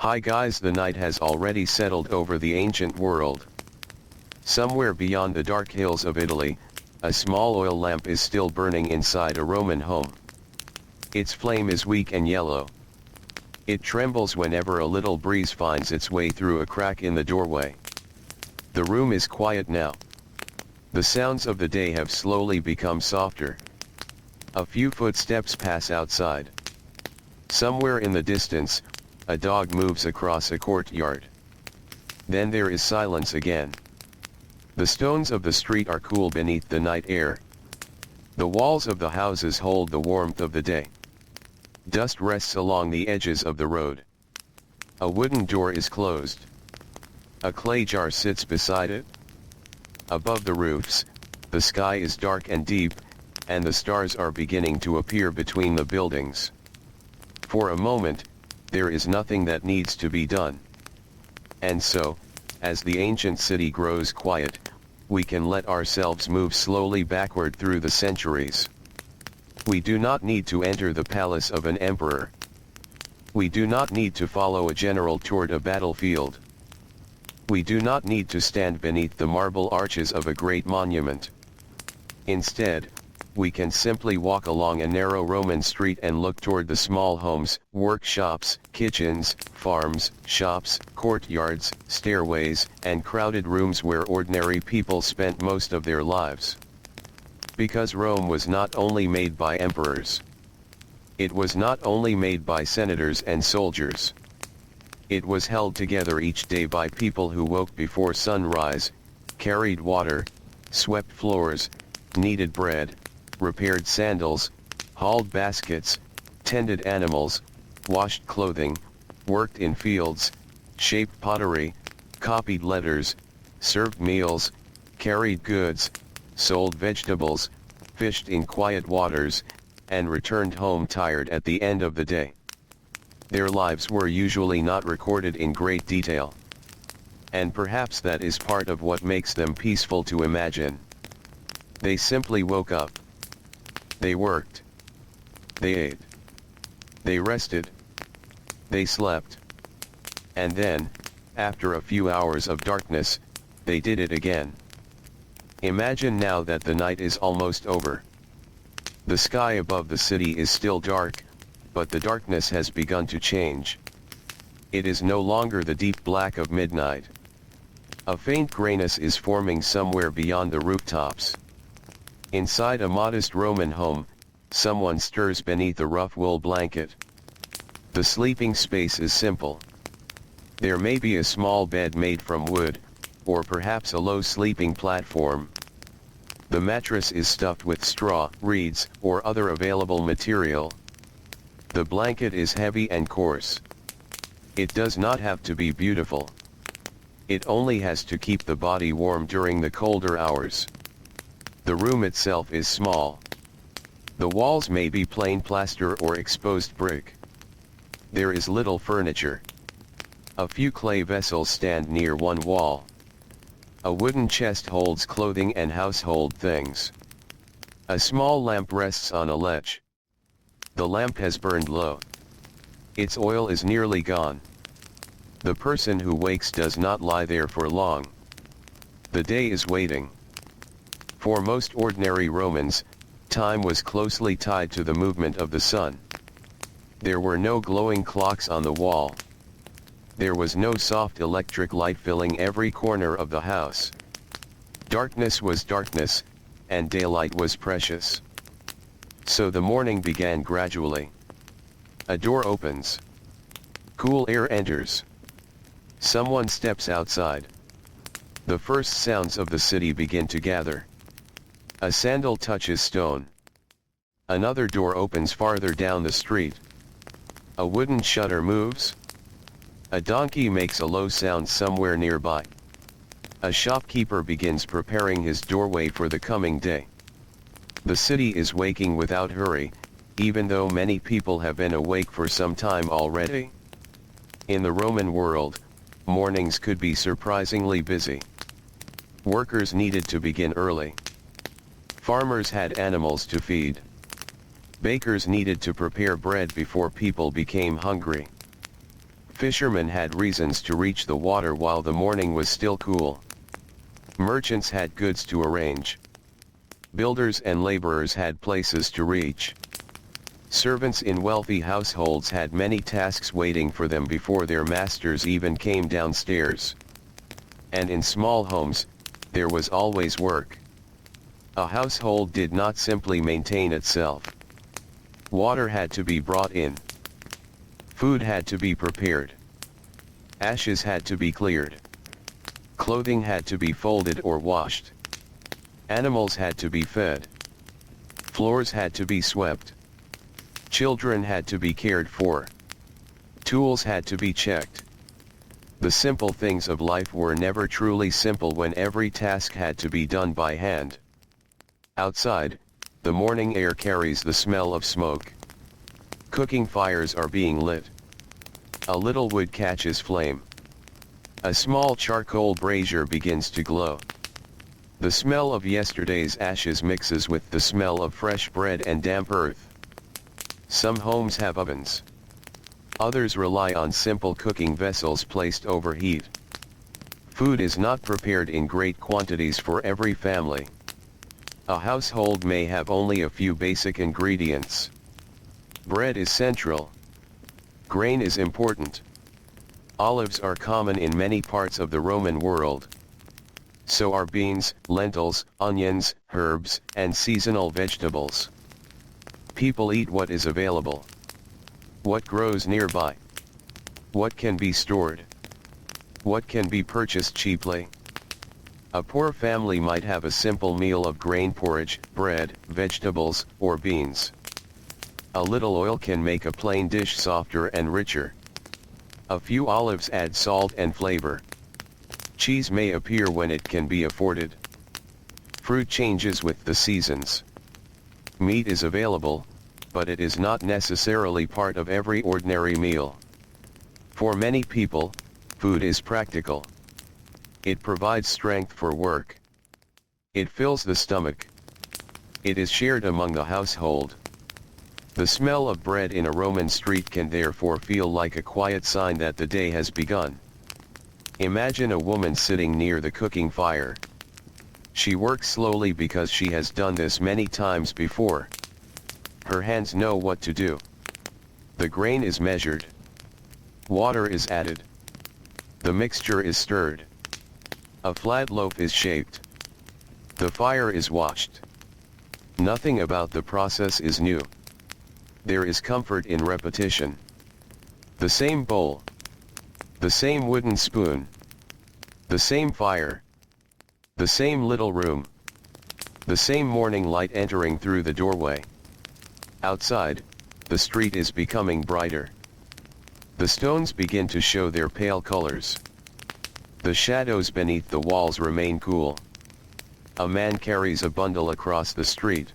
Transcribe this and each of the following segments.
Hi guys, the night has already settled over the ancient world. Somewhere beyond the dark hills of Italy, a small oil lamp is still burning inside a Roman home. Its flame is weak and yellow. It trembles whenever a little breeze finds its way through a crack in the doorway. The room is quiet now. The sounds of the day have slowly become softer. A few footsteps pass outside. Somewhere in the distance, a dog moves across a courtyard. Then there is silence again. The stones of the street are cool beneath the night air. The walls of the houses hold the warmth of the day. Dust rests along the edges of the road. A wooden door is closed. A clay jar sits beside it. Above the roofs, the sky is dark and deep, and the stars are beginning to appear between the buildings. For a moment, there is nothing that needs to be done. And so, as the ancient city grows quiet, we can let ourselves move slowly backward through the centuries. We do not need to enter the palace of an emperor. We do not need to follow a general toward a battlefield. We do not need to stand beneath the marble arches of a great monument. Instead, we can simply walk along a narrow Roman street and look toward the small homes, workshops, kitchens, farms, shops, courtyards, stairways, and crowded rooms where ordinary people spent most of their lives. Because Rome was not only made by emperors. It was not only made by senators and soldiers. It was held together each day by people who woke before sunrise, carried water, swept floors, kneaded bread, repaired sandals, hauled baskets, tended animals, washed clothing, worked in fields, shaped pottery, copied letters, served meals, carried goods, sold vegetables, fished in quiet waters, and returned home tired at the end of the day. Their lives were usually not recorded in great detail. And perhaps that is part of what makes them peaceful to imagine. They simply woke up. They worked. They ate. They rested. They slept. And then, after a few hours of darkness, they did it again. Imagine now that the night is almost over. The sky above the city is still dark, but the darkness has begun to change. It is no longer the deep black of midnight. A faint grayness is forming somewhere beyond the rooftops. Inside a modest Roman home, someone stirs beneath a rough wool blanket. The sleeping space is simple. There may be a small bed made from wood, or perhaps a low sleeping platform. The mattress is stuffed with straw, reeds, or other available material. The blanket is heavy and coarse. It does not have to be beautiful. It only has to keep the body warm during the colder hours. The room itself is small. The walls may be plain plaster or exposed brick. There is little furniture. A few clay vessels stand near one wall. A wooden chest holds clothing and household things. A small lamp rests on a ledge. The lamp has burned low. Its oil is nearly gone. The person who wakes does not lie there for long. The day is waiting. For most ordinary Romans, time was closely tied to the movement of the sun. There were no glowing clocks on the wall. There was no soft electric light filling every corner of the house. Darkness was darkness, and daylight was precious. So the morning began gradually. A door opens. Cool air enters. Someone steps outside. The first sounds of the city begin to gather. A sandal touches stone. Another door opens farther down the street. A wooden shutter moves. A donkey makes a low sound somewhere nearby. A shopkeeper begins preparing his doorway for the coming day. The city is waking without hurry, even though many people have been awake for some time already. In the Roman world, mornings could be surprisingly busy. Workers needed to begin early. Farmers had animals to feed. Bakers needed to prepare bread before people became hungry. Fishermen had reasons to reach the water while the morning was still cool. Merchants had goods to arrange. Builders and laborers had places to reach. Servants in wealthy households had many tasks waiting for them before their masters even came downstairs. And in small homes, there was always work. A household did not simply maintain itself. Water had to be brought in. Food had to be prepared. Ashes had to be cleared. Clothing had to be folded or washed. Animals had to be fed. Floors had to be swept. Children had to be cared for. Tools had to be checked. The simple things of life were never truly simple when every task had to be done by hand. Outside, the morning air carries the smell of smoke. Cooking fires are being lit. A little wood catches flame. A small charcoal brazier begins to glow. The smell of yesterday's ashes mixes with the smell of fresh bread and damp earth. Some homes have ovens. Others rely on simple cooking vessels placed over heat. Food is not prepared in great quantities for every family. A household may have only a few basic ingredients. Bread is central. Grain is important. Olives are common in many parts of the Roman world. So are beans, lentils, onions, herbs, and seasonal vegetables. People eat what is available. What grows nearby? What can be stored? What can be purchased cheaply? A poor family might have a simple meal of grain porridge, bread, vegetables, or beans. A little oil can make a plain dish softer and richer. A few olives add salt and flavor. Cheese may appear when it can be afforded. Fruit changes with the seasons. Meat is available, but it is not necessarily part of every ordinary meal. For many people, food is practical. It provides strength for work. It fills the stomach. It is shared among the household. The smell of bread in a Roman street can therefore feel like a quiet sign that the day has begun. Imagine a woman sitting near the cooking fire. She works slowly because she has done this many times before. Her hands know what to do. The grain is measured. Water is added. The mixture is stirred. A flat loaf is shaped. The fire is watched. Nothing about the process is new. There is comfort in repetition. The same bowl. The same wooden spoon. The same fire. The same little room. The same morning light entering through the doorway. Outside, the street is becoming brighter. The stones begin to show their pale colors. The shadows beneath the walls remain cool. A man carries a bundle across the street.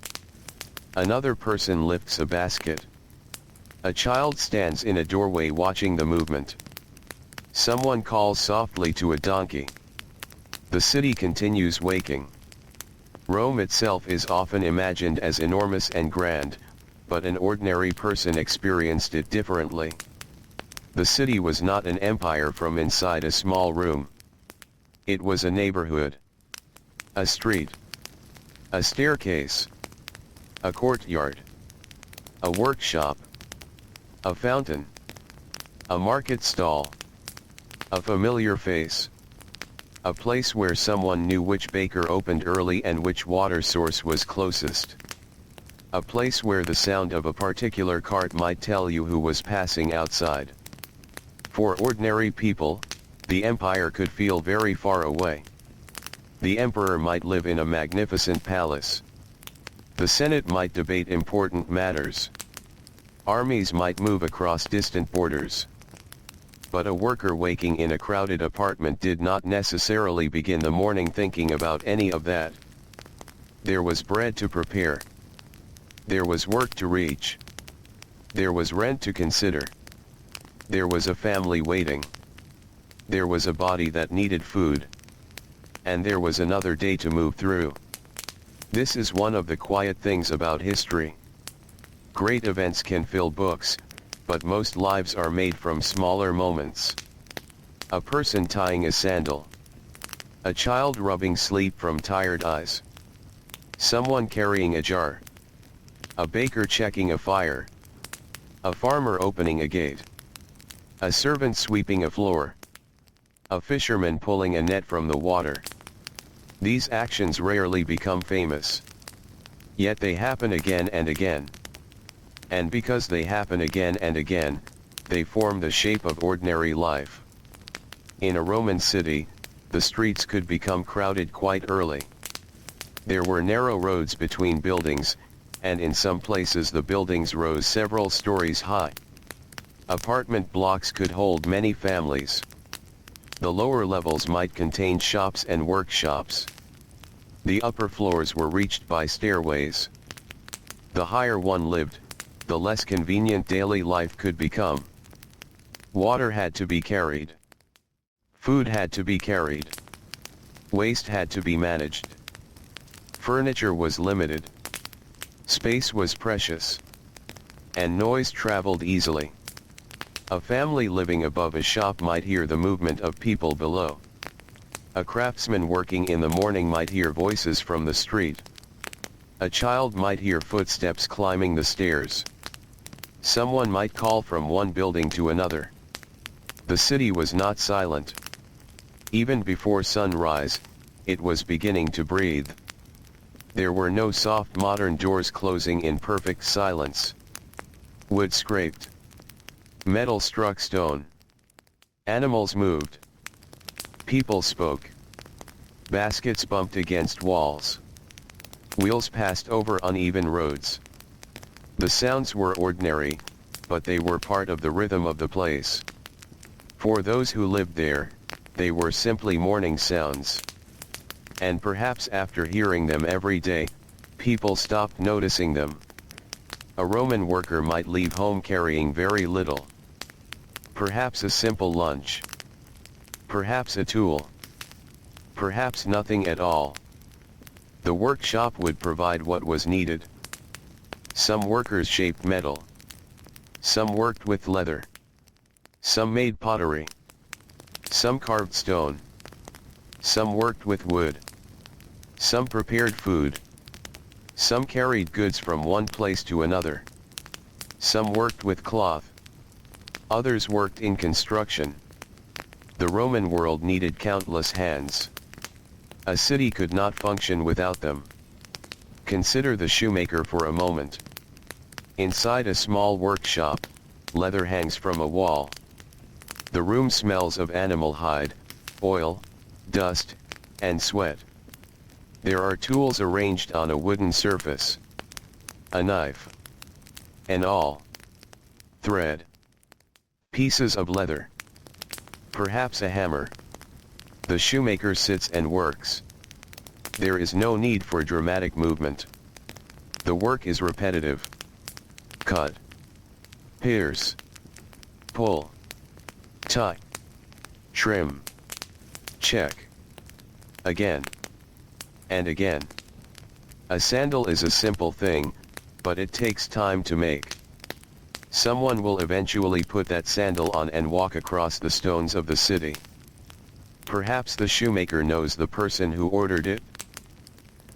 Another person lifts a basket. A child stands in a doorway watching the movement. Someone calls softly to a donkey. The city continues waking. Rome itself is often imagined as enormous and grand, but an ordinary person experienced it differently. The city was not an empire from inside a small room. It was a neighborhood. A street. A staircase. A courtyard. A workshop. A fountain. A market stall. A familiar face. A place where someone knew which baker opened early and which water source was closest. A place where the sound of a particular cart might tell you who was passing outside. For ordinary people, the empire could feel very far away. The emperor might live in a magnificent palace. The Senate might debate important matters. Armies might move across distant borders. But a worker waking in a crowded apartment did not necessarily begin the morning thinking about any of that. There was bread to prepare. There was work to reach. There was rent to consider. There was a family waiting. There was a body that needed food. And there was another day to move through. This is one of the quiet things about history. Great events can fill books, but most lives are made from smaller moments. A person tying a sandal. A child rubbing sleep from tired eyes. Someone carrying a jar. A baker checking a fire. A farmer opening a gate. A servant sweeping a floor. A fisherman pulling a net from the water. These actions rarely become famous. Yet they happen again and again. And because they happen again and again, they form the shape of ordinary life. In a Roman city, the streets could become crowded quite early. There were narrow roads between buildings, and in some places the buildings rose several stories high. Apartment blocks could hold many families. The lower levels might contain shops and workshops. The upper floors were reached by stairways. The higher one lived, the less convenient daily life could become. Water had to be carried. Food had to be carried. Waste had to be managed. Furniture was limited. Space was precious. And noise traveled easily. A family living above a shop might hear the movement of people below. A craftsman working in the morning might hear voices from the street. A child might hear footsteps climbing the stairs. Someone might call from one building to another. The city was not silent. Even before sunrise, it was beginning to breathe. There were no soft modern doors closing in perfect silence. Wood scraped. Metal struck stone. Animals moved. People spoke. Baskets bumped against walls. Wheels passed over uneven roads. The sounds were ordinary, but they were part of the rhythm of the place. For those who lived there, they were simply morning sounds. And perhaps after hearing them every day, people stopped noticing them. A Roman worker might leave home carrying very little. Perhaps a simple lunch. Perhaps a tool. Perhaps nothing at all. The workshop would provide what was needed. Some workers shaped metal. Some worked with leather. Some made pottery. Some carved stone. Some worked with wood. Some prepared food. Some carried goods from one place to another. Some worked with cloth. Others worked in construction. The Roman world needed countless hands. A city could not function without them. Consider the shoemaker for a moment. Inside a small workshop, leather hangs from a wall. The room smells of animal hide, oil, dust, and sweat. There are tools arranged on a wooden surface. A knife. An awl. Thread. Pieces of leather. Perhaps a hammer. The shoemaker sits and works. There is no need for dramatic movement. The work is repetitive. Cut. Pierce. Pull. Tie. Trim. Check. Again. And again. A sandal is a simple thing, but it takes time to make. Someone will eventually put that sandal on and walk across the stones of the city. Perhaps the shoemaker knows the person who ordered it.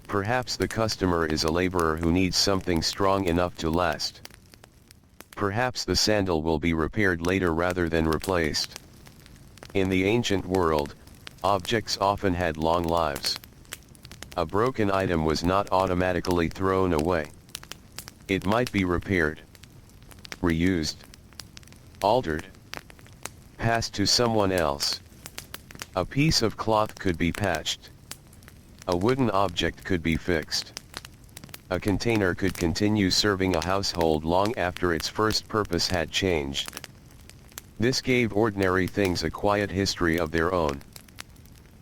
Perhaps the customer is a laborer who needs something strong enough to last. Perhaps the sandal will be repaired later rather than replaced. In the ancient world, objects often had long lives. A broken item was not automatically thrown away. It might be repaired, reused, altered, passed to someone else. A piece of cloth could be patched. A wooden object could be fixed. A container could continue serving a household long after its first purpose had changed. This gave ordinary things a quiet history of their own.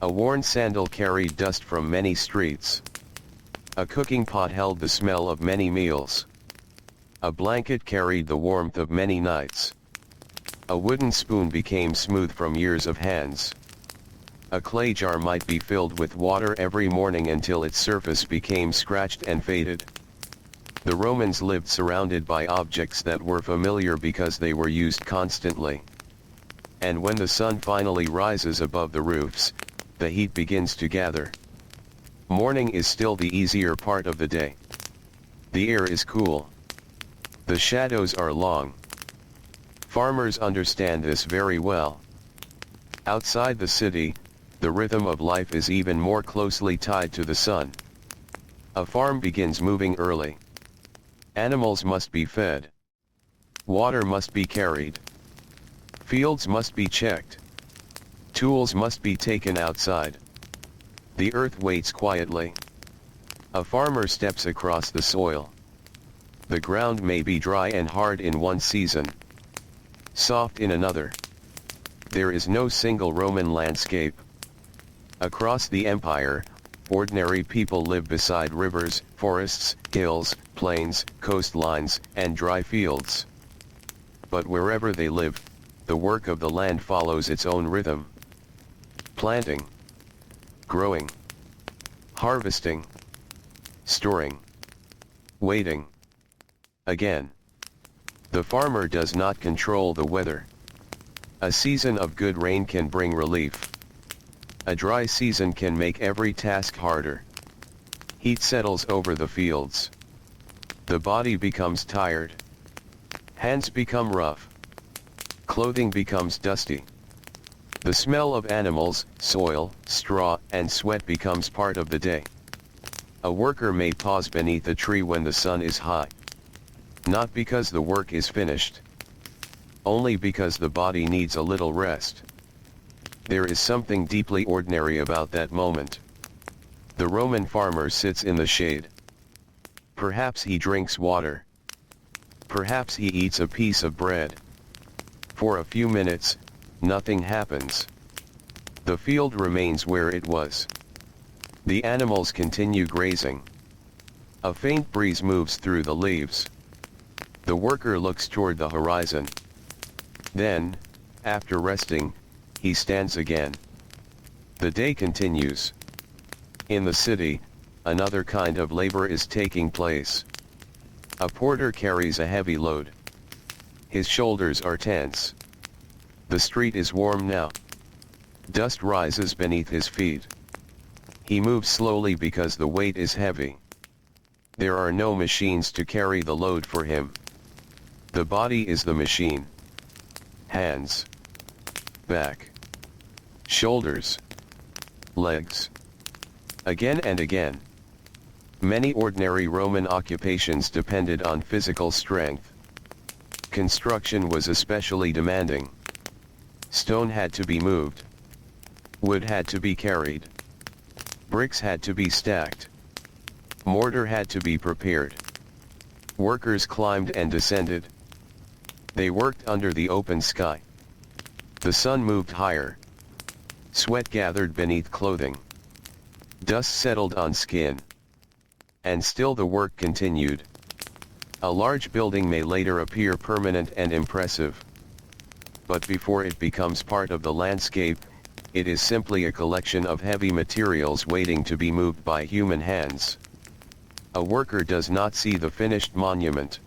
A worn sandal carried dust from many streets. A cooking pot held the smell of many meals. A blanket carried the warmth of many nights. A wooden spoon became smooth from years of hands. A clay jar might be filled with water every morning until its surface became scratched and faded. The Romans lived surrounded by objects that were familiar because they were used constantly. And when the sun finally rises above the roofs, the heat begins to gather. Morning is still the easier part of the day. The air is cool. The shadows are long. Farmers understand this very well. Outside the city, the rhythm of life is even more closely tied to the sun. A farm begins moving early. Animals must be fed. Water must be carried. Fields must be checked. Tools must be taken outside. The earth waits quietly. A farmer steps across the soil. The ground may be dry and hard in one season, soft in another. There is no single Roman landscape. Across the empire, ordinary people live beside rivers, forests, hills, plains, coastlines, and dry fields. But wherever they live, the work of the land follows its own rhythm. Planting, growing, harvesting, storing, waiting. Again. The farmer does not control the weather. A season of good rain can bring relief. A dry season can make every task harder. Heat settles over the fields. The body becomes tired. Hands become rough. Clothing becomes dusty. The smell of animals, soil, straw, and sweat becomes part of the day. A worker may pause beneath a tree when the sun is high. Not because the work is finished. Only because the body needs a little rest. There is something deeply ordinary about that moment. The Roman farmer sits in the shade. Perhaps he drinks water. Perhaps he eats a piece of bread. For a few minutes, nothing happens. The field remains where it was. The animals continue grazing. A faint breeze moves through the leaves. The worker looks toward the horizon. Then, after resting, he stands again. The day continues. In the city, another kind of labor is taking place. A porter carries a heavy load. His shoulders are tense. The street is warm now. Dust rises beneath his feet. He moves slowly because the weight is heavy. There are no machines to carry the load for him. The body is the machine. Hands, back, shoulders, legs. Again and again. Many ordinary Roman occupations depended on physical strength. Construction was especially demanding. Stone had to be moved. Wood had to be carried. Bricks had to be stacked. Mortar had to be prepared. Workers climbed and descended. They worked under the open sky. The sun moved higher. Sweat gathered beneath clothing. Dust settled on skin. And still the work continued. A large building may later appear permanent and impressive. But before it becomes part of the landscape, it is simply a collection of heavy materials waiting to be moved by human hands. A worker does not see the finished monument.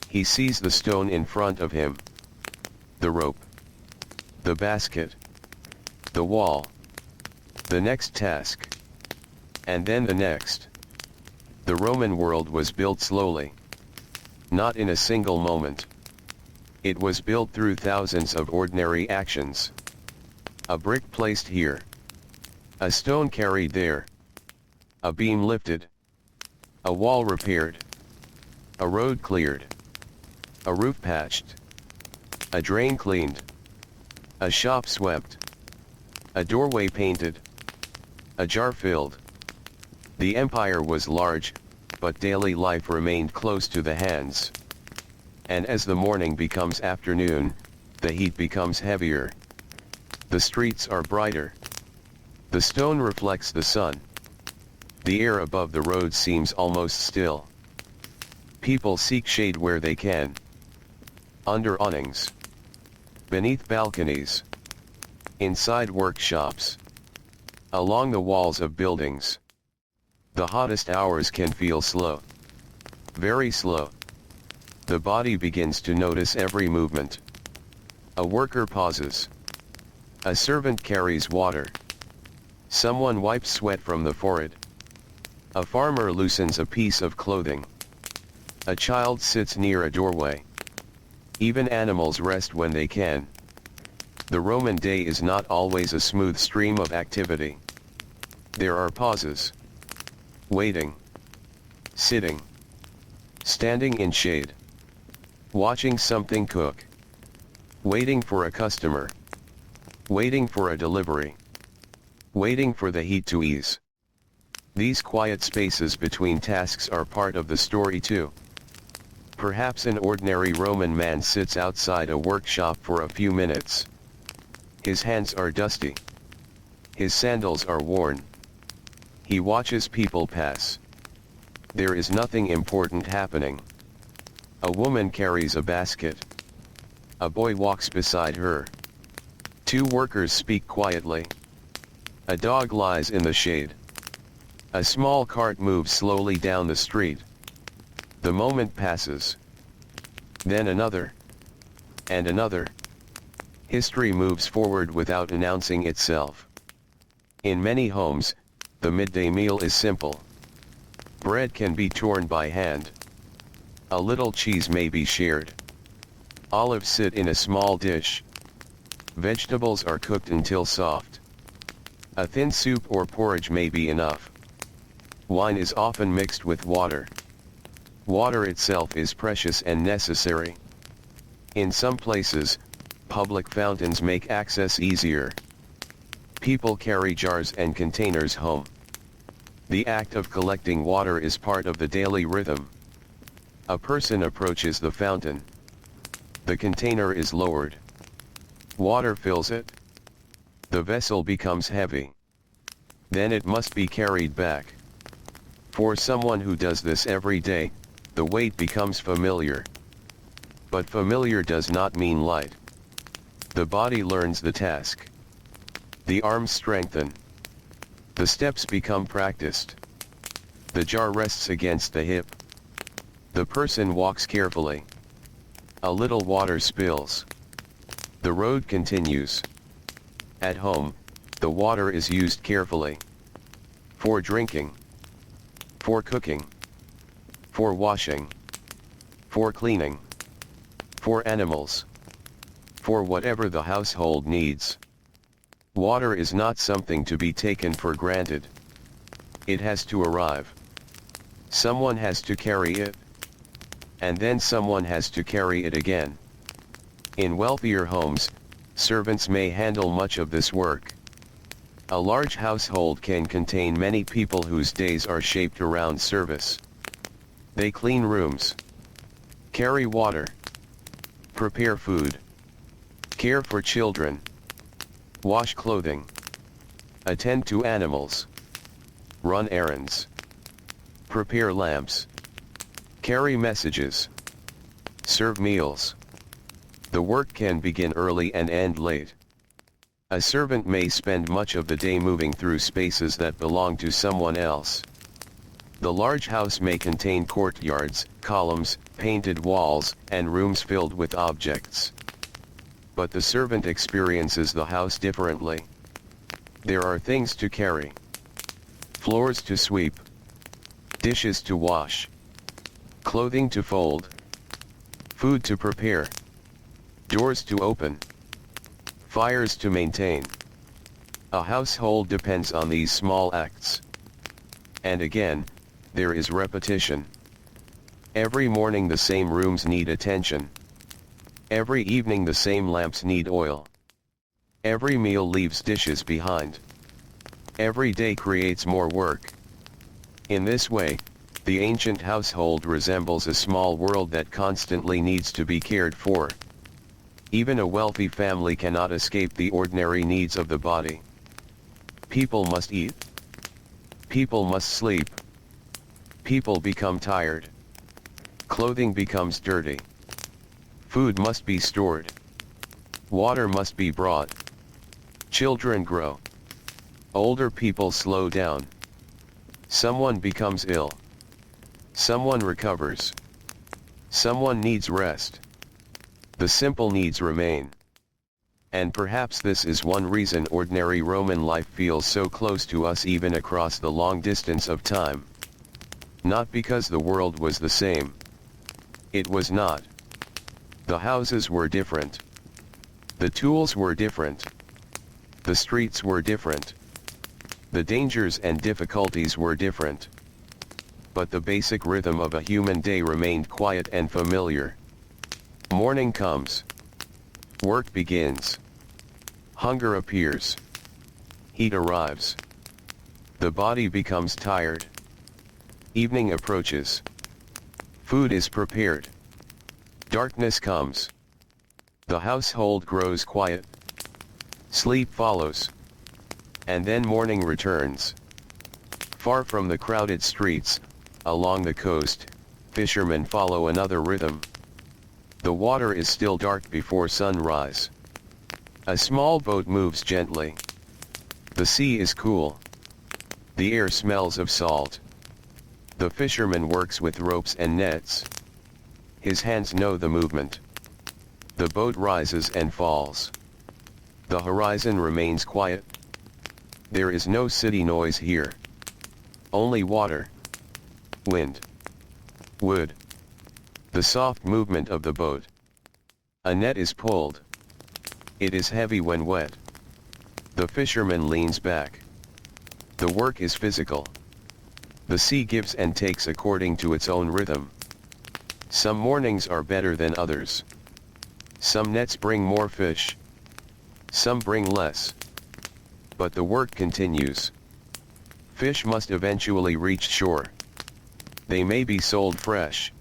He sees the stone in front of him. The rope. The basket. The wall. The next task. And then the next. The Roman world was built slowly. Not in a single moment. It was built through thousands of ordinary actions. A brick placed here. A stone carried there. A beam lifted. A wall repaired. A road cleared. A roof patched. A drain cleaned. A shop swept. A doorway painted. A jar filled. The empire was large, but daily life remained close to the hands. And as the morning becomes afternoon, the heat becomes heavier. The streets are brighter. The stone reflects the sun. The air above the road seems almost still. People seek shade where they can. Under awnings. Beneath balconies. Inside workshops. Along the walls of buildings. The hottest hours can feel slow. Very slow. The body begins to notice every movement. A worker pauses. A servant carries water. Someone wipes sweat from the forehead. A farmer loosens a piece of clothing. A child sits near a doorway. Even animals rest when they can. The Roman day is not always a smooth stream of activity. There are pauses. Waiting. Sitting. Standing in shade. Watching something cook. Waiting for a customer. Waiting for a delivery. Waiting for the heat to ease. These quiet spaces between tasks are part of the story too. Perhaps an ordinary Roman man sits outside a workshop for a few minutes. His hands are dusty. His sandals are worn. He watches people pass. There is nothing important happening. A woman carries a basket. A boy walks beside her. Two workers speak quietly. A dog lies in the shade. A small cart moves slowly down the street. The moment passes. Then another. And another. History moves forward without announcing itself. In many homes, the midday meal is simple. Bread can be torn by hand. A little cheese may be shared. Olives sit in a small dish. Vegetables are cooked until soft. A thin soup or porridge may be enough. Wine is often mixed with water. Water itself is precious and necessary. In some places, public fountains make access easier. People carry jars and containers home. The act of collecting water is part of the daily rhythm. A person approaches the fountain. The container is lowered. Water fills it. The vessel becomes heavy. Then it must be carried back. For someone who does this every day, the weight becomes familiar. But familiar does not mean light. The body learns the task. The arms strengthen. The steps become practiced. The jar rests against the hip. The person walks carefully. A little water spills. The road continues. At home, the water is used carefully. For drinking. For cooking. For washing. For cleaning. For animals. For whatever the household needs. Water is not something to be taken for granted. It has to arrive. Someone has to carry it. And then someone has to carry it again. In wealthier homes, servants may handle much of this work. A large household can contain many people whose days are shaped around service. They clean rooms, carry water, prepare food, care for children, wash clothing, attend to animals, run errands, prepare lamps, carry messages, serve meals. The work can begin early and end late. A servant may spend much of the day moving through spaces that belong to someone else. The large house may contain courtyards, columns, painted walls, and rooms filled with objects. But the servant experiences the house differently. There are things to carry. Floors to sweep. Dishes to wash. Clothing to fold. Food to prepare. Doors to open. Fires to maintain. A household depends on these small acts. And again, there is repetition. Every morning the same rooms need attention. Every evening the same lamps need oil. Every meal leaves dishes behind. Every day creates more work. In this way, the ancient household resembles a small world that constantly needs to be cared for. Even a wealthy family cannot escape the ordinary needs of the body. People must eat. People must sleep. People become tired. Clothing becomes dirty. Food must be stored. Water must be brought. Children grow. Older people slow down. Someone becomes ill. Someone recovers. Someone needs rest. The simple needs remain. And perhaps this is one reason ordinary Roman life feels so close to us even across the long distance of time. Not because the world was the same. It was not. The houses were different. The tools were different. The streets were different. The dangers and difficulties were different. But the basic rhythm of a human day remained quiet and familiar. Morning comes. Work begins. Hunger appears. Heat arrives. The body becomes tired. Evening approaches. Food is prepared. Darkness comes. The household grows quiet. Sleep follows. And then morning returns. Far from the crowded streets, along the coast, fishermen follow another rhythm. The water is still dark before sunrise. A small boat moves gently. The sea is cool. The air smells of salt. The fisherman works with ropes and nets. His hands know the movement. The boat rises and falls. The horizon remains quiet. There is no city noise here. Only water. Wind. Wood. The soft movement of the boat. A net is pulled. It is heavy when wet. The fisherman leans back. The work is physical. The sea gives and takes according to its own rhythm. Some mornings are better than others. Some nets bring more fish. Some bring less. But the work continues. Fish must eventually reach shore. They may be sold fresh.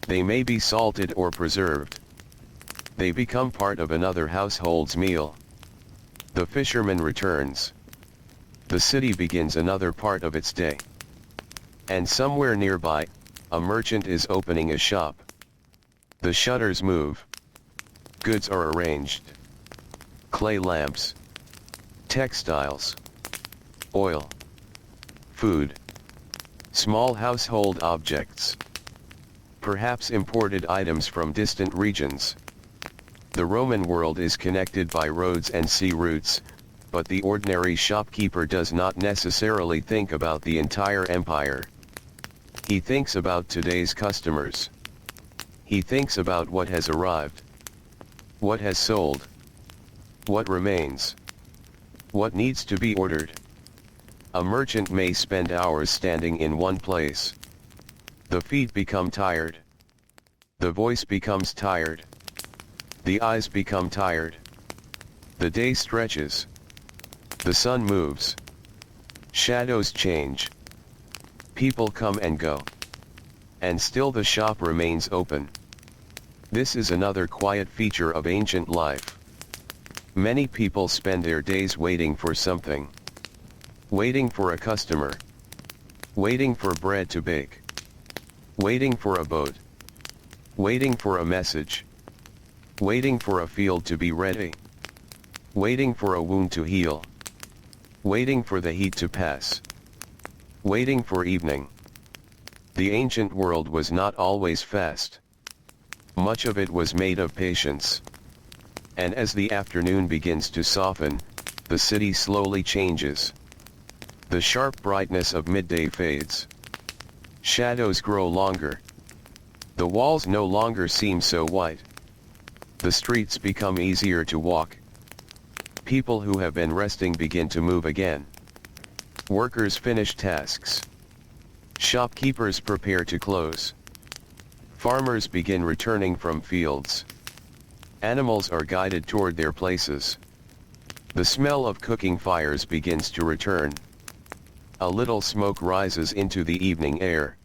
They may be salted or preserved. They become part of another household's meal. The fisherman returns. The city begins another part of its day. And somewhere nearby, a merchant is opening a shop. The shutters move. Goods are arranged. Clay lamps. Textiles. Oil. Food. Small household objects. Perhaps imported items from distant regions. The Roman world is connected by roads and sea routes, but the ordinary shopkeeper does not necessarily think about the entire empire. He thinks about today's customers. He thinks about what has arrived. What has sold. What remains. What needs to be ordered. A merchant may spend hours standing in one place. The feet become tired. The voice becomes tired. The eyes become tired. The day stretches. The sun moves. Shadows change. People come and go. And still the shop remains open. This is another quiet feature of ancient life. Many people spend their days waiting for something. Waiting for a customer. Waiting for bread to bake. Waiting for a boat. Waiting for a message. Waiting for a field to be ready. Waiting for a wound to heal. Waiting for the heat to pass. Waiting for evening. The ancient world was not always fast. Much of it was made of patience. And as the afternoon begins to soften, the city slowly changes. The sharp brightness of midday fades. Shadows grow longer. The walls no longer seem so white. The streets become easier to walk. People who have been resting begin to move again. Workers finish tasks. Shopkeepers prepare to close. Farmers begin returning from fields. Animals are guided toward their places. The smell of cooking fires begins to return. A little smoke rises into the evening air.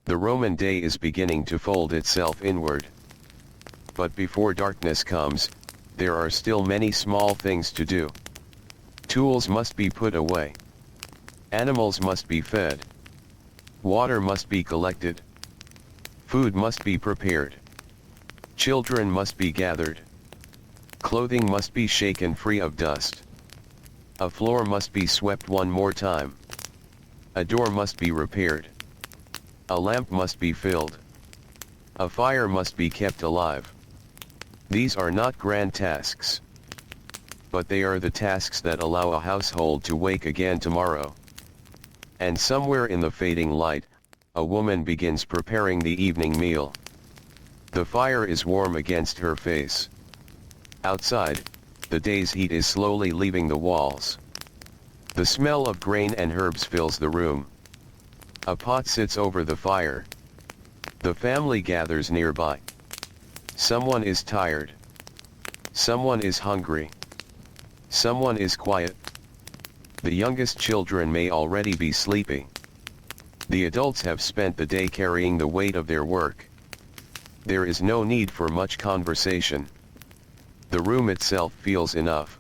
The Roman day is beginning to fold itself inward. But before darkness comes, there are still many small things to do. Tools must be put away. Animals must be fed. Water must be collected. Food must be prepared. Children must be gathered. Clothing must be shaken free of dust. A floor must be swept one more time. A door must be repaired. A lamp must be filled. A fire must be kept alive. These are not grand tasks. But they are the tasks that allow a household to wake again tomorrow. And somewhere in the fading light, a woman begins preparing the evening meal. The fire is warm against her face. Outside, the day's heat is slowly leaving the walls. The smell of grain and herbs fills the room. A pot sits over the fire. The family gathers nearby. Someone is tired. Someone is hungry. Someone is quiet. The youngest children may already be sleepy. The adults have spent the day carrying the weight of their work. There is no need for much conversation. The room itself feels enough.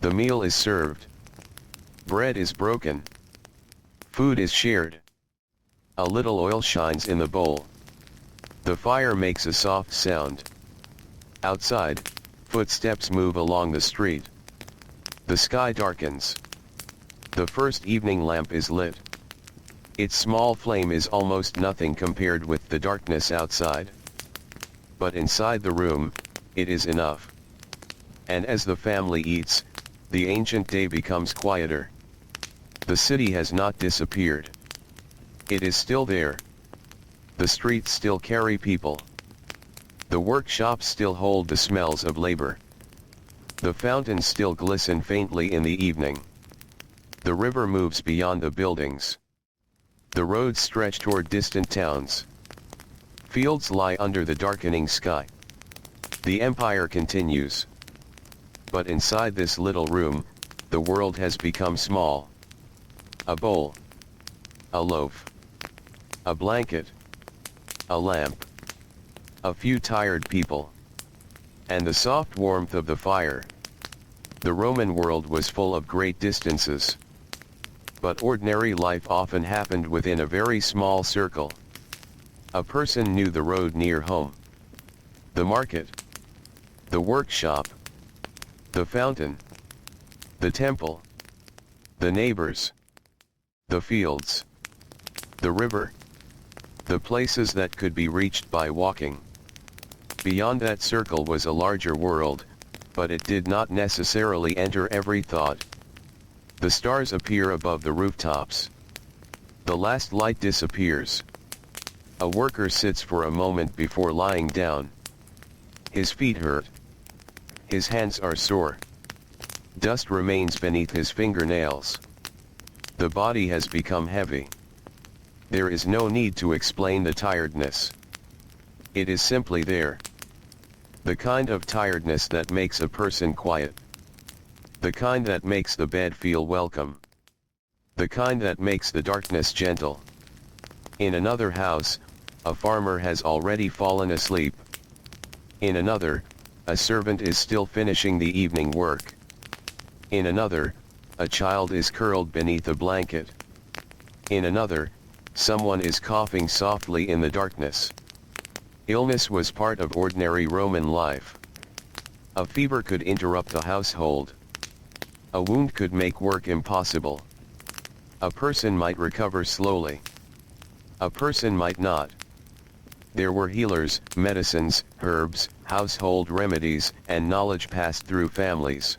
The meal is served. Bread is broken. Food is shared. A little oil shines in the bowl. The fire makes a soft sound. Outside, footsteps move along the street. The sky darkens. The first evening lamp is lit. Its small flame is almost nothing compared with the darkness outside. But inside the room, it is enough. And as the family eats, the ancient day becomes quieter. The city has not disappeared. It is still there. The streets still carry people. The workshops still hold the smells of labor. The fountains still glisten faintly in the evening. The river moves beyond the buildings. The roads stretch toward distant towns. Fields lie under the darkening sky. The empire continues. But inside this little room, the world has become small. A bowl. A loaf. A blanket. A lamp. A few tired people. And the soft warmth of the fire. The Roman world was full of great distances. But ordinary life often happened within a very small circle. A person knew the road near home. The market. The workshop. The fountain. The temple. The neighbors. The fields. The river. The places that could be reached by walking. Beyond that circle was a larger world, but it did not necessarily enter every thought. The stars appear above the rooftops. The last light disappears. A worker sits for a moment before lying down. His feet hurt. His hands are sore. Dust remains beneath his fingernails. The body has become heavy. There is no need to explain the tiredness. It is simply there. The kind of tiredness that makes a person quiet. The kind that makes the bed feel welcome. The kind that makes the darkness gentle. In another house, a farmer has already fallen asleep. In another, a servant is still finishing the evening work. In another, a child is curled beneath a blanket. In another, someone is coughing softly in the darkness. Illness was part of ordinary Roman life. A fever could interrupt the household. A wound could make work impossible. A person might recover slowly. A person might not. There were healers, medicines, herbs, household remedies, and knowledge passed through families.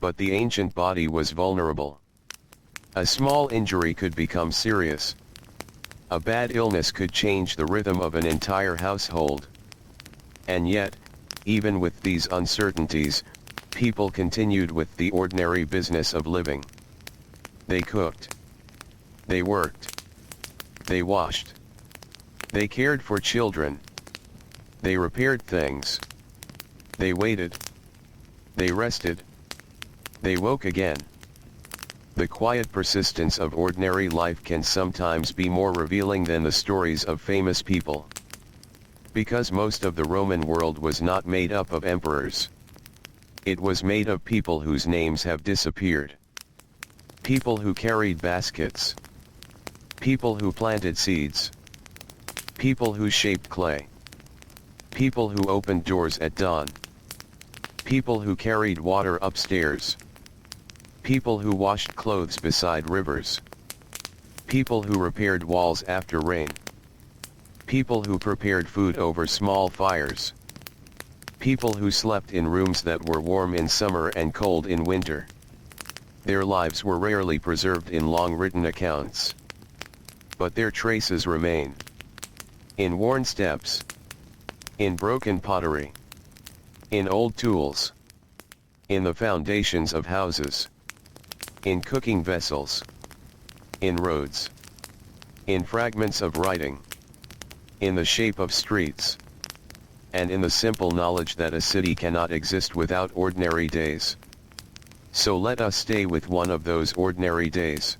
But the ancient body was vulnerable. A small injury could become serious. A bad illness could change the rhythm of an entire household. And yet, even with these uncertainties, people continued with the ordinary business of living. They cooked. They worked. They washed. They cared for children. They repaired things. They waited. They rested. They woke again. The quiet persistence of ordinary life can sometimes be more revealing than the stories of famous people. Because most of the Roman world was not made up of emperors. It was made of people whose names have disappeared. People who carried baskets. People who planted seeds. People who shaped clay. People who opened doors at dawn. People who carried water upstairs. People who washed clothes beside rivers. People who repaired walls after rain. People who prepared food over small fires. People who slept in rooms that were warm in summer and cold in winter. Their lives were rarely preserved in long written accounts. But their traces remain. In worn steps. In broken pottery. In old tools. In the foundations of houses. In cooking vessels. In roads. In fragments of writing. In the shape of streets. And in the simple knowledge that a city cannot exist without ordinary days. So let us stay with one of those ordinary days.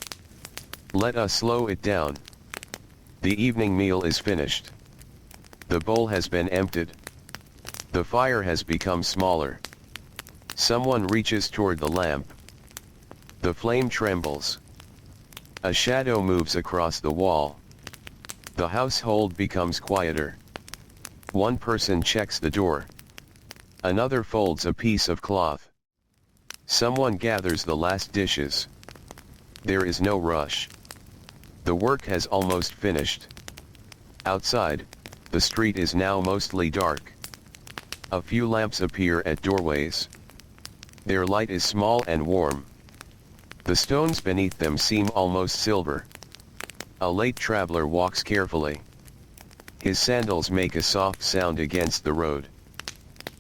Let us slow it down. The evening meal is finished. The bowl has been emptied. The fire has become smaller. Someone reaches toward the lamp. The flame trembles. A shadow moves across the wall. The household becomes quieter. One person checks the door. Another folds a piece of cloth. Someone gathers the last dishes. There is no rush. The work has almost finished. Outside, the street is now mostly dark. A few lamps appear at doorways. Their light is small and warm. The stones beneath them seem almost silver. A late traveler walks carefully. His sandals make a soft sound against the road.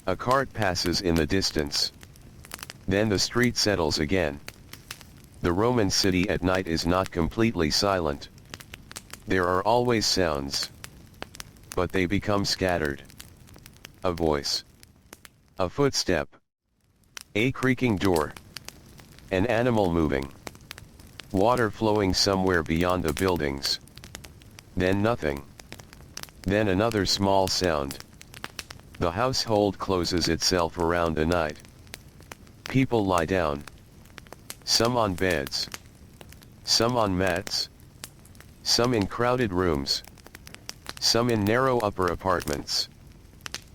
A cart passes in the distance. Then the street settles again. The Roman city at night is not completely silent. There are always sounds. But they become scattered. A voice. A footstep. A creaking door. An animal moving. Water flowing somewhere beyond the buildings. Then nothing. Then another small sound. The household closes itself around the night. People lie down. Some on beds. Some on mats. Some in crowded rooms. Some in narrow upper apartments.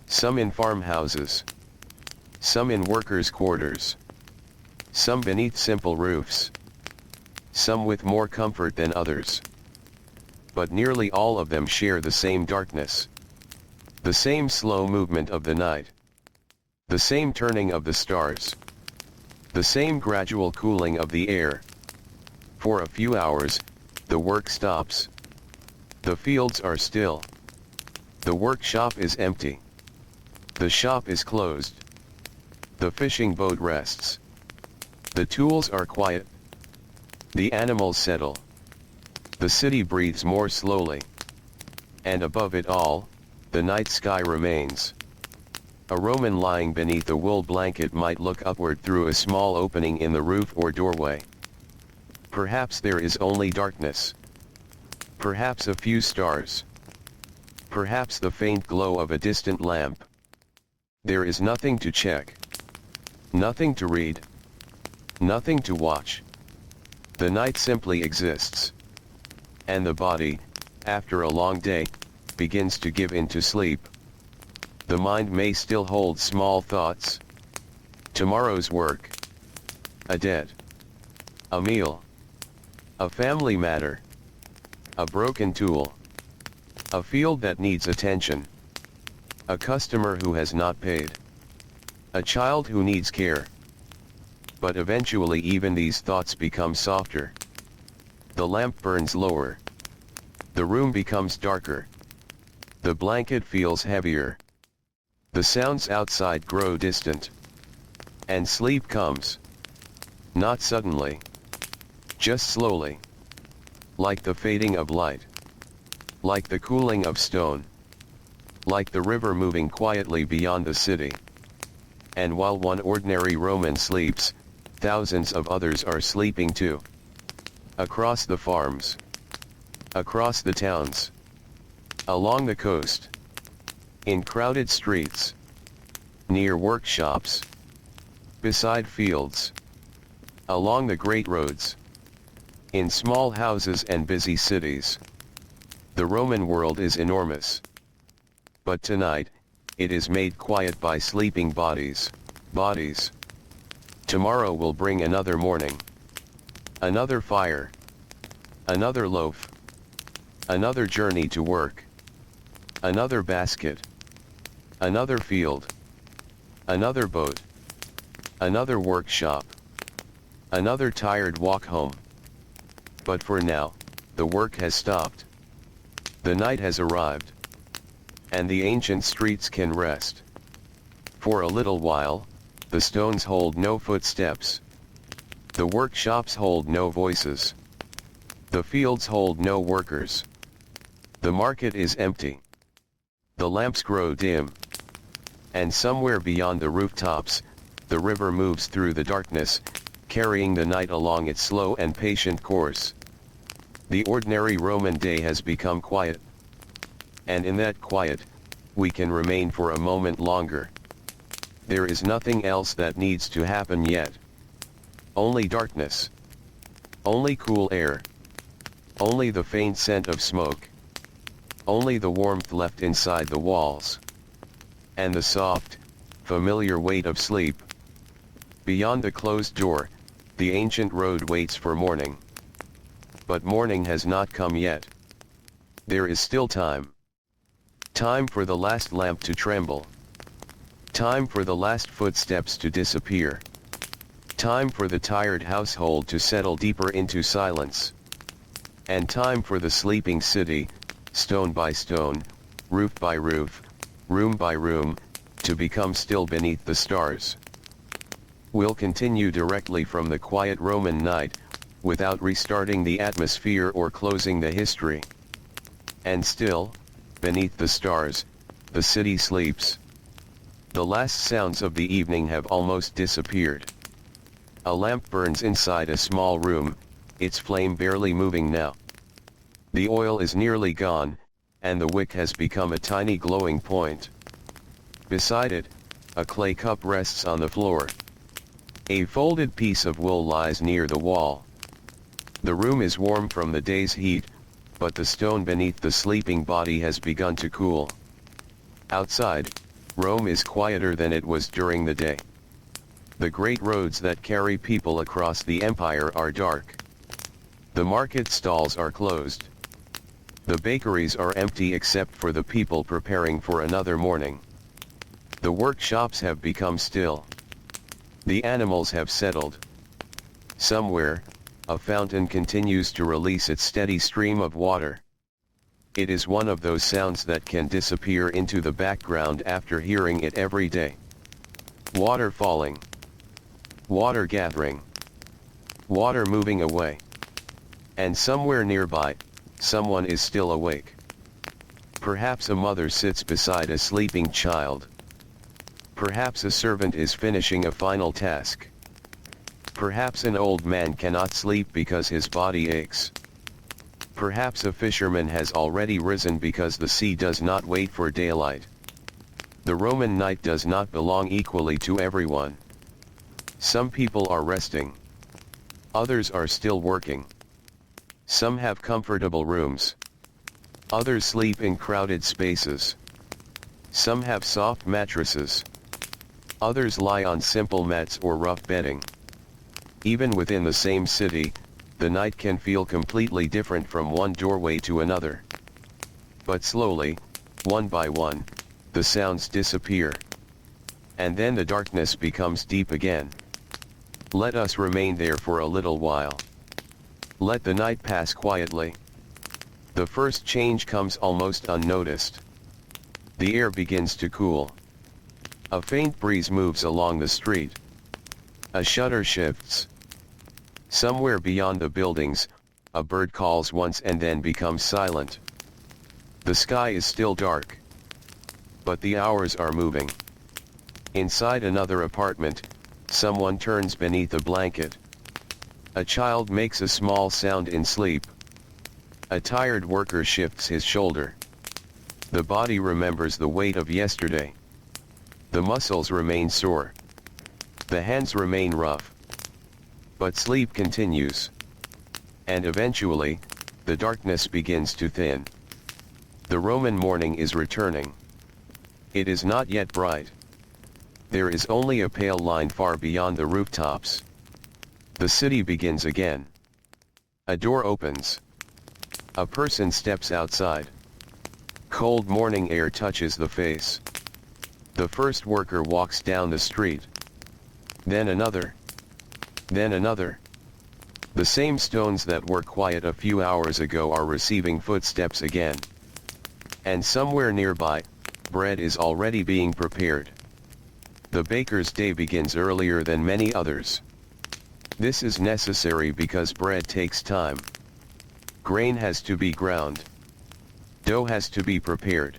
Some in farmhouses. Some in workers' quarters. Some beneath simple roofs. Some with more comfort than others. But nearly all of them share the same darkness. The same slow movement of the night. The same turning of the stars. The same gradual cooling of the air. For a few hours, the work stops. The fields are still. The workshop is empty. The shop is closed. The fishing boat rests. The tools are quiet. The animals settle. The city breathes more slowly. And above it all, the night sky remains. A Roman lying beneath a wool blanket might look upward through a small opening in the roof or doorway. Perhaps there is only darkness. Perhaps a few stars. Perhaps the faint glow of a distant lamp. There is nothing to check. Nothing to read. Nothing to watch. The night simply exists. And the body, after a long day, begins to give in to sleep. The mind may still hold small thoughts. Tomorrow's work. A debt. A meal. A family matter. A broken tool. A field that needs attention. A customer who has not paid. A child who needs care. But eventually even these thoughts become softer. The lamp burns lower. The room becomes darker. The blanket feels heavier. The sounds outside grow distant. And sleep comes. Not suddenly. Just slowly. Like the fading of light. Like the cooling of stone. Like the river moving quietly beyond the city. And while one ordinary Roman sleeps, thousands of others are sleeping too. Across the farms. Across the towns. Along the coast. In crowded streets. Near workshops. Beside fields. Along the great roads. In small houses and busy cities. The Roman world is enormous. But tonight, it is made quiet by sleeping bodies. Tomorrow will bring another morning. Another fire. Another loaf. Another journey to work. Another basket. Another field. Another boat. Another workshop. Another tired walk home. But for now, the work has stopped. The night has arrived. And the ancient streets can rest. For a little while, the stones hold no footsteps. The workshops hold no voices. The fields hold no workers. The market is empty. The lamps grow dim. And somewhere beyond the rooftops, the river moves through the darkness, carrying the night along its slow and patient course. The ordinary Roman day has become quiet. And in that quiet, we can remain for a moment longer. There is nothing else that needs to happen yet. Only darkness. Only cool air. Only the faint scent of smoke. Only the warmth left inside the walls. And the soft, familiar weight of sleep. Beyond the closed door, the ancient road waits for morning. But morning has not come yet. There is still time. Time for the last lamp to tremble. Time for the last footsteps to disappear. Time for the tired household to settle deeper into silence. And time for the sleeping city, stone by stone, roof by roof, room by room, to become still beneath the stars. We'll continue directly from the quiet Roman night, without restarting the atmosphere or closing the history. And still, beneath the stars, the city sleeps. The last sounds of the evening have almost disappeared. A lamp burns inside a small room, its flame barely moving now. The oil is nearly gone, and the wick has become a tiny glowing point. Beside it, a clay cup rests on the floor. A folded piece of wool lies near the wall. The room is warm from the day's heat, but the stone beneath the sleeping body has begun to cool. Outside, Rome is quieter than it was during the day. The great roads that carry people across the empire are dark. The market stalls are closed. The bakeries are empty except for the people preparing for another morning. The workshops have become still. The animals have settled. Somewhere, a fountain continues to release its steady stream of water. It is one of those sounds that can disappear into the background after hearing it every day. Water falling. Water gathering. Water moving away. And somewhere nearby, someone is still awake. Perhaps a mother sits beside a sleeping child. Perhaps a servant is finishing a final task. Perhaps an old man cannot sleep because his body aches. Perhaps a fisherman has already risen because the sea does not wait for daylight. The Roman night does not belong equally to everyone. Some people are resting. Others are still working. Some have comfortable rooms. Others sleep in crowded spaces. Some have soft mattresses. Others lie on simple mats or rough bedding. Even within the same city, the night can feel completely different from one doorway to another. But slowly, one by one, the sounds disappear. And then the darkness becomes deep again. Let us remain there for a little while. Let the night pass quietly. The first change comes almost unnoticed. The air begins to cool. A faint breeze moves along the street. A shutter shifts. Somewhere beyond the buildings, a bird calls once and then becomes silent. The sky is still dark. But the hours are moving. Inside another apartment, someone turns beneath a blanket. A child makes a small sound in sleep. A tired worker shifts his shoulder. The body remembers the weight of yesterday. The muscles remain sore. The hands remain rough. But sleep continues. And eventually, the darkness begins to thin. The Roman morning is returning. It is not yet bright. There is only a pale line far beyond the rooftops. The city begins again. A door opens. A person steps outside. Cold morning air touches the face. The first worker walks down the street. Then another. Then another. The same stones that were quiet a few hours ago are receiving footsteps again. And somewhere nearby, bread is already being prepared. The baker's day begins earlier than many others. This is necessary because bread takes time. Grain has to be ground. Dough has to be prepared.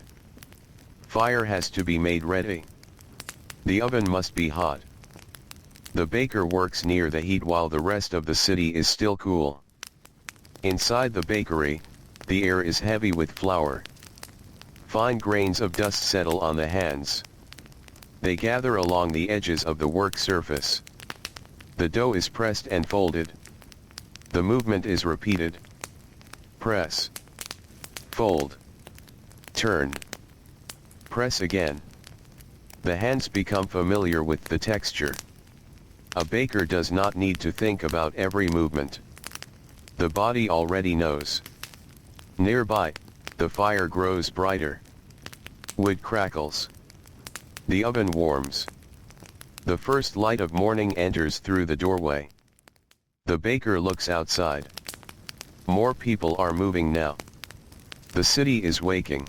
Fire has to be made ready. The oven must be hot. The baker works near the heat while the rest of the city is still cool. Inside the bakery, the air is heavy with flour. Fine grains of dust settle on the hands. They gather along the edges of the work surface. The dough is pressed and folded. The movement is repeated. Press. Fold. Turn. Press again. The hands become familiar with the texture. A baker does not need to think about every movement. The body already knows. Nearby, the fire grows brighter. Wood crackles. The oven warms. The first light of morning enters through the doorway. The baker looks outside. More people are moving now. The city is waking.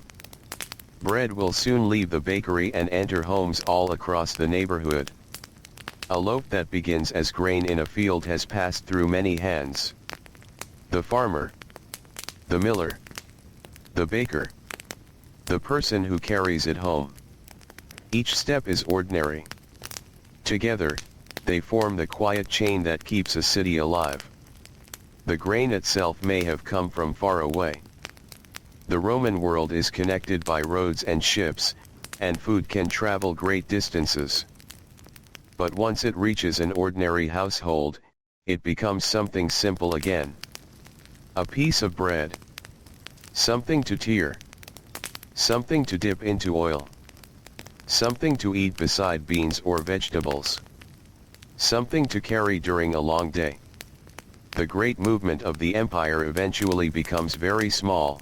Bread will soon leave the bakery and enter homes all across the neighborhood. A loaf that begins as grain in a field has passed through many hands. The farmer. The miller. The baker. The person who carries it home. Each step is ordinary. Together, they form the quiet chain that keeps a city alive. The grain itself may have come from far away. The Roman world is connected by roads and ships, and food can travel great distances. But once it reaches an ordinary household, it becomes something simple again. A piece of bread. Something to tear. Something to dip into oil. Something to eat beside beans or vegetables. Something to carry during a long day. The great movement of the empire eventually becomes very small.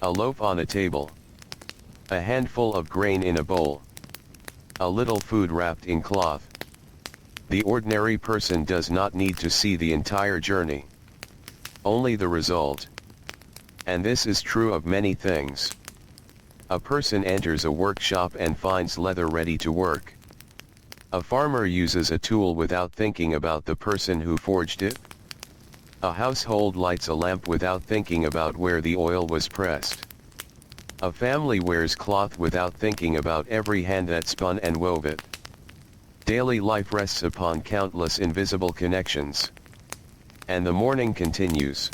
A loaf on a table. A handful of grain in a bowl. A little food wrapped in cloth. The ordinary person does not need to see the entire journey. Only the result. And this is true of many things. A person enters a workshop and finds leather ready to work. A farmer uses a tool without thinking about the person who forged it. A household lights a lamp without thinking about where the oil was pressed. A family wears cloth without thinking about every hand that spun and wove it. Daily life rests upon countless invisible connections. And the morning continues.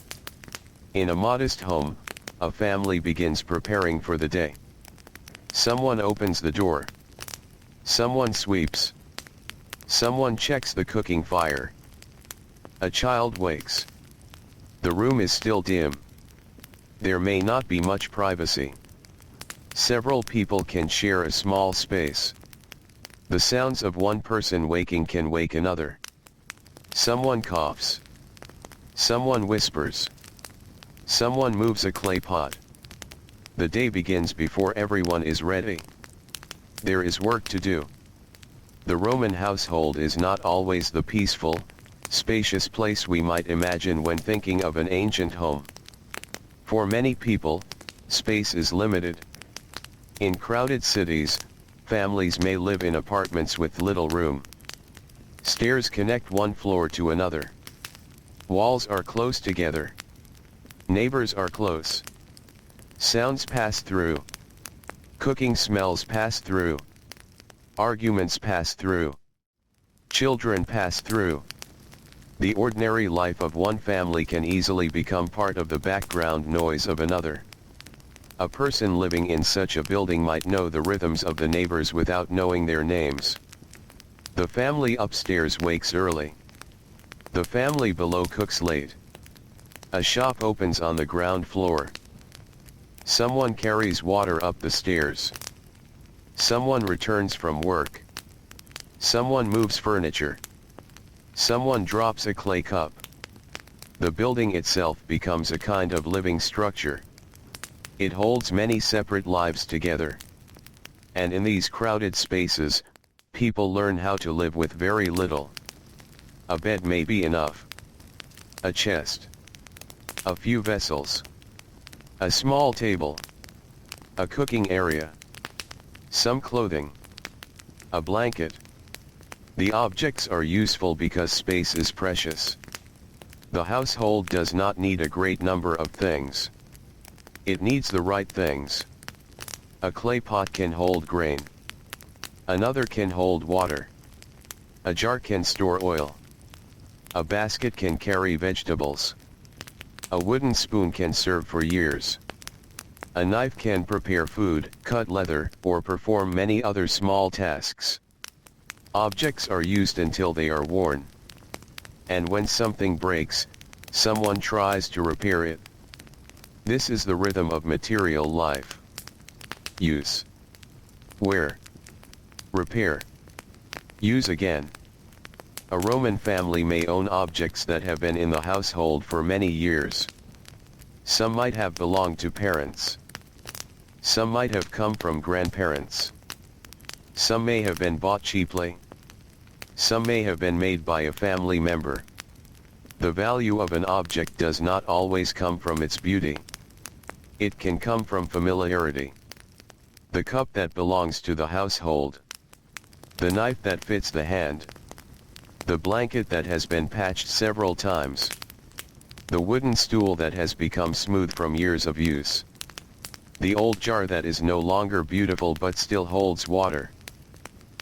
In a modest home, a family begins preparing for the day. Someone opens the door. Someone sweeps. Someone checks the cooking fire. A child wakes. The room is still dim. There may not be much privacy. Several people can share a small space. The sounds of one person waking can wake another. Someone coughs. Someone whispers. Someone moves a clay pot. The day begins before everyone is ready. There is work to do. The Roman household is not always the peaceful, spacious place we might imagine when thinking of an ancient home. For many people, space is limited. In crowded cities, families may live in apartments with little room. Stairs connect one floor to another. Walls are close together. Neighbors are close. Sounds pass through. Cooking smells pass through. Arguments pass through. Children pass through. The ordinary life of one family can easily become part of the background noise of another. A person living in such a building might know the rhythms of the neighbors without knowing their names. The family upstairs wakes early. The family below cooks late. A shop opens on the ground floor. Someone carries water up the stairs. Someone returns from work. Someone moves furniture. Someone drops a clay cup. the building itself becomes a kind of living structure. It holds many separate lives together. And in these crowded spaces, people learn how to live with very little. A bed may be enough. A chest. A few vessels. A small table. A cooking area. Some clothing. A blanket. The objects are useful because space is precious. The household does not need a great number of things. It needs the right things. A clay pot can hold grain. Another can hold water. A jar can store oil. A basket can carry vegetables. A wooden spoon can serve for years. A knife can prepare food, cut leather, or perform many other small tasks. Objects are used until they are worn. And when something breaks, someone tries to repair it. This is the rhythm of material life. Use. Wear. Repair. Use again. A Roman family may own objects that have been in the household for many years. Some might have belonged to parents. Some might have come from grandparents. Some may have been bought cheaply. Some may have been made by a family member. The value of an object does not always come from its beauty. It can come from familiarity. The cup that belongs to the household. The knife that fits the hand. The blanket that has been patched several times. The wooden stool that has become smooth from years of use. The old jar that is no longer beautiful but still holds water.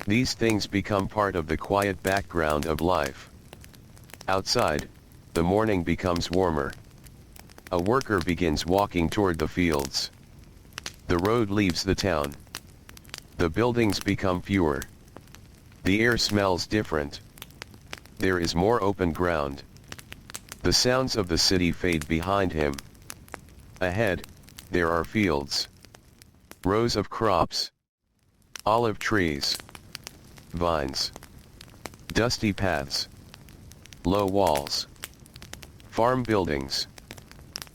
These things become part of the quiet background of life. Outside, the morning becomes warmer. A worker begins walking toward the fields. The road leaves the town. The buildings become fewer. The air smells different. There is more open ground. The sounds of the city fade behind him. Ahead, there are fields. Rows of crops. Olive trees. Vines. Dusty paths. Low walls. Farm buildings.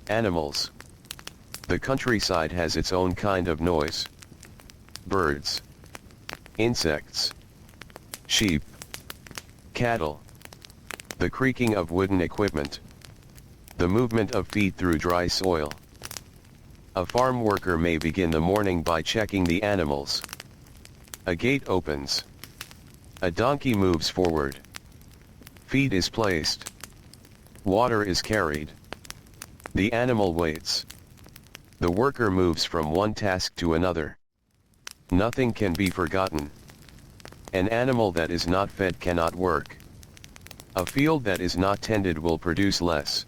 Animals. The countryside has its own kind of noise. Birds. Insects. Sheep. Cattle. The creaking of wooden equipment. The movement of feet through dry soil. A farm worker may begin the morning by checking the animals. A gate opens. A donkey moves forward. Feed is placed. Water is carried. The animal waits. The worker moves from one task to another. Nothing can be forgotten. An animal that is not fed cannot work. A field that is not tended will produce less.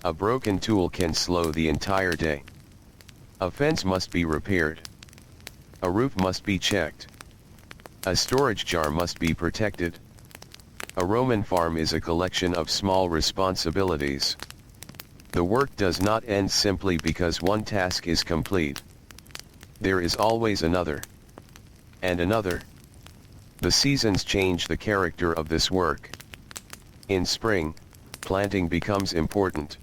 A broken tool can slow the entire day. A fence must be repaired. A roof must be checked. A storage jar must be protected. A Roman farm is a collection of small responsibilities. The work does not end simply because one task is complete. There is always another. And another. The seasons change the character of this work. In spring, planting becomes important.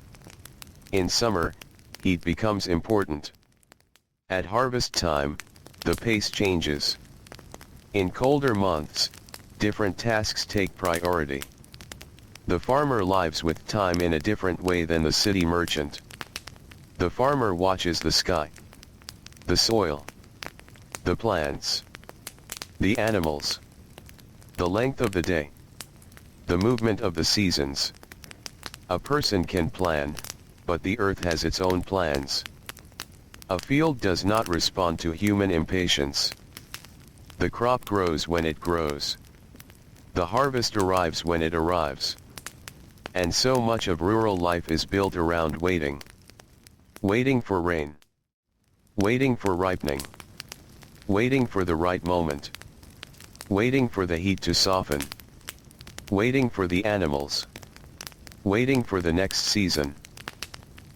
In summer, heat becomes important. At harvest time, the pace changes. In colder months, different tasks take priority. The farmer lives with time in a different way than the city merchant. The farmer watches the sky, the soil, the plants, the animals, the length of the day, the movement of the seasons. A person can plan, but the earth has its own plans. A field does not respond to human impatience. The crop grows when it grows. The harvest arrives when it arrives. And so much of rural life is built around waiting. Waiting for rain. Waiting for ripening. Waiting for the right moment. Waiting for the heat to soften. Waiting for the animals. Waiting for the next season.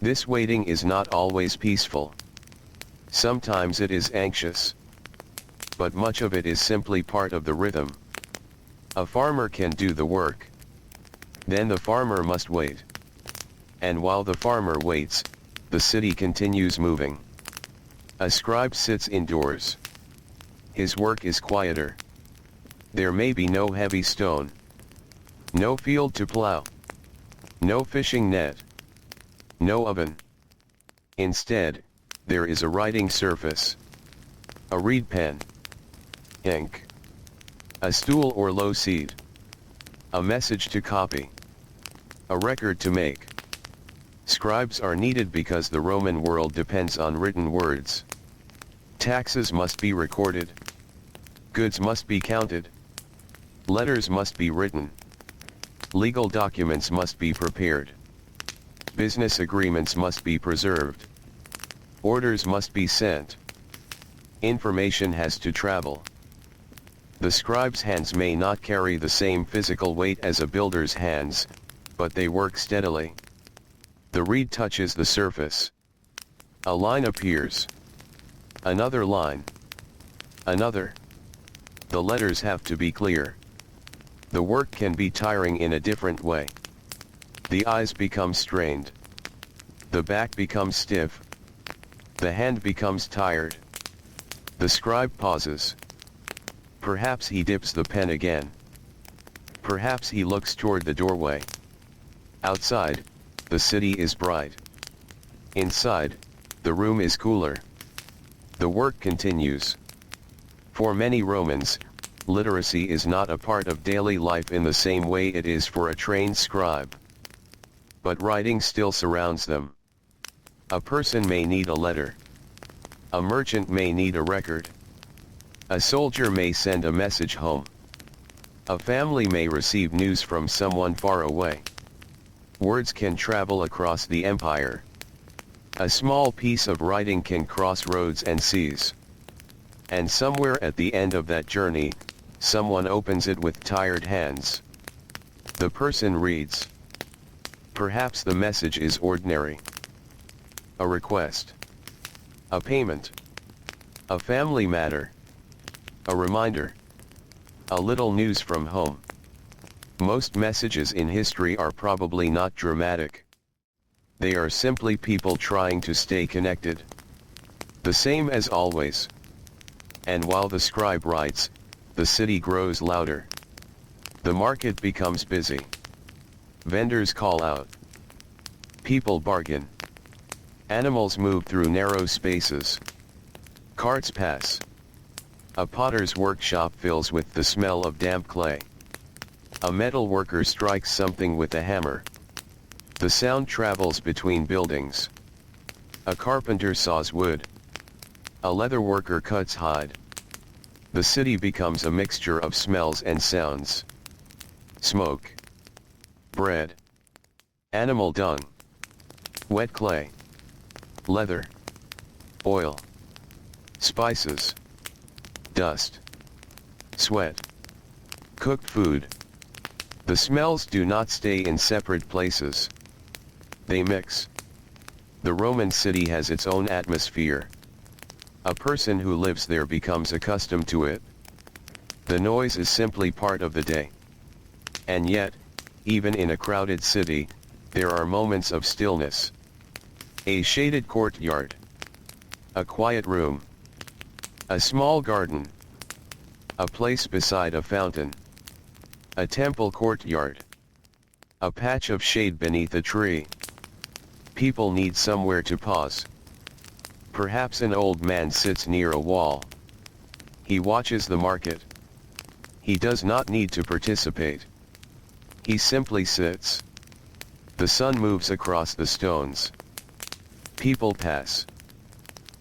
This waiting is not always peaceful. Sometimes it is anxious. But much of it is simply part of the rhythm. A farmer can do the work. Then the farmer must wait. And while the farmer waits, the city continues moving. A scribe sits indoors. His work is quieter. There may be no heavy stone. No field to plow. No fishing net. No oven. Instead, there is a writing surface. A reed pen. Ink. A stool or low seat. A message to copy. A record to make. Scribes are needed because the Roman world depends on written words. Taxes must be recorded. Goods must be counted. Letters must be written. Legal documents must be prepared. Business agreements must be preserved. Orders must be sent. Information has to travel. The scribe's hands may not carry the same physical weight as a builder's hands, but they work steadily. The reed touches the surface. A line appears. Another line. Another. The letters have to be clear. The work can be tiring in a different way. The eyes become strained. The back becomes stiff. The hand becomes tired. The scribe pauses. Perhaps he dips the pen again. Perhaps he looks toward the doorway. Outside, the city is bright. Inside, the room is cooler. The work continues. For many Romans, literacy is not a part of daily life in the same way it is for a trained scribe. But writing still surrounds them. A person may need a letter. A merchant may need a record. A soldier may send a message home. A family may receive news from someone far away. Words can travel across the empire. A small piece of writing can cross roads and seas. And somewhere at the end of that journey, someone opens it with tired hands. The person reads. Perhaps the message is ordinary. A request. A payment. A family matter. A reminder. A little news from home. Most messages in history are probably not dramatic. They are simply people trying to stay connected. The same as always. And while the scribe writes, the city grows louder. The market becomes busy. Vendors call out. People bargain. Animals move through narrow spaces. Carts pass. A potter's workshop fills with the smell of damp clay. A metal worker strikes something with a hammer. The sound travels between buildings. A carpenter saws wood. A leather worker cuts hide. The city becomes a mixture of smells and sounds. Smoke. Bread. Animal dung. Wet clay. Leather. Oil. Spices. Dust. Sweat. Cooked food. The smells do not stay in separate places. They mix. The Roman city has its own atmosphere. A person who lives there becomes accustomed to it. The noise is simply part of the day. And yet, even in a crowded city, there are moments of stillness. A shaded courtyard. A quiet room. A small garden. A place beside a fountain. A temple courtyard. A patch of shade beneath a tree. People need somewhere to pause. Perhaps an old man sits near a wall. He watches the market. He does not need to participate. He simply sits. The sun moves across the stones. People pass.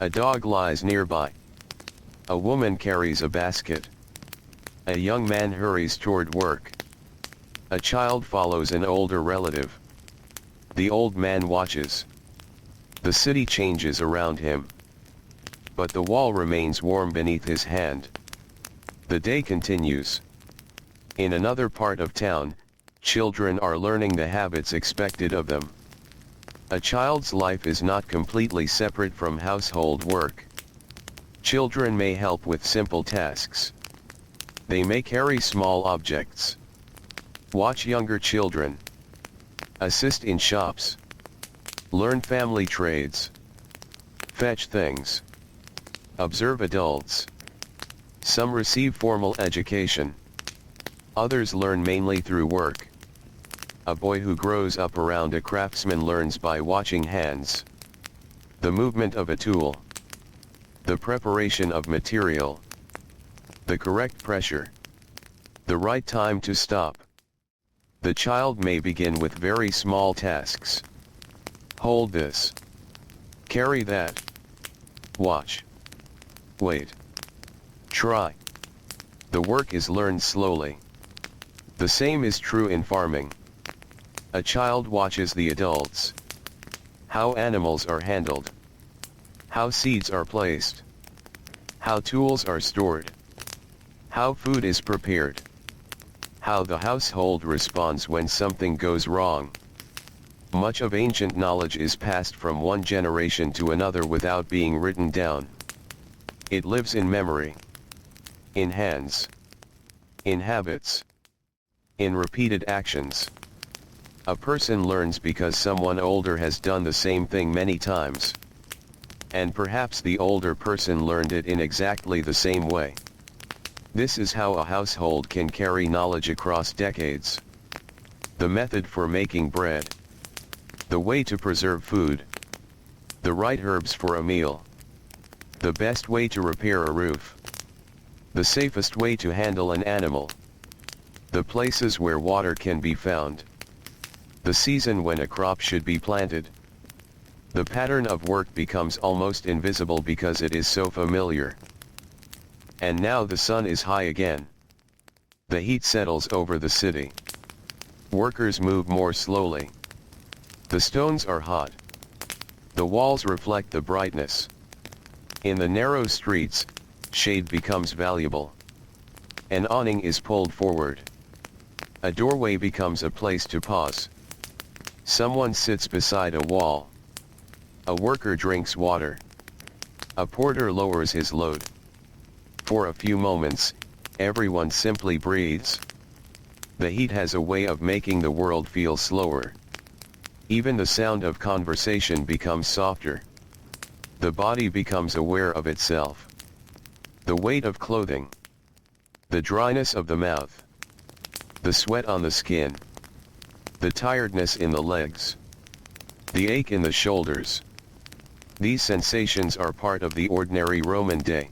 A dog lies nearby. A woman carries a basket. A young man hurries toward work. A child follows an older relative. The old man watches. The city changes around him. But the wall remains warm beneath his hand. The day continues. In another part of town, children are learning the habits expected of them. A child's life is not completely separate from household work. Children may help with simple tasks. They may carry small objects. Watch younger children. Assist in shops. Learn family trades. Fetch things. Observe adults. Some receive formal education. Others learn mainly through work. A boy who grows up around a craftsman learns by watching hands. The movement of a tool. The preparation of material. The correct pressure. The right time to stop. The child may begin with very small tasks. Hold this. Carry that. Watch. Wait. Try. The work is learned slowly. The same is true in farming. A child watches the adults. How animals are handled. How seeds are placed. How tools are stored. How food is prepared. How the household responds when something goes wrong. Much of ancient knowledge is passed from one generation to another without being written down. It lives in memory. In hands. In habits. In repeated actions. A person learns because someone older has done the same thing many times. And perhaps the older person learned it in exactly the same way. This is how a household can carry knowledge across decades. The method for making bread. The way to preserve food. The right herbs for a meal. The best way to repair a roof. The safest way to handle an animal. The places where water can be found. The season when a crop should be planted. The pattern of work becomes almost invisible because it is so familiar. And now the sun is high again. The heat settles over the city. Workers move more slowly. The stones are hot. The walls reflect the brightness. In the narrow streets, shade becomes valuable. An awning is pulled forward. A doorway becomes a place to pause. Someone sits beside a wall. A worker drinks water. A porter lowers his load. For a few moments, everyone simply breathes. The heat has a way of making the world feel slower. Even the sound of conversation becomes softer. The body becomes aware of itself. The weight of clothing. The dryness of the mouth. The sweat on the skin. The tiredness in the legs. The ache in the shoulders. These sensations are part of the ordinary Roman day.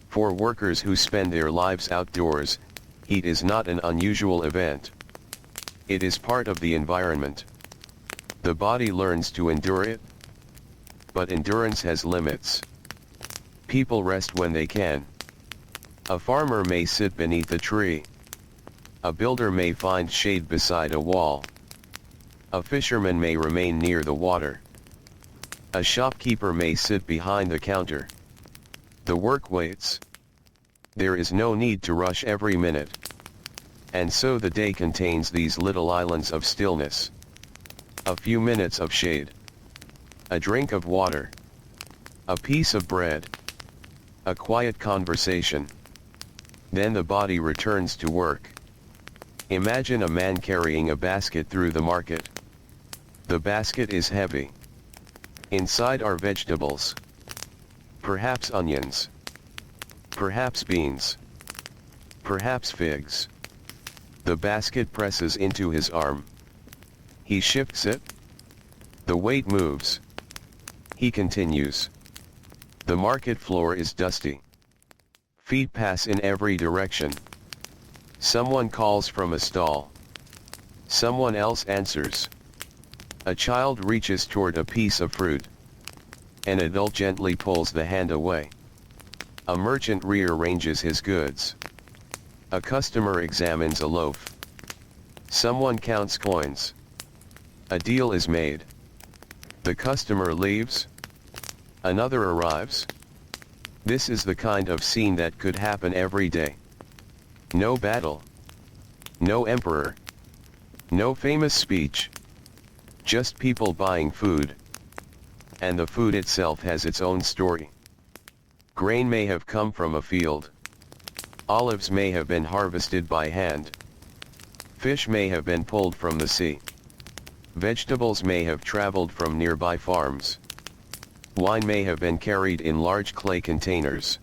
For workers who spend their lives outdoors, heat is not an unusual event. It is part of the environment. The body learns to endure it. But endurance has limits. People rest when they can. A farmer may sit beneath a tree. A builder may find shade beside a wall. A fisherman may remain near the water. A shopkeeper may sit behind the counter. The work waits. There is no need to rush every minute. And so the day contains these little islands of stillness. A few minutes of shade. A drink of water. A piece of bread. A quiet conversation. Then the body returns to work. Imagine a man carrying a basket through the market. The basket is heavy. Inside are vegetables. Perhaps onions. Perhaps beans. Perhaps figs. The basket presses into his arm. He shifts it. The weight moves. He continues. The market floor is dusty. Feet pass in every direction. Someone calls from a stall. Someone else answers. A child reaches toward a piece of fruit. An adult gently pulls the hand away. A merchant rearranges his goods. A customer examines a loaf. Someone counts coins. A deal is made. The customer leaves. Another arrives. This is the kind of scene that could happen every day. No battle. No emperor. No famous speech. Just people buying food. And the food itself has its own story. Grain may have come from a field. Olives may have been harvested by hand. Fish may have been pulled from the sea. Vegetables may have traveled from nearby farms. Wine may have been carried in large clay containers.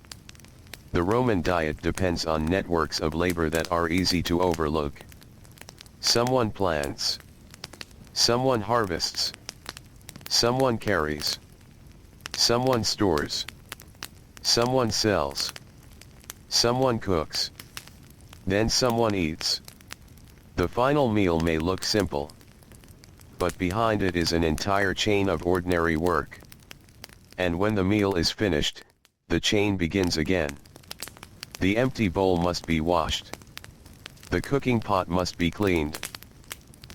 The Roman diet depends on networks of labor that are easy to overlook. Someone plants. Someone harvests. Someone carries. Someone stores. Someone sells. Someone cooks. Then someone eats. The final meal may look simple, but behind it is an entire chain of ordinary work. And when the meal is finished, the chain begins again. The empty bowl must be washed. The cooking pot must be cleaned.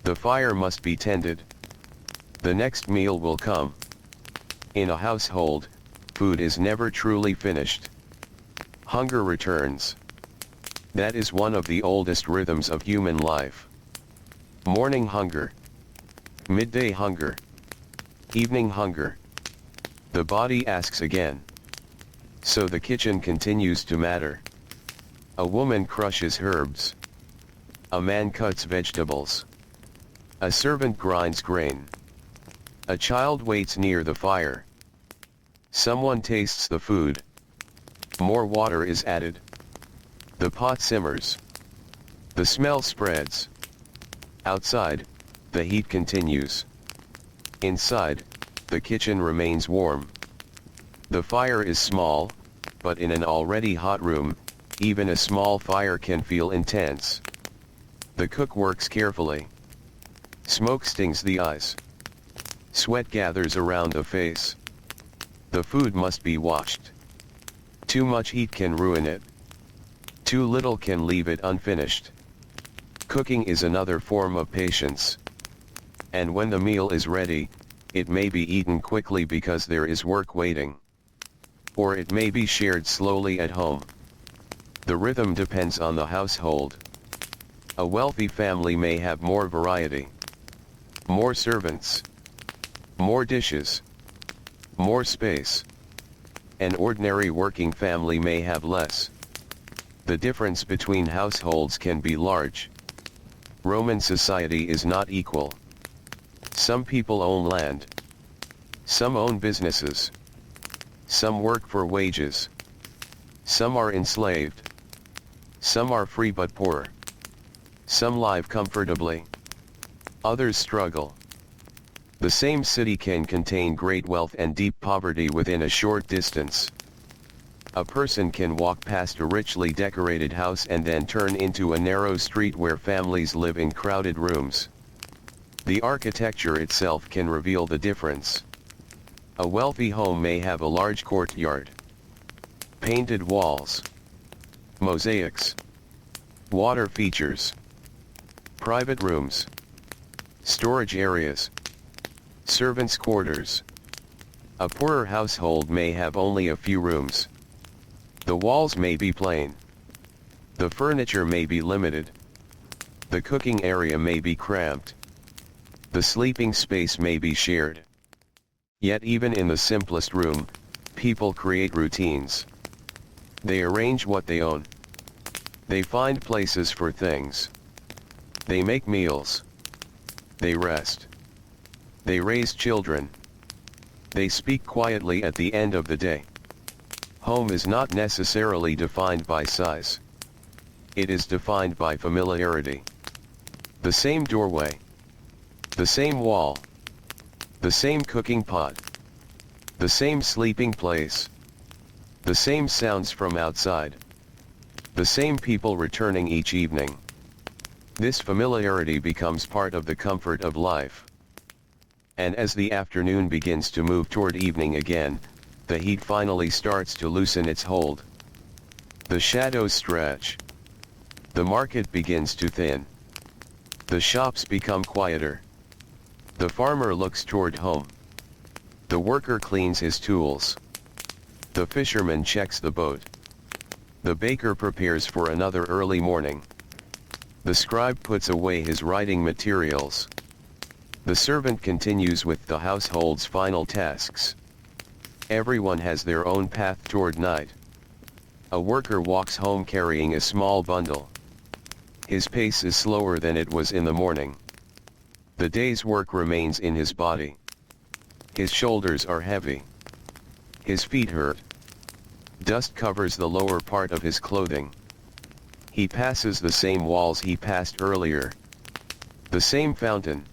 The fire must be tended. The next meal will come. In a household, food is never truly finished. Hunger returns. That is one of the oldest rhythms of human life. Morning hunger. Midday hunger. Evening hunger. The body asks again. So the kitchen continues to matter. A woman crushes herbs. A man cuts vegetables. A servant grinds grain. A child waits near the fire. Someone tastes the food. More water is added. The pot simmers. The smell spreads. Outside, the heat continues. Inside, the kitchen remains warm. The fire is small, but in an already hot room, even a small fire can feel intense. The cook works carefully. Smoke stings the eyes. Sweat gathers around the face. The food must be washed. Too much heat can ruin it. Too little can leave it unfinished. Cooking is another form of patience. And when the meal is ready, it may be eaten quickly because there is work waiting. Or it may be shared slowly at home. The rhythm depends on the household. A wealthy family may have more variety. More servants. More dishes. More space. An ordinary working family may have less. The difference between households can be large. Roman society is not equal. Some people own land. Some own businesses. Some work for wages. Some are enslaved. Some are free but poor. Some live comfortably. Others struggle. The same city can contain great wealth and deep poverty within a short distance. A person can walk past a richly decorated house and then turn into a narrow street where families live in crowded rooms. The architecture itself can reveal the difference. A wealthy home may have a large courtyard, painted walls, mosaics, water features, private rooms, storage areas, servants' quarters. A poorer household may have only a few rooms. The walls may be plain. The furniture may be limited. The cooking area may be cramped. The sleeping space may be shared. Yet even in the simplest room, people create routines. They arrange what they own. They find places for things. They make meals. They rest. They raise children. They speak quietly at the end of the day. Home is not necessarily defined by size. It is defined by familiarity. The same doorway. The same wall. The same cooking pot. The same sleeping place. The same sounds from outside. The same people returning each evening. This familiarity becomes part of the comfort of life. And as the afternoon begins to move toward evening again, the heat finally starts to loosen its hold. The shadows stretch. The market begins to thin. The shops become quieter. The farmer looks toward home. The worker cleans his tools. The fisherman checks the boat. The baker prepares for another early morning. The scribe puts away his writing materials. The servant continues with the household's final tasks. Everyone has their own path toward night. A worker walks home carrying a small bundle. His pace is slower than it was in the morning. The day's work remains in his body. His shoulders are heavy. His feet hurt. Dust covers the lower part of his clothing. He passes the same walls he passed earlier. The same fountain.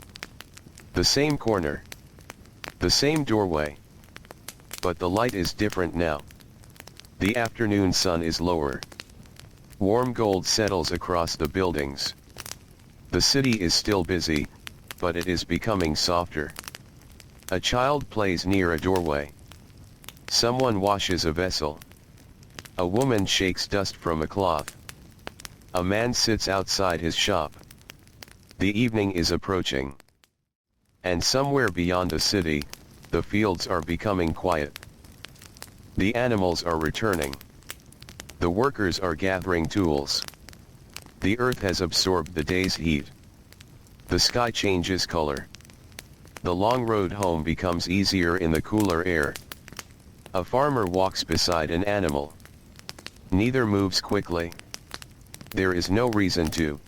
The same corner. The same doorway. But the light is different now. The afternoon sun is lower. Warm gold settles across the buildings. The city is still busy, but it is becoming softer. A child plays near a doorway. Someone washes a vessel. A woman shakes dust from a cloth. A man sits outside his shop. The evening is approaching. And somewhere beyond the city, the fields are becoming quiet. The animals are returning. The workers are gathering tools. The earth has absorbed the day's heat. The sky changes color. The long road home becomes easier in the cooler air. A farmer walks beside an animal. Neither moves quickly. There is no reason to.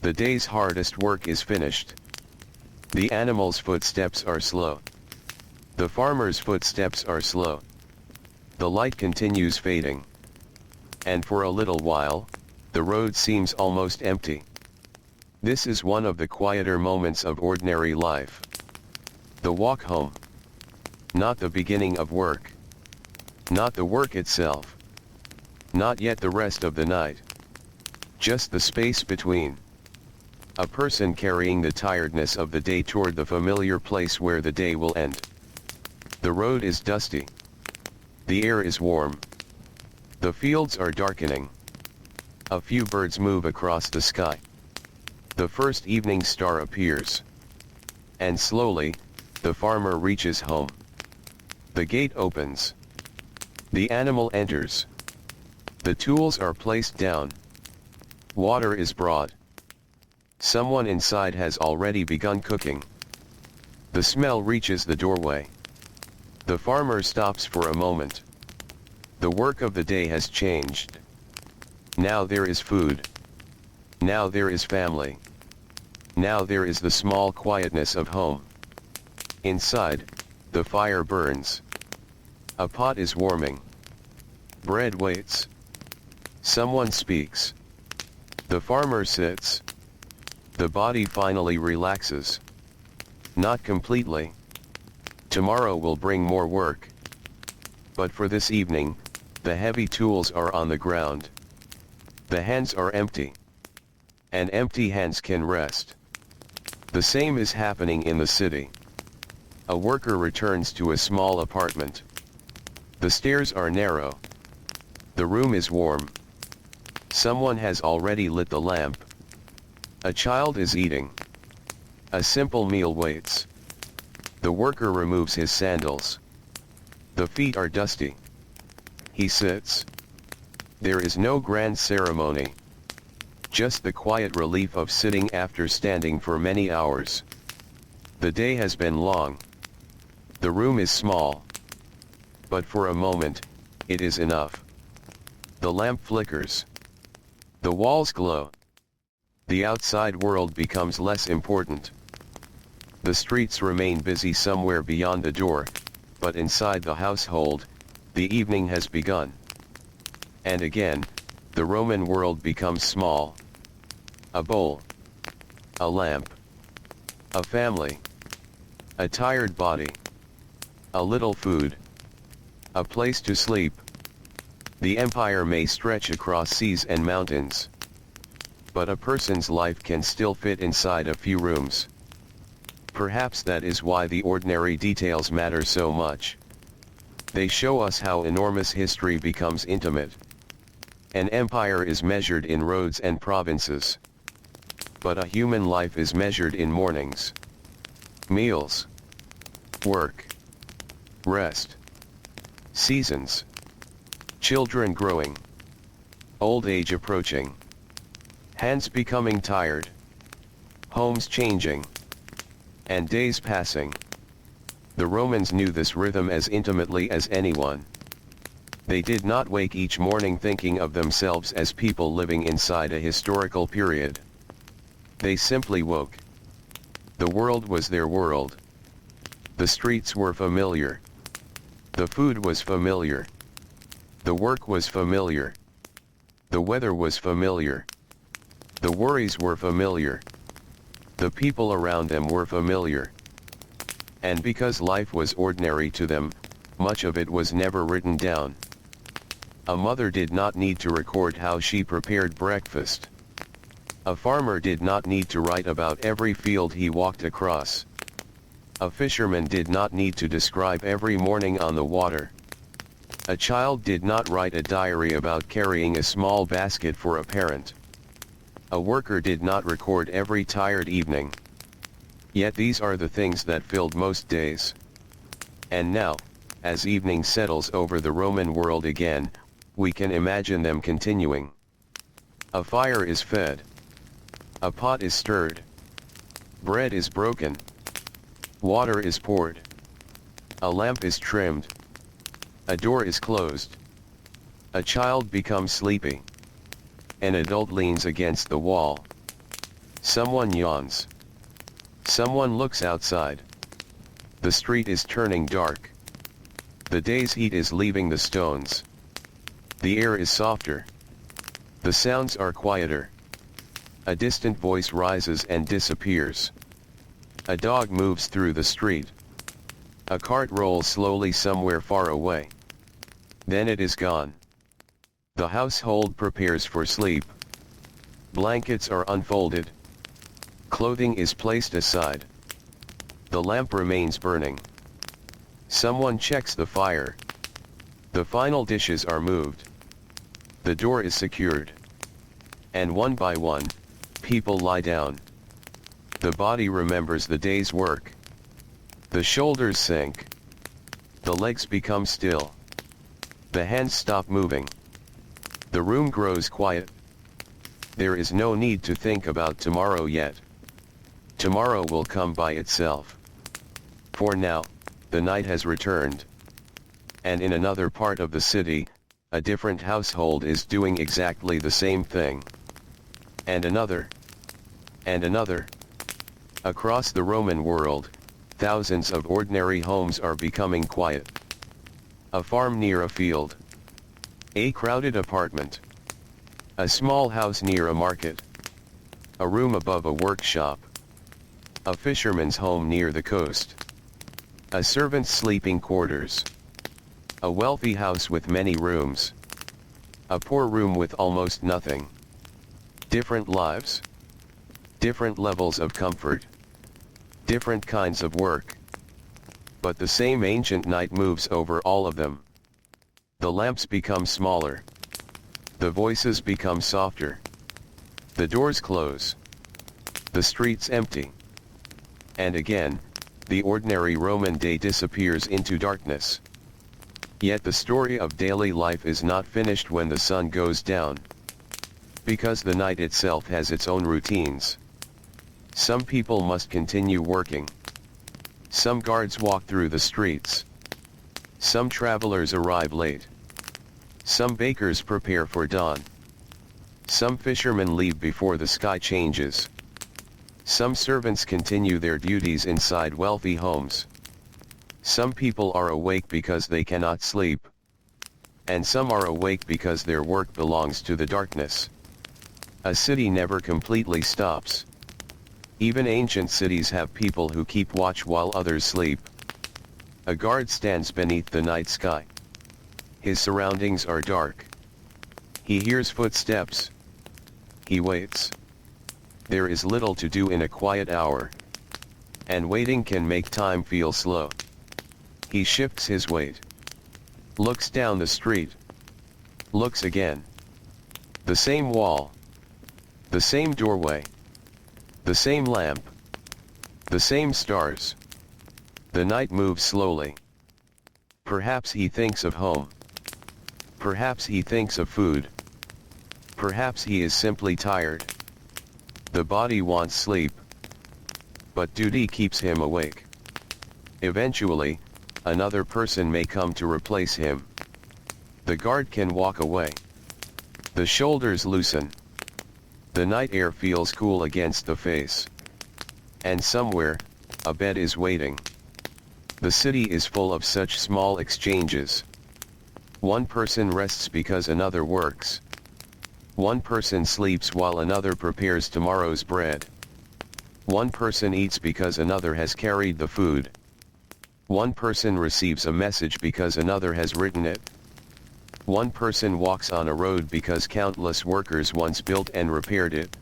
The day's hardest work is finished. The animal's footsteps are slow. The farmer's footsteps are slow. The light continues fading. And for a little while, the road seems almost empty. This is one of the quieter moments of ordinary life. The walk home. Not the beginning of work. Not the work itself. Not yet the rest of the night. Just the space between. A person carrying the tiredness of the day toward the familiar place where the day will end. The road is dusty. The air is warm. The fields are darkening. A few birds move across the sky. The first evening star appears. And slowly, the farmer reaches home. The gate opens. The animal enters. The tools are placed down. Water is brought. Someone inside has already begun cooking. The smell reaches the doorway. The farmer stops for a moment. The work of the day has changed. Now there is food. Now there is family. Now there is the small quietness of home. Inside, the fire burns. A pot is warming. Bread waits. Someone speaks. The farmer sits. The body finally relaxes. Not completely. Tomorrow will bring more work. But for this evening, the heavy tools are on the ground. The hands are empty. And empty hands can rest. The same is happening in the city. A worker returns to a small apartment. The stairs are narrow. The room is warm. Someone has already lit the lamp. A child is eating. A simple meal waits. The worker removes his sandals. The feet are dusty. He sits. There is no grand ceremony. Just the quiet relief of sitting after standing for many hours. The day has been long. The room is small. But for a moment, it is enough. The lamp flickers. The walls glow. The outside world becomes less important. The streets remain busy somewhere beyond the door, but inside the household, the evening has begun. And again, the Roman world becomes small. A bowl. A lamp. A family. A tired body. A little food. A place to sleep. The empire may stretch across seas and mountains. But a person's life can still fit inside a few rooms. Perhaps that is why the ordinary details matter so much. They show us how enormous history becomes intimate. An empire is measured in roads and provinces. But a human life is measured in mornings. Meals. Work. Rest. Seasons. Children growing. Old age approaching. Hands becoming tired. Homes changing. And days passing. The Romans knew this rhythm as intimately as anyone. They did not wake each morning thinking of themselves as people living inside a historical period. They simply woke. The world was their world. The streets were familiar. The food was familiar. The work was familiar. The weather was familiar. The worries were familiar. The people around them were familiar. And because life was ordinary to them, much of it was never written down. A mother did not need to record how she prepared breakfast. A farmer did not need to write about every field he walked across. A fisherman did not need to describe every morning on the water. A child did not write a diary about carrying a small basket for a parent. A worker did not record every tired evening. Yet these are the things that filled most days. And now, as evening settles over the Roman world again, we can imagine them continuing. A fire is fed. A pot is stirred. Bread is broken. Water is poured. A lamp is trimmed. A door is closed. A child becomes sleepy. An adult leans against the wall. Someone yawns. Someone looks outside. The street is turning dark. The day's heat is leaving the stones. The air is softer. The sounds are quieter. A distant voice rises and disappears. A dog moves through the street. A cart rolls slowly somewhere far away. Then it is gone. The household prepares for sleep. Blankets are unfolded. Clothing is placed aside. The lamp remains burning. Someone checks the fire. The final dishes are moved. The door is secured. And one by one, people lie down. The body remembers the day's work. The shoulders sink. The legs become still. The hands stop moving. The room grows quiet. There is no need to think about tomorrow yet. Tomorrow will come by itself. For now, the night has returned. And in another part of the city, a different household is doing exactly the same thing. And another. And another. Across the Roman world, thousands of ordinary homes are becoming quiet. A farm near a field. A crowded apartment. A small house near a market. A room above a workshop. A fisherman's home near the coast. A servant's sleeping quarters. A wealthy house with many rooms. A poor room with almost nothing. Different lives. Different levels of comfort. Different kinds of work. But the same ancient night moves over all of them. The lamps become smaller. The voices become softer. The doors close. The streets empty. And again, the ordinary Roman day disappears into darkness. Yet the story of daily life is not finished when the sun goes down. Because the night itself has its own routines. Some people must continue working. Some guards walk through the streets. Some travelers arrive late. Some bakers prepare for dawn. Some fishermen leave before the sky changes. Some servants continue their duties inside wealthy homes. Some people are awake because they cannot sleep. And some are awake because their work belongs to the darkness. A city never completely stops. Even ancient cities have people who keep watch while others sleep. A guard stands beneath the night sky. His surroundings are dark. He hears footsteps. He waits. There is little to do in a quiet hour. And waiting can make time feel slow. He shifts his weight. Looks down the street. Looks again. The same wall. The same doorway. The same lamp. The same stars. The night moves slowly. Perhaps he thinks of home. Perhaps he thinks of food. Perhaps he is simply tired. The body wants sleep. But duty keeps him awake. Eventually, another person may come to replace him. The guard can walk away. The shoulders loosen. The night air feels cool against the face. And somewhere, a bed is waiting. The city is full of such small exchanges. One person rests because another works. One person sleeps while another prepares tomorrow's bread. One person eats because another has carried the food. One person receives a message because another has written it. One person walks on a road because countless workers once built and repaired it.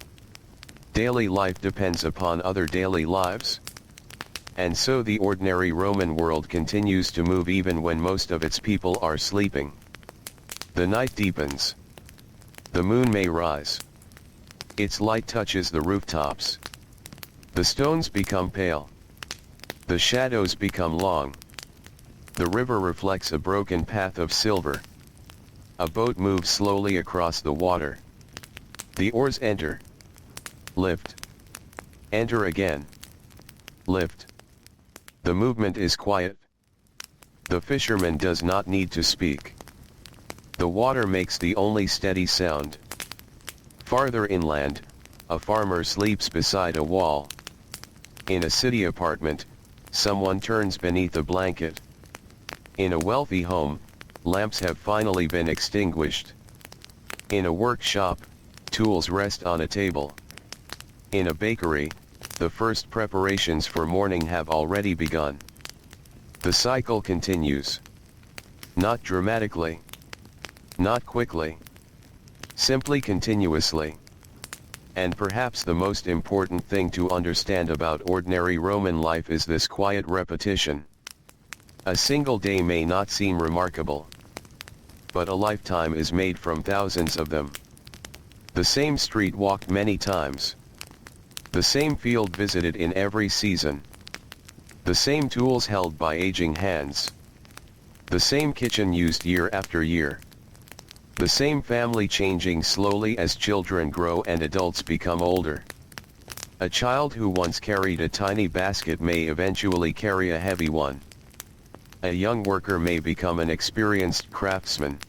Daily life depends upon other daily lives. And so the ordinary Roman world continues to move even when most of its people are sleeping. The night deepens. The moon may rise. Its light touches the rooftops. The stones become pale. The shadows become long. The river reflects a broken path of silver. A boat moves slowly across the water. The oars enter. Lift. Enter again. Lift. The movement is quiet. The fisherman does not need to speak. The water makes the only steady sound. Farther inland, a farmer sleeps beside a wall. In a city apartment, someone turns beneath a blanket. In a wealthy home, lamps have finally been extinguished. In a workshop, tools rest on a table. In a bakery, the first preparations for morning have already begun. The cycle continues. Not dramatically. Not quickly. Simply continuously. And perhaps the most important thing to understand about ordinary Roman life is this quiet repetition. A single day may not seem remarkable. But a lifetime is made from thousands of them. The same street walked many times. The same field visited in every season. The same tools held by aging hands. The same kitchen used year after year. The same family changing slowly as children grow and adults become older. A child who once carried a tiny basket may eventually carry a heavy one. A young worker may become an experienced craftsman.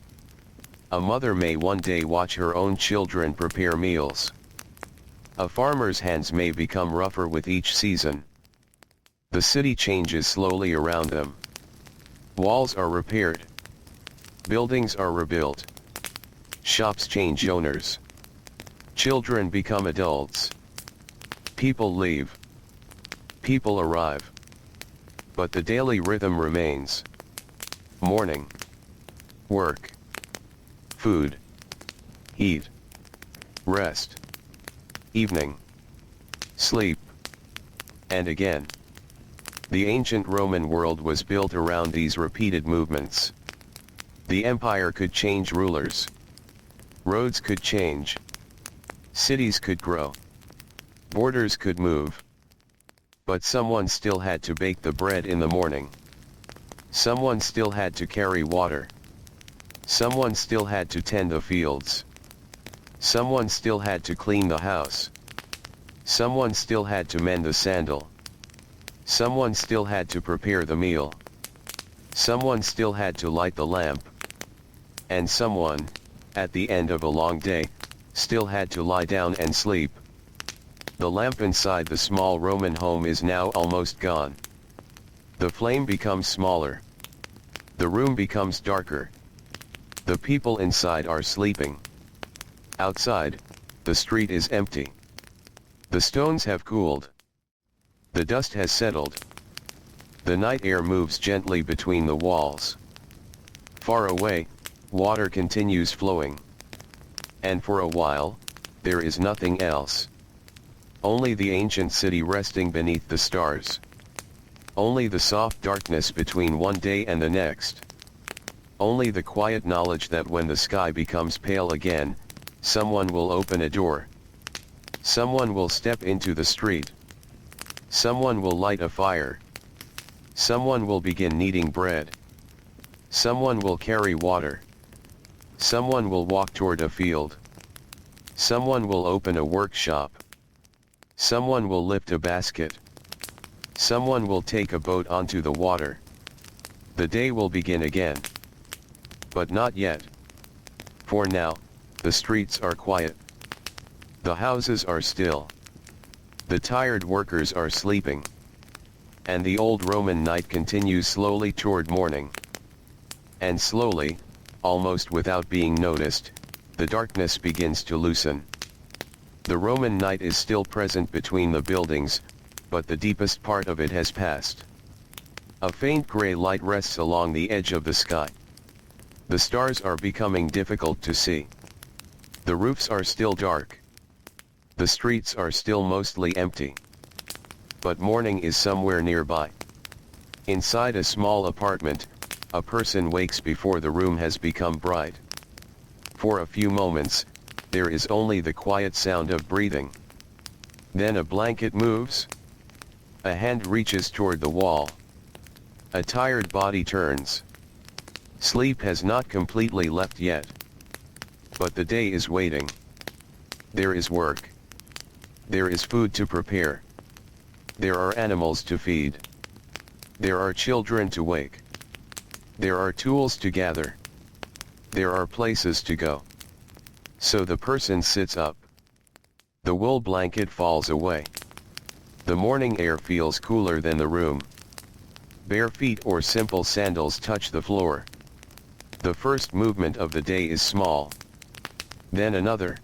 A mother may one day watch her own children prepare meals. A farmer's hands may become rougher with each season. The city changes slowly around them. Walls are repaired. Buildings are rebuilt. Shops change owners. Children become adults. People leave. People arrive. But the daily rhythm remains. Morning. Work. Food. Eat. Rest. Evening. Sleep. And again. The ancient Roman world was built around these repeated movements. The empire could change rulers. Roads could change. Cities could grow. Borders could move. But someone still had to bake the bread in the morning. Someone still had to carry water. Someone still had to tend the fields. Someone still had to clean the house. Someone still had to mend the sandal. Someone still had to prepare the meal. Someone still had to light the lamp. And someone, at the end of a long day, still had to lie down and sleep. The lamp inside the small Roman home is now almost gone. The flame becomes smaller. The room becomes darker. The people inside are sleeping. Outside, the street is empty. The stones have cooled. The dust has settled. The night air moves gently between the walls. Far away, water continues flowing. And for a while, there is nothing else. Only the ancient city resting beneath the stars. Only the soft darkness between one day and the next. Only the quiet knowledge that when the sky becomes pale again, someone will open a door. Someone will step into the street. Someone will light a fire. Someone will begin kneading bread. Someone will carry water. Someone will walk toward a field. Someone will open a workshop. Someone will lift a basket. Someone will take a boat onto the water. The day will begin again. But not yet. For now, the streets are quiet. The houses are still. The tired workers are sleeping. And the old Roman night continues slowly toward morning. And slowly, almost without being noticed, the darkness begins to loosen. The Roman night is still present between the buildings, but the deepest part of it has passed. A faint gray light rests along the edge of the sky. The stars are becoming difficult to see. The roofs are still dark. The streets are still mostly empty. But morning is somewhere nearby. Inside a small apartment, a person wakes before the room has become bright. For a few moments, there is only the quiet sound of breathing. Then a blanket moves. A hand reaches toward the wall. A tired body turns. Sleep has not completely left yet. But the day is waiting. There is work. There is food to prepare. There are animals to feed. There are children to wake. There are tools to gather. There are places to go. So the person sits up. The wool blanket falls away. The morning air feels cooler than the room. Bare feet or simple sandals touch the floor. The first movement of the day is small. Then another.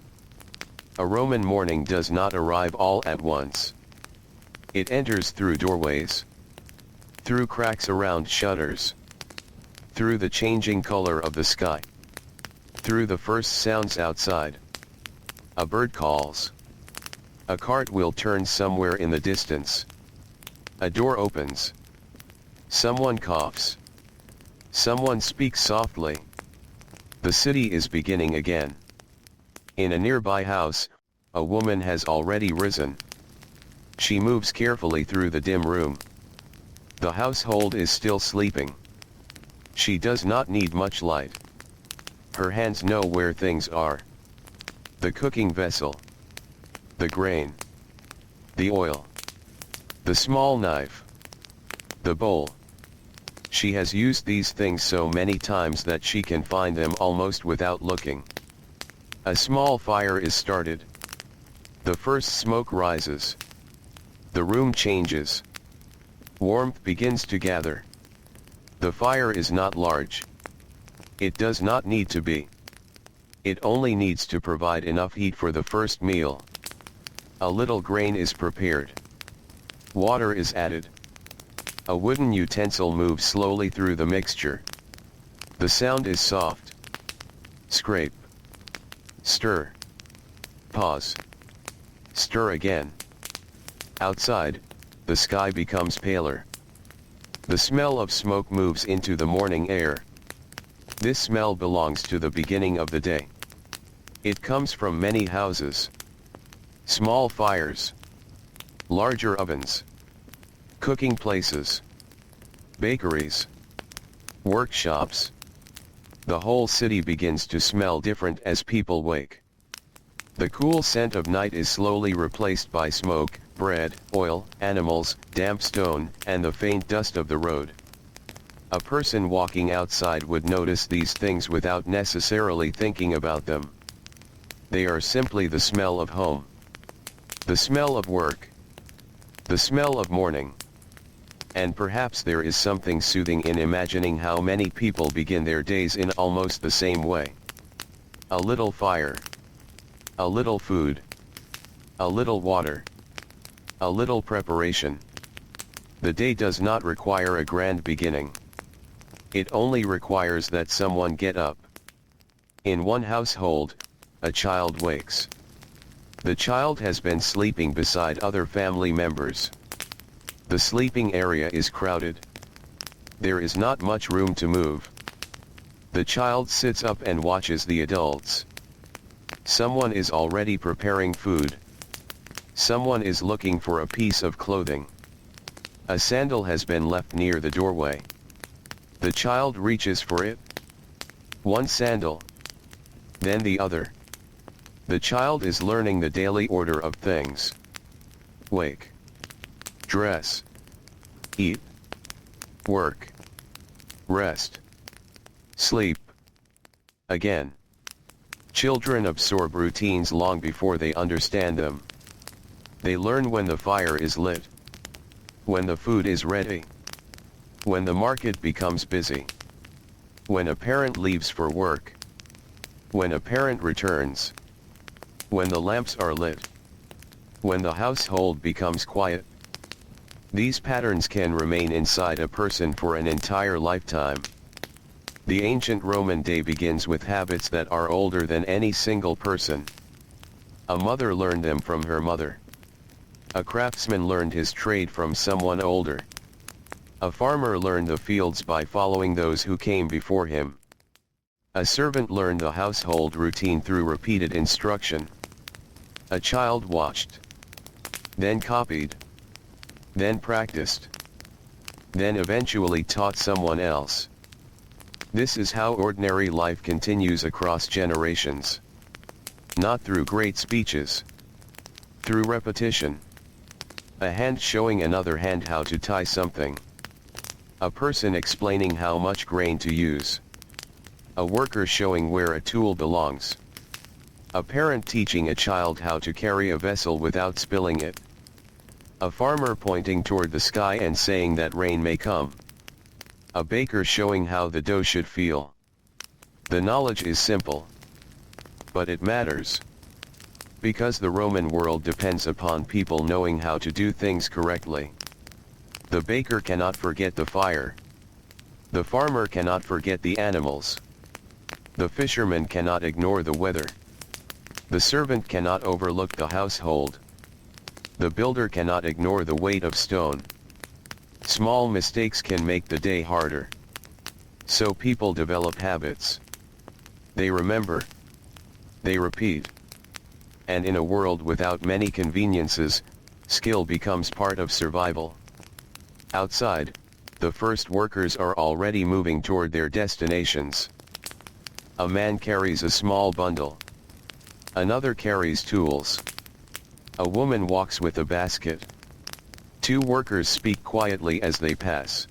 A Roman morning does not arrive all at once. It enters through doorways, through cracks around shutters, through the changing color of the sky, through the first sounds outside. A bird calls. A cart will turn somewhere in the distance. A door opens. Someone coughs. Someone speaks softly. The city is beginning again. In a nearby house, a woman has already risen. She moves carefully through the dim room. The household is still sleeping. She does not need much light. Her hands know where things are. The cooking vessel. The grain. The oil. The small knife. The bowl. She has used these things so many times that she can find them almost without looking. A small fire is started. The first smoke rises. The room changes. Warmth begins to gather. The fire is not large. It does not need to be. It only needs to provide enough heat for the first meal. A little grain is prepared. Water is added. A wooden utensil moves slowly through the mixture. The sound is soft. Scrape. Stir. Pause. Stir again. Outside, the sky becomes paler. The smell of smoke moves into the morning air. This smell belongs to the beginning of the day. It comes from many houses. Small fires. Larger ovens. Cooking places. Bakeries. Workshops. The whole city begins to smell different as people wake. The cool scent of night is slowly replaced by smoke, bread, oil, animals, damp stone, and the faint dust of the road. A person walking outside would notice these things without necessarily thinking about them. They are simply the smell of home. The smell of work. The smell of morning. And perhaps there is something soothing in imagining how many people begin their days in almost the same way. A little fire. A little food. A little water. A little preparation. The day does not require a grand beginning. It only requires that someone get up. In one household, a child wakes. The child has been sleeping beside other family members. The sleeping area is crowded. There is not much room to move. The child sits up and watches the adults. Someone is already preparing food. Someone is looking for a piece of clothing. A sandal has been left near the doorway. The child reaches for it. One sandal. Then the other. The child is learning the daily order of things. Wake. Dress. Eat. Work. Rest. Sleep. Again. Children absorb routines long before they understand them. They learn when the fire is lit, when the food is ready, when the market becomes busy, when a parent leaves for work, when a parent returns, when the lamps are lit, when the household becomes quiet. These patterns can remain inside a person for an entire lifetime. The ancient Roman day begins with habits that are older than any single person. A mother learned them from her mother. A craftsman learned his trade from someone older. A farmer learned the fields by following those who came before him. A servant learned the household routine through repeated instruction. A child watched, then copied, then practiced, then eventually taught someone else. This is how ordinary life continues across generations. Not through great speeches. Through repetition. A hand showing another hand how to tie something. A person explaining how much grain to use. A worker showing where a tool belongs. A parent teaching a child how to carry a vessel without spilling it. A farmer pointing toward the sky and saying that rain may come. A baker showing how the dough should feel. The knowledge is simple. But it matters. Because the Roman world depends upon people knowing how to do things correctly. The baker cannot forget the fire. The farmer cannot forget the animals. The fisherman cannot ignore the weather. The servant cannot overlook the household. The builder cannot ignore the weight of stone. Small mistakes can make the day harder. So people develop habits. They remember. They repeat. And in a world without many conveniences, skill becomes part of survival. Outside, the first workers are already moving toward their destinations. A man carries a small bundle. Another carries tools. A woman walks with a basket. Two workers speak quietly as they pass.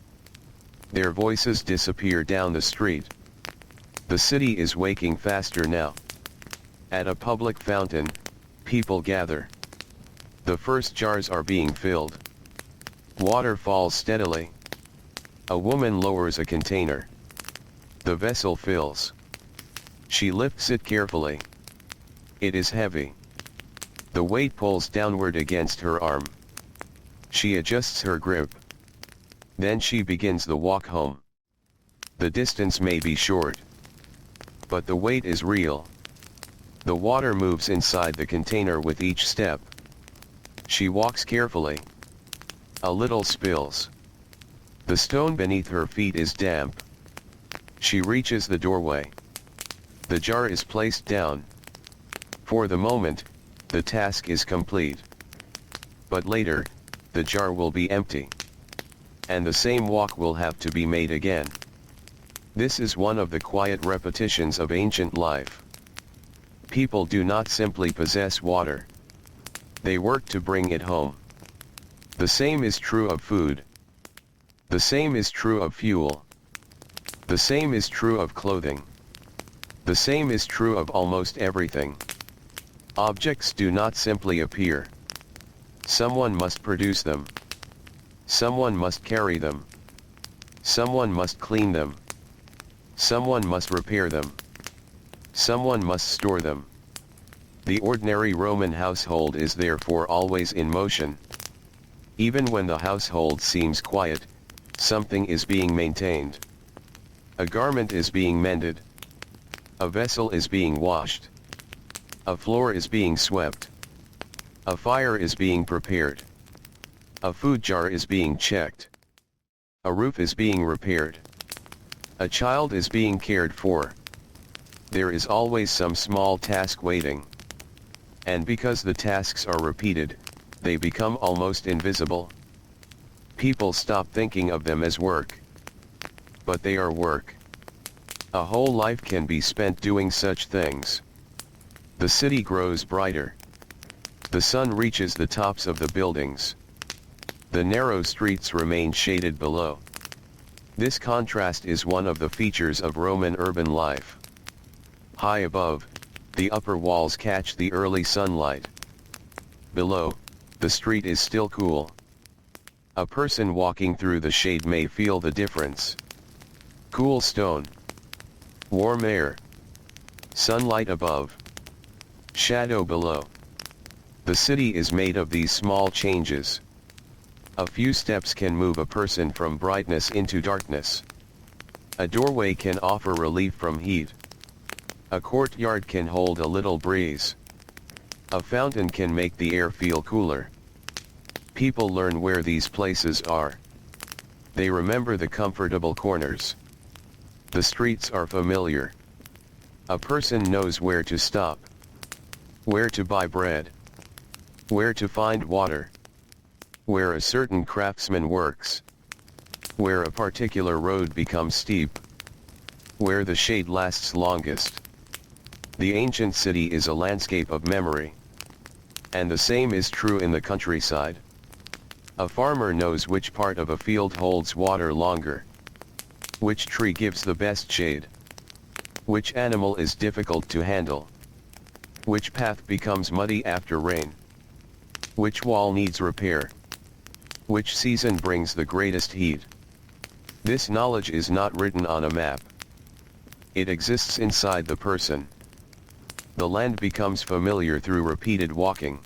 Their voices disappear down the street. The city is waking faster now. At a public fountain, people gather. The first jars are being filled. Water falls steadily. A woman lowers a container. The vessel fills. She lifts it carefully. It is heavy. The weight pulls downward against her arm. She adjusts her grip. Then she begins the walk home. The distance may be short, but the weight is real. The water moves inside the container with each step. She walks carefully. A little spills. The stone beneath her feet is damp. She reaches the doorway. The jar is placed down. For the moment, the task is complete. But later, the jar will be empty. And the same walk will have to be made again. This is one of the quiet repetitions of ancient life. People do not simply possess water. They work to bring it home. The same is true of food. The same is true of fuel. The same is true of clothing. The same is true of almost everything. Objects do not simply appear. Someone must produce them. Someone must carry them. Someone must clean them. Someone must repair them. Someone must store them. The ordinary Roman household is therefore always in motion. Even when the household seems quiet, something is being maintained. A garment is being mended. A vessel is being washed. A floor is being swept. A fire is being prepared. A food jar is being checked. A roof is being repaired. A child is being cared for. There is always some small task waiting. And because the tasks are repeated, they become almost invisible. People stop thinking of them as work. But they are work. A whole life can be spent doing such things. The city grows brighter. The sun reaches the tops of the buildings. The narrow streets remain shaded below. This contrast is one of the features of Roman urban life. High above, the upper walls catch the early sunlight. Below, the street is still cool. A person walking through the shade may feel the difference. Cool stone. Warm air. Sunlight above. Shadow below. The city is made of these small changes. A few steps can move a person from brightness into darkness. A doorway can offer relief from heat. A courtyard can hold a little breeze. A fountain can make the air feel cooler. People learn where these places are. They remember the comfortable corners. The streets are familiar. A person knows where to stop. Where to buy bread. Where to find water. Where a certain craftsman works. Where a particular road becomes steep. Where the shade lasts longest. The ancient city is a landscape of memory. And the same is true in the countryside. A farmer knows which part of a field holds water longer. Which tree gives the best shade. Which animal is difficult to handle. Which path becomes muddy after rain. Which wall needs repair. Which season brings the greatest heat. This knowledge is not written on a map. It exists inside the person. The land becomes familiar through repeated walking.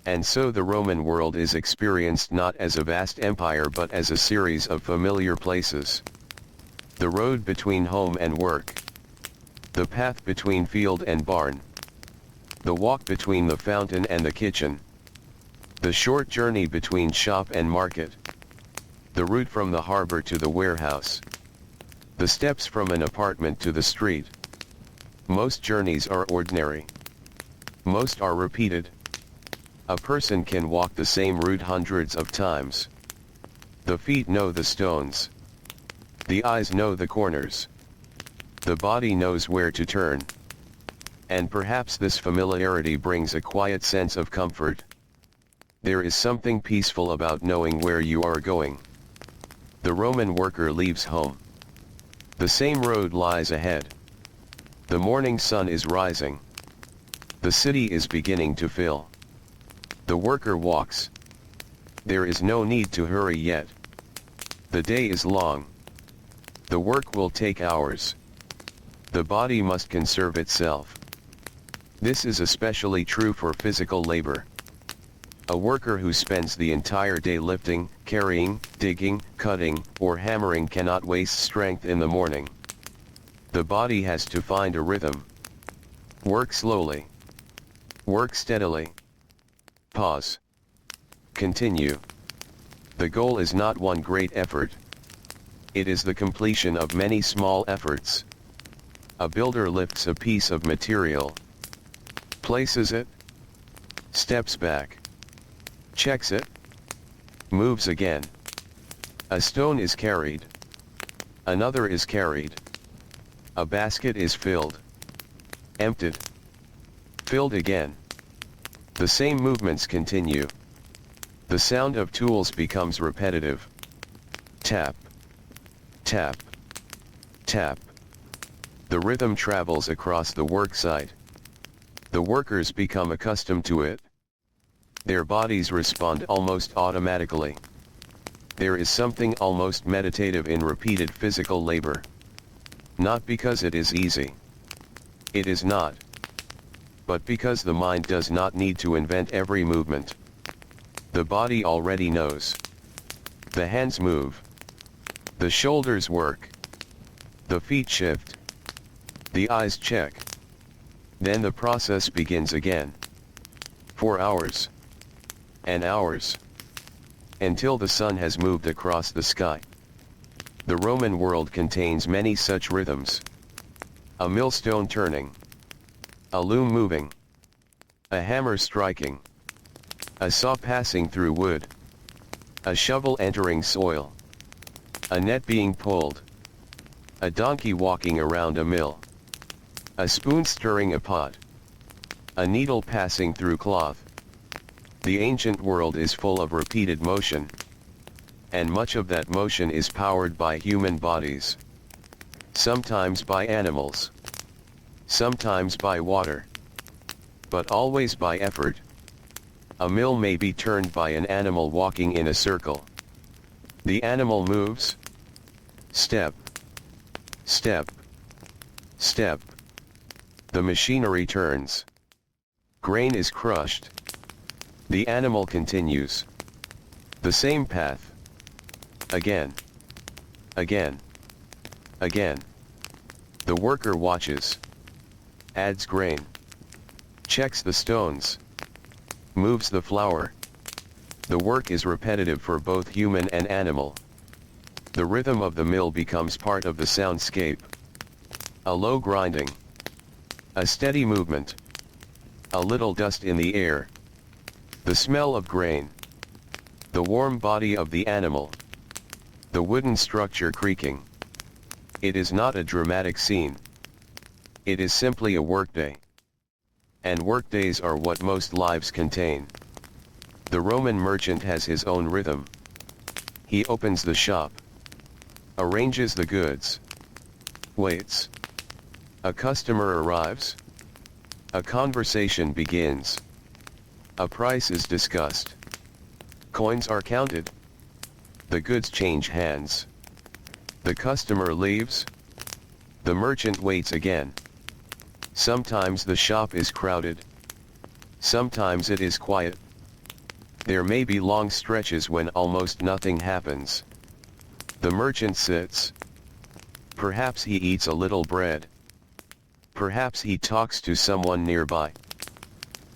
And so the Roman world is experienced not as a vast empire but as a series of familiar places. The road between home and work. The path between field and barn. The walk between the fountain and the kitchen. The short journey between shop and market. The route from the harbor to the warehouse. The steps from an apartment to the street. Most journeys are ordinary. Most are repeated. A person can walk the same route hundreds of times. The feet know the stones. The eyes know the corners. The body knows where to turn. And perhaps this familiarity brings a quiet sense of comfort. There is something peaceful about knowing where you are going. The Roman worker leaves home. The same road lies ahead. The morning sun is rising. The city is beginning to fill. The worker walks. There is no need to hurry yet. The day is long. The work will take hours. The body must conserve itself. This is especially true for physical labor. A worker who spends the entire day lifting, carrying, digging, cutting, or hammering cannot waste strength in the morning. The body has to find a rhythm. Work slowly. Work steadily. Pause. Continue. The goal is not one great effort. It is the completion of many small efforts. A builder lifts a piece of material. Places it. Steps back. Checks it. Moves again. A stone is carried. Another is carried. A basket is filled. Emptied. Filled again. The same movements continue. The sound of tools becomes repetitive. Tap. Tap. Tap. The rhythm travels across the work site. The workers become accustomed to it. Their bodies respond almost automatically. There is something almost meditative in repeated physical labor. Not because it is easy. It is not. But because the mind does not need to invent every movement. The body already knows. The hands move. The shoulders work. The feet shift. The eyes check. Then the process begins again. For hours. And hours. Until the sun has moved across the sky. The Roman world contains many such rhythms. A millstone turning. A loom moving. A hammer striking. A saw passing through wood. A shovel entering soil. A net being pulled. A donkey walking around a mill. A spoon stirring a pot. A needle passing through cloth. The ancient world is full of repeated motion. And much of that motion is powered by human bodies. Sometimes by animals. Sometimes by water. But always by effort. A mill may be turned by an animal walking in a circle. The animal moves. Step. Step. Step. The machinery turns. Grain is crushed. The animal continues. The same path. Again. Again. Again. The worker watches. Adds grain. Checks the stones. Moves the flour. The work is repetitive for both human and animal. The rhythm of the mill becomes part of the soundscape. A low grinding. A steady movement. A little dust in the air. The smell of grain. The warm body of the animal. The wooden structure creaking. It is not a dramatic scene. It is simply a workday. And workdays are what most lives contain. The Roman merchant has his own rhythm. He opens the shop. Arranges the goods. Waits. A customer arrives. A conversation begins. A price is discussed. Coins are counted. The goods change hands. The customer leaves. The merchant waits again. Sometimes the shop is crowded. Sometimes it is quiet. There may be long stretches when almost nothing happens. The merchant sits. Perhaps he eats a little bread. Perhaps he talks to someone nearby.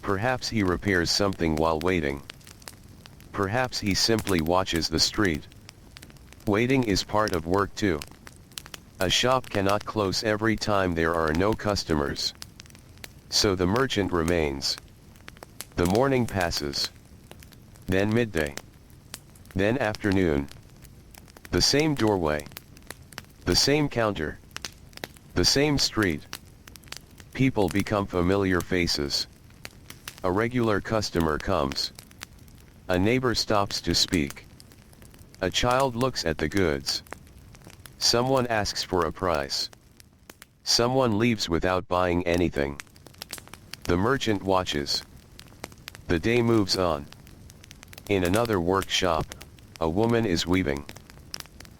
Perhaps he repairs something while waiting. Perhaps he simply watches the street. Waiting is part of work too. A shop cannot close every time there are no customers. So the merchant remains. The morning passes. Then midday. Then afternoon. The same doorway. The same counter. The same street. People become familiar faces. A regular customer comes. A neighbor stops to speak. A child looks at the goods. Someone asks for a price. Someone leaves without buying anything. The merchant watches. The day moves on. In another workshop, a woman is weaving.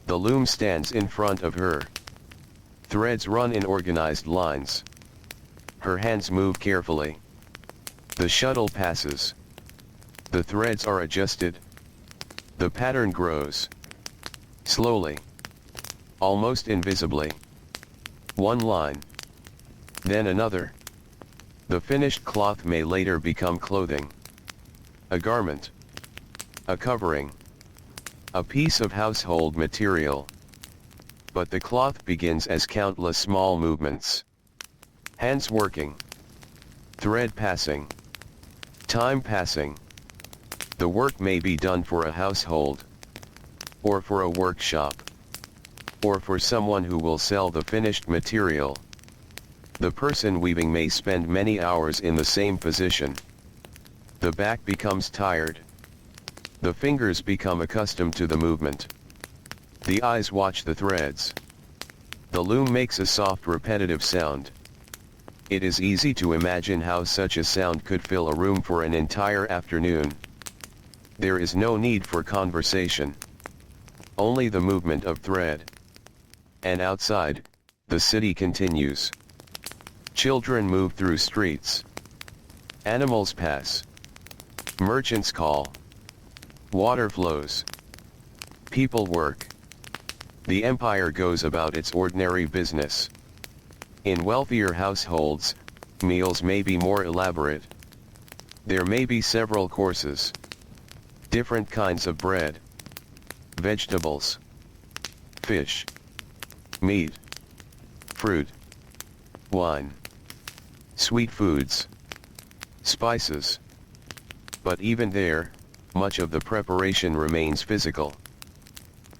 The loom stands in front of her. Threads run in organized lines. Her hands move carefully. The shuttle passes. The threads are adjusted. The pattern grows. Slowly. Almost invisibly. One line. Then another. The finished cloth may later become clothing. A garment. A covering. A piece of household material. But the cloth begins as countless small movements. Hands working. Thread passing. Time passing. The work may be done for a household. Or for a workshop. Or for someone who will sell the finished material. The person weaving may spend many hours in the same position. The back becomes tired. The fingers become accustomed to the movement. The eyes watch the threads. The loom makes a soft repetitive sound. It is easy to imagine how such a sound could fill a room for an entire afternoon. There is no need for conversation. Only the movement of thread. And outside, the city continues. Children move through streets. Animals pass. Merchants call. Water flows. People work. The empire goes about its ordinary business. In wealthier households, meals may be more elaborate. There may be several courses. Different kinds of bread. Vegetables. Fish. Meat. Fruit. Wine. Sweet foods. Spices. But even there, much of the preparation remains physical.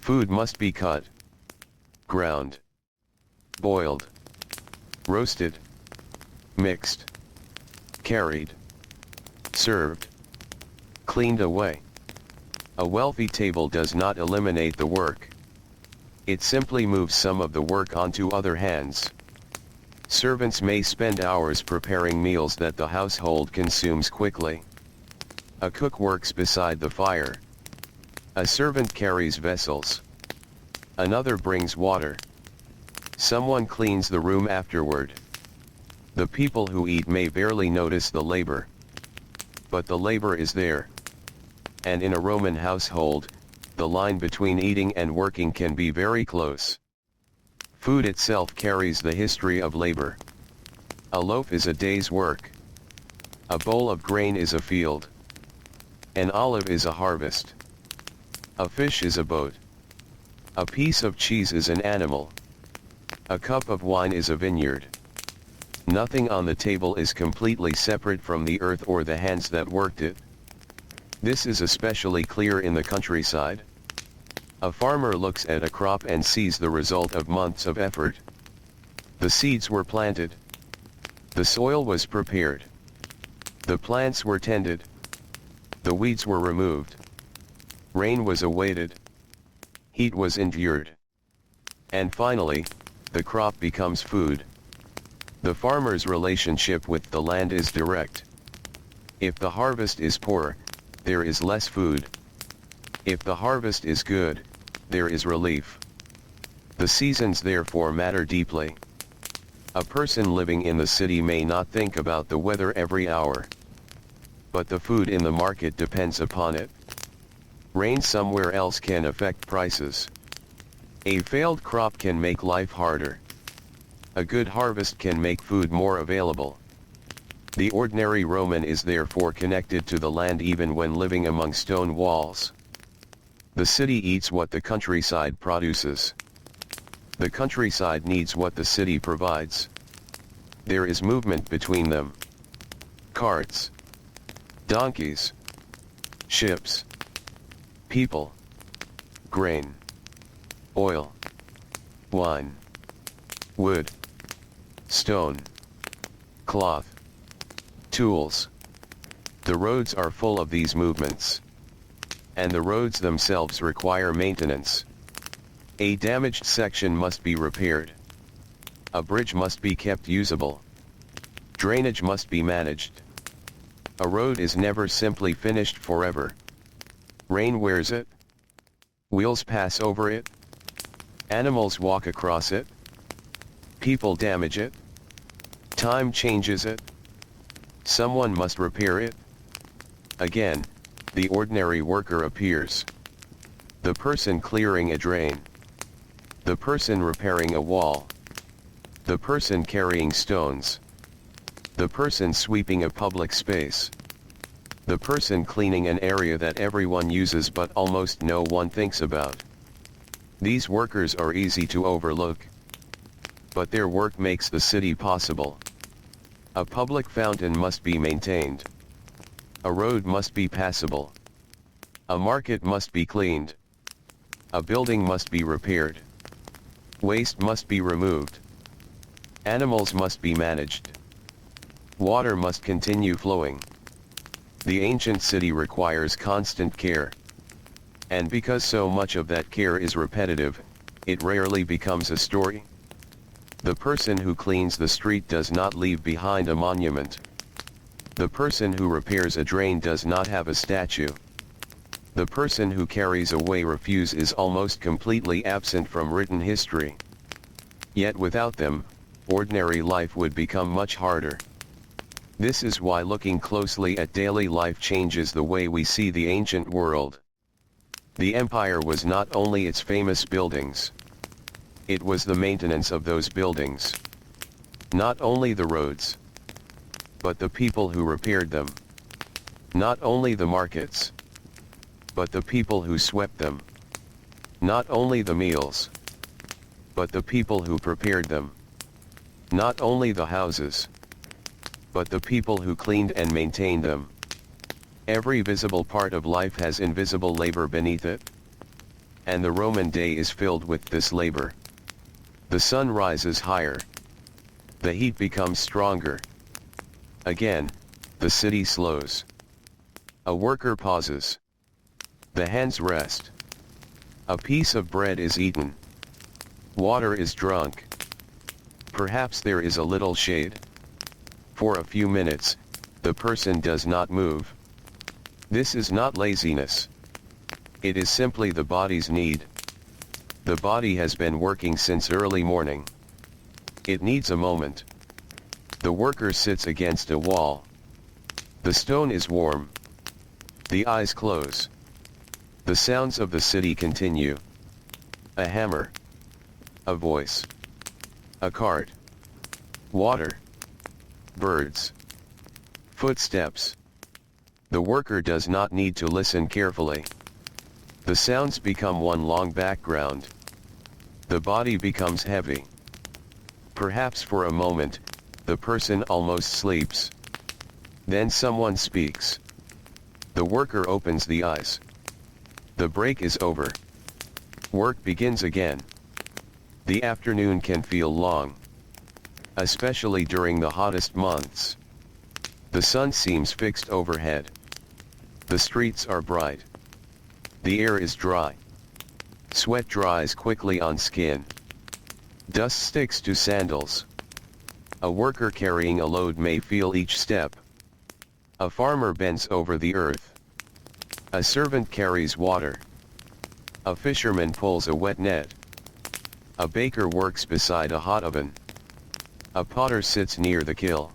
Food must be cut. Ground. Boiled. Roasted. Mixed. Carried. Served. Cleaned away. A wealthy table does not eliminate the work. It simply moves some of the work onto other hands. Servants may spend hours preparing meals that the household consumes quickly. A cook works beside the fire. A servant carries vessels. Another brings water. Someone cleans the room afterward. The people who eat may barely notice the labor. But the labor is there. And in a Roman household, the line between eating and working can be very close. Food itself carries the history of labor. A loaf is a day's work. A bowl of grain is a field. An olive is a harvest. A fish is a boat. A piece of cheese is an animal. A cup of wine is a vineyard. Nothing on the table is completely separate from the earth or the hands that worked it. This is especially clear in the countryside. A farmer looks at a crop and sees the result of months of effort. The seeds were planted. The soil was prepared. The plants were tended. The weeds were removed. Rain was awaited. Heat was endured. And finally, the crop becomes food. The farmer's relationship with the land is direct. If the harvest is poor, there is less food. If the harvest is good, there is relief. The seasons therefore matter deeply. A person living in the city may not think about the weather every hour. But the food in the market depends upon it. Rain somewhere else can affect prices. A failed crop can make life harder. A good harvest can make food more available. The ordinary Roman is therefore connected to the land even when living among stone walls. The city eats what the countryside produces. The countryside needs what the city provides. There is movement between them. Carts, donkeys, ships, people, grain, oil, wine, wood, stone, cloth, tools. The roads are full of these movements. And the roads themselves require maintenance. A damaged section must be repaired. A bridge must be kept usable. Drainage must be managed. A road is never simply finished forever. Rain wears it. Wheels pass over it. Animals walk across it. People damage it. Time changes it. Someone must repair it. Again, the ordinary worker appears. The person clearing a drain. The person repairing a wall. The person carrying stones. The person sweeping a public space. The person cleaning an area that everyone uses but almost no one thinks about. These workers are easy to overlook. But their work makes the city possible. A public fountain must be maintained. A road must be passable. A market must be cleaned. A building must be repaired. Waste must be removed. Animals must be managed. Water must continue flowing. The ancient city requires constant care. And because so much of that care is repetitive, it rarely becomes a story. The person who cleans the street does not leave behind a monument. The person who repairs a drain does not have a statue. The person who carries away refuse is almost completely absent from written history. Yet without them, ordinary life would become much harder. This is why looking closely at daily life changes the way we see the ancient world. The empire was not only its famous buildings. It was the maintenance of those buildings. Not only the roads, but the people who repaired them. Not only the markets, but the people who swept them. Not only the meals, but the people who prepared them. Not only the houses, but the people who cleaned and maintained them. Every visible part of life has invisible labor beneath it. And the Roman day is filled with this labor. The sun rises higher. The heat becomes stronger. Again, the city slows. A worker pauses. The hands rest. A piece of bread is eaten. Water is drunk. Perhaps there is a little shade. For a few minutes, the person does not move. This is not laziness. It is simply the body's need. The body has been working since early morning. It needs a moment. The worker sits against a wall. The stone is warm. The eyes close. The sounds of the city continue. A hammer. A voice. A cart. Water. Birds. Footsteps. The worker does not need to listen carefully. The sounds become one long background. The body becomes heavy. Perhaps for a moment, the person almost sleeps. Then someone speaks. The worker opens the eyes. The break is over. Work begins again. The afternoon can feel long, especially during the hottest months. The sun seems fixed overhead. The streets are bright. The air is dry. Sweat dries quickly on skin. Dust sticks to sandals. A worker carrying a load may feel each step. A farmer bends over the earth. A servant carries water. A fisherman pulls a wet net. A baker works beside a hot oven. A potter sits near the kiln.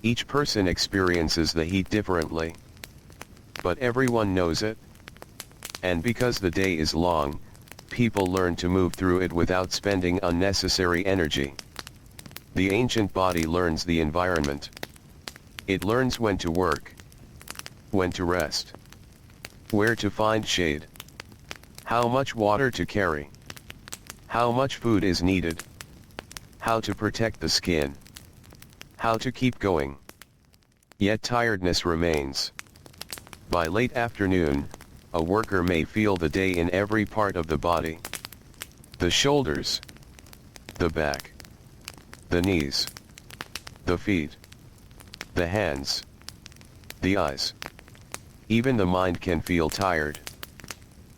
Each person experiences the heat differently. But everyone knows it. And because the day is long, people learn to move through it without spending unnecessary energy. The ancient body learns the environment. It learns when to work, when to rest, where to find shade, how much water to carry, how much food is needed, how to protect the skin, how to keep going. Yet tiredness remains. By late afternoon, a worker may feel the day in every part of the body. The shoulders, the back, the knees, the feet, the hands, the eyes. Even the mind can feel tired.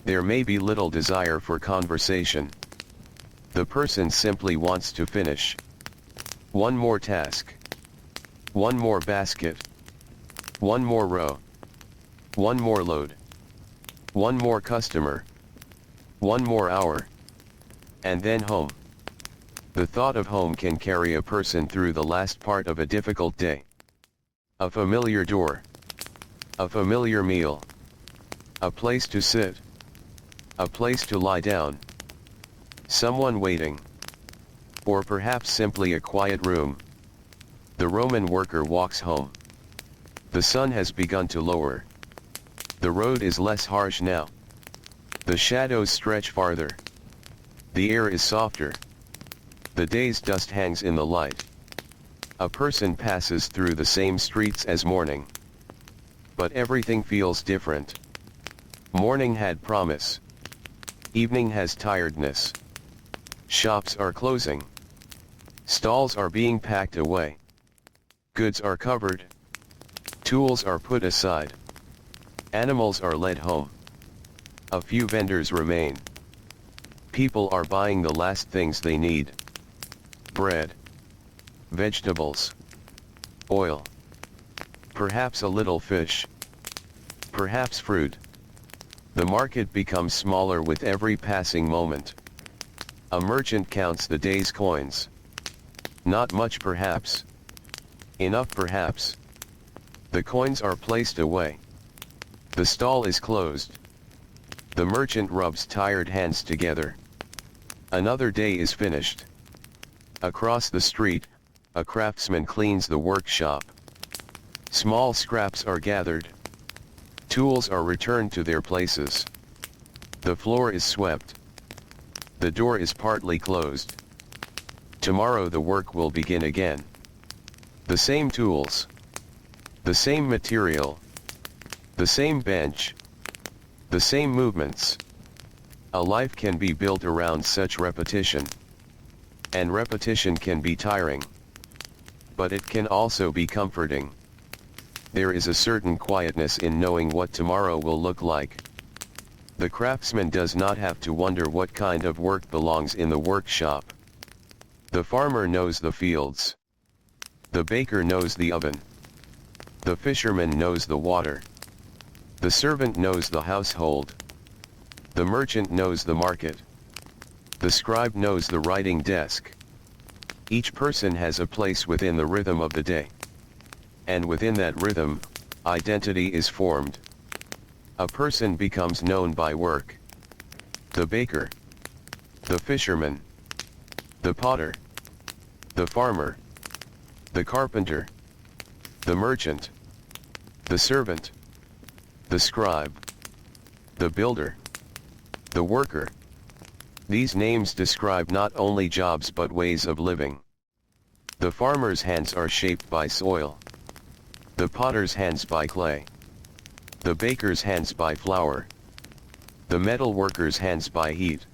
There may be little desire for conversation. The person simply wants to finish. One more task. One more basket. One more row. One more load. One more customer. One more hour. And then home. The thought of home can carry a person through the last part of a difficult day. A familiar door. A familiar meal. A place to sit. A place to lie down. Someone waiting. Or perhaps simply a quiet room. The Roman worker walks home. The sun has begun to lower. The road is less harsh now. The shadows stretch farther. The air is softer. The day's dust hangs in the light. A person passes through the same streets as morning. But everything feels different. Morning had promise. Evening has tiredness. Shops are closing. Stalls are being packed away. Goods are covered. Tools are put aside. Animals are led home. A few vendors remain. People are buying the last things they need. Bread. Vegetables. Oil. Perhaps a little fish. Perhaps fruit. The market becomes smaller with every passing moment. A merchant counts the day's coins. Not much perhaps. Enough perhaps. The coins are placed away. The stall is closed. The merchant rubs tired hands together. Another day is finished. Across the street, a craftsman cleans the workshop. Small scraps are gathered. Tools are returned to their places. The floor is swept. The door is partly closed. Tomorrow the work will begin again. The same tools. The same material. The same bench. The same movements. A life can be built around such repetition. And repetition can be tiring. But it can also be comforting. There is a certain quietness in knowing what tomorrow will look like. The craftsman does not have to wonder what kind of work belongs in the workshop. The farmer knows the fields. The baker knows the oven. The fisherman knows the water. The servant knows the household. The merchant knows the market. The scribe knows the writing desk. Each person has a place within the rhythm of the day. And within that rhythm, identity is formed. A person becomes known by work. The baker, the fisherman, the potter, the farmer, the carpenter, the merchant, the servant, the scribe, the builder, the worker. These names describe not only jobs but ways of living. The farmer's hands are shaped by soil. The potter's hands by clay. The baker's hands by flour. The metal worker's hands by heat.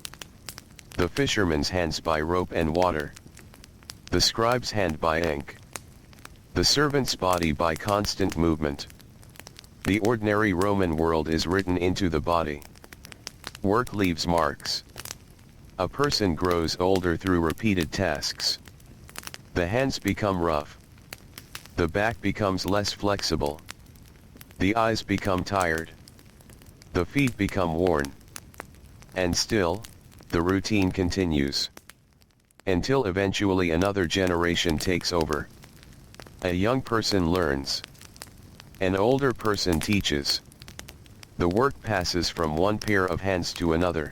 The fisherman's hands by rope and water. The scribe's hand by ink. The servant's body by constant movement. The ordinary Roman world is written into the body. Work leaves marks. A person grows older through repeated tasks. The hands become rough. The back becomes less flexible. The eyes become tired. The feet become worn. And still, the routine continues. Until eventually another generation takes over. A young person learns. An older person teaches. The work passes from one pair of hands to another.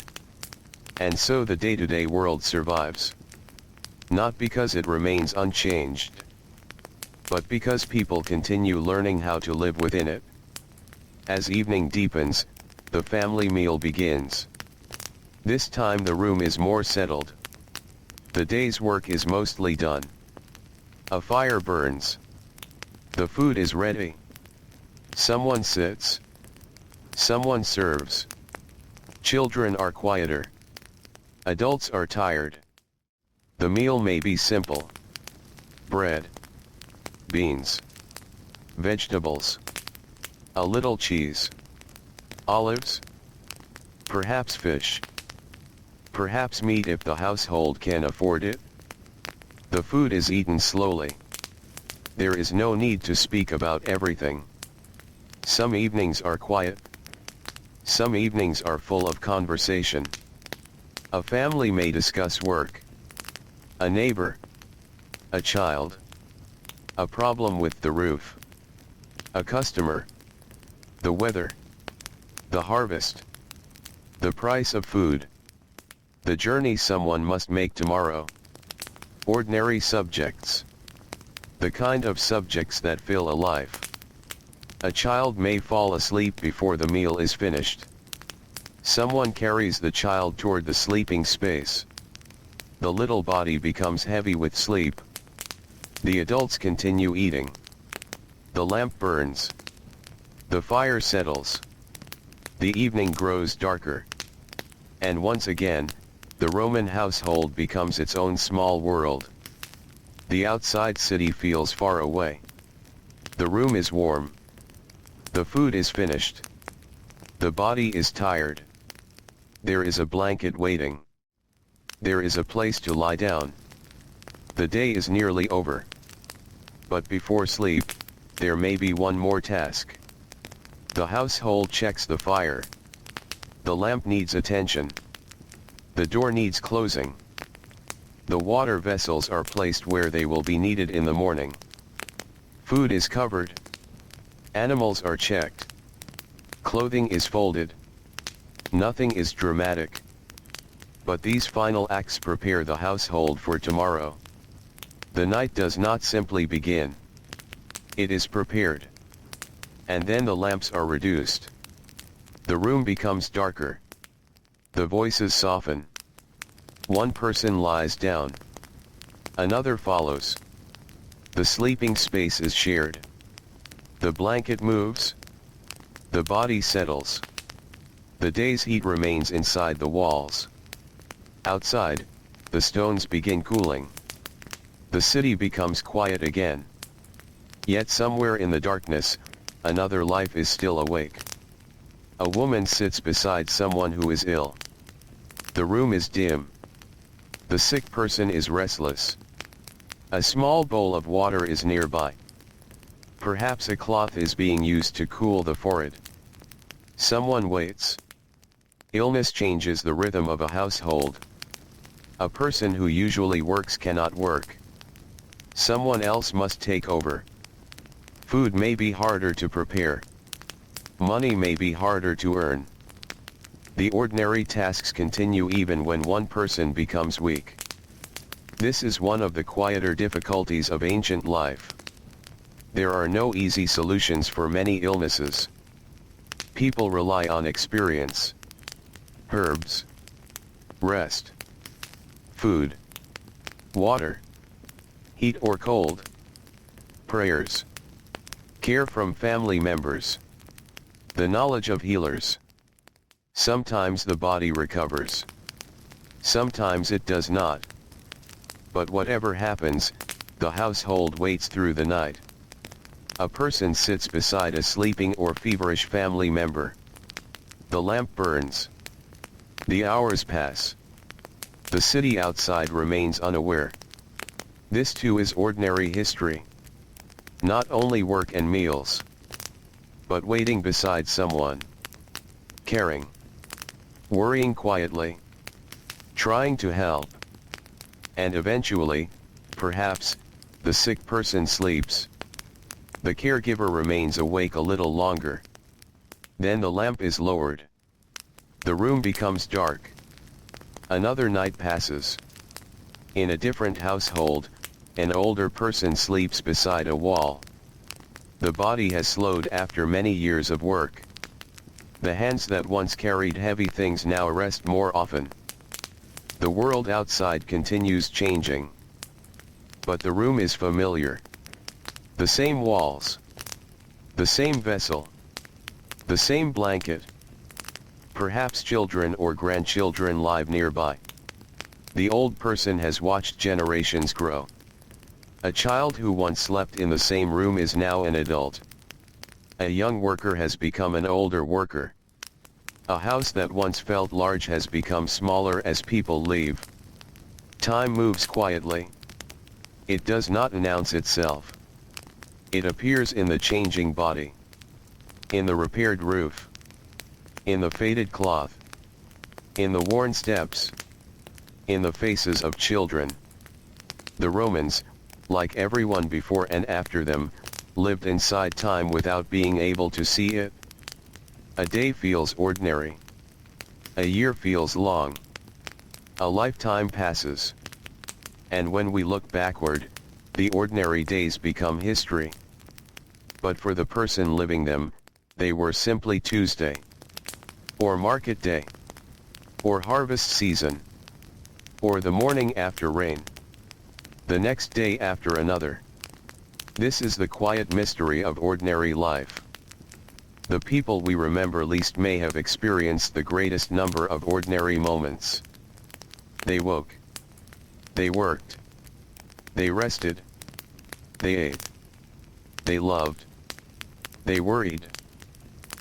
And so the day-to-day world survives. Not because it remains unchanged, but because people continue learning how to live within it. As evening deepens, the family meal begins. This time the room is more settled. The day's work is mostly done. A fire burns. The food is ready. Someone sits. Someone serves. Children are quieter. Adults are tired. The meal may be simple. Bread, beans, vegetables, a little cheese, olives, perhaps fish, perhaps meat if the household can afford it. The food is eaten slowly. There is no need to speak about everything. Some evenings are quiet. Some evenings are full of conversation. A family may discuss work. A neighbor. A child. A problem with the roof. A customer. The weather. The harvest. The price of food. The journey someone must make tomorrow. Ordinary subjects. The kind of subjects that fill a life. A child may fall asleep before the meal is finished. Someone carries the child toward the sleeping space. The little body becomes heavy with sleep. The adults continue eating. The lamp burns. The fire settles. The evening grows darker. And once again, the Roman household becomes its own small world. The outside city feels far away. The room is warm. The food is finished. The body is tired. There is a blanket waiting. There is a place to lie down. The day is nearly over. But before sleep, there may be one more task. The household checks the fire. The lamp needs attention. The door needs closing. The water vessels are placed where they will be needed in the morning. Food is covered. Animals are checked. Clothing is folded. Nothing is dramatic. But these final acts prepare the household for tomorrow. The night does not simply begin. It is prepared. And then the lamps are reduced. The room becomes darker. The voices soften. One person lies down. Another follows. The sleeping space is shared. The blanket moves. The body settles. The day's heat remains inside the walls. Outside, the stones begin cooling. The city becomes quiet again. Yet somewhere in the darkness, another life is still awake. A woman sits beside someone who is ill. The room is dim. The sick person is restless. A small bowl of water is nearby. Perhaps a cloth is being used to cool the forehead. Someone waits. Illness changes the rhythm of a household. A person who usually works cannot work. Someone else must take over. Food may be harder to prepare. Money may be harder to earn. The ordinary tasks continue even when one person becomes weak. This is one of the quieter difficulties of ancient life. There are no easy solutions for many illnesses. People rely on experience, herbs, rest, food, water, heat or cold, prayers, care from family members, the knowledge of healers. Sometimes the body recovers. Sometimes it does not. But whatever happens, the household waits through the night. A person sits beside a sleeping or feverish family member. The lamp burns. The hours pass. The city outside remains unaware. This too is ordinary history. Not only work and meals, but waiting beside someone. Caring. Worrying quietly. Trying to help. And eventually, perhaps, the sick person sleeps. The caregiver remains awake a little longer. Then the lamp is lowered. The room becomes dark. Another night passes. In a different household, an older person sleeps beside a wall. The body has slowed after many years of work. The hands that once carried heavy things now rest more often. The world outside continues changing. But the room is familiar. The same walls. The same vessel. The same blanket. Perhaps children or grandchildren live nearby. The old person has watched generations grow. A child who once slept in the same room is now an adult. A young worker has become an older worker. A house that once felt large has become smaller as people leave. Time moves quietly. It does not announce itself. It appears in the changing body. In the repaired roof. In the faded cloth. In the worn steps. In the faces of children. The Romans, like everyone before and after them, lived inside time without being able to see it. A day feels ordinary. A year feels long. A lifetime passes. And when we look backward, the ordinary days become history. But for the person living them, they were simply Tuesday. Or market day. Or harvest season. Or the morning after rain. The next day after another. This is the quiet mystery of ordinary life. The people we remember least may have experienced the greatest number of ordinary moments. They woke. They worked. They rested. They ate. They loved. They worried.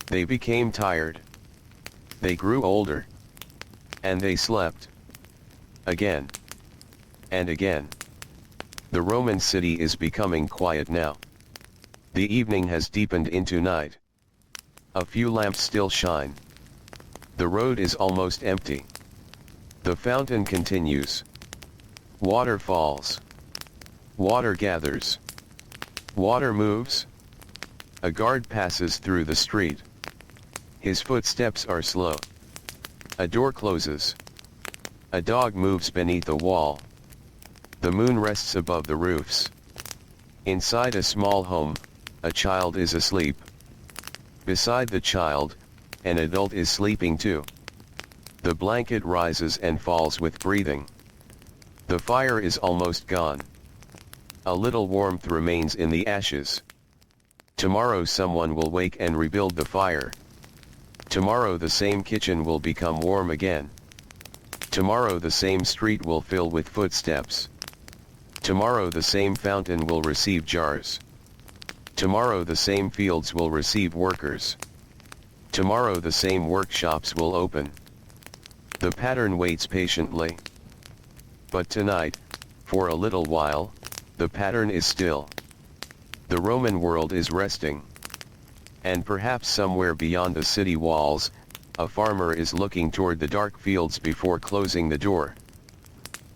They became tired. They grew older. And they slept. Again. And again. The Roman city is becoming quiet now. The evening has deepened into night. A few lamps still shine. The road is almost empty. The fountain continues. Water falls. Water gathers. Water moves. A guard passes through the street. His footsteps are slow. A door closes. A dog moves beneath a wall. The moon rests above the roofs. Inside a small home, a child is asleep. Beside the child, an adult is sleeping too. The blanket rises and falls with breathing. The fire is almost gone. A little warmth remains in the ashes. Tomorrow someone will wake and rebuild the fire. Tomorrow the same kitchen will become warm again. Tomorrow the same street will fill with footsteps. Tomorrow the same fountain will receive jars. Tomorrow the same fields will receive workers. Tomorrow the same workshops will open. The pattern waits patiently. But tonight, for a little while, the pattern is still. The Roman world is resting. And perhaps somewhere beyond the city walls, a farmer is looking toward the dark fields before closing the door.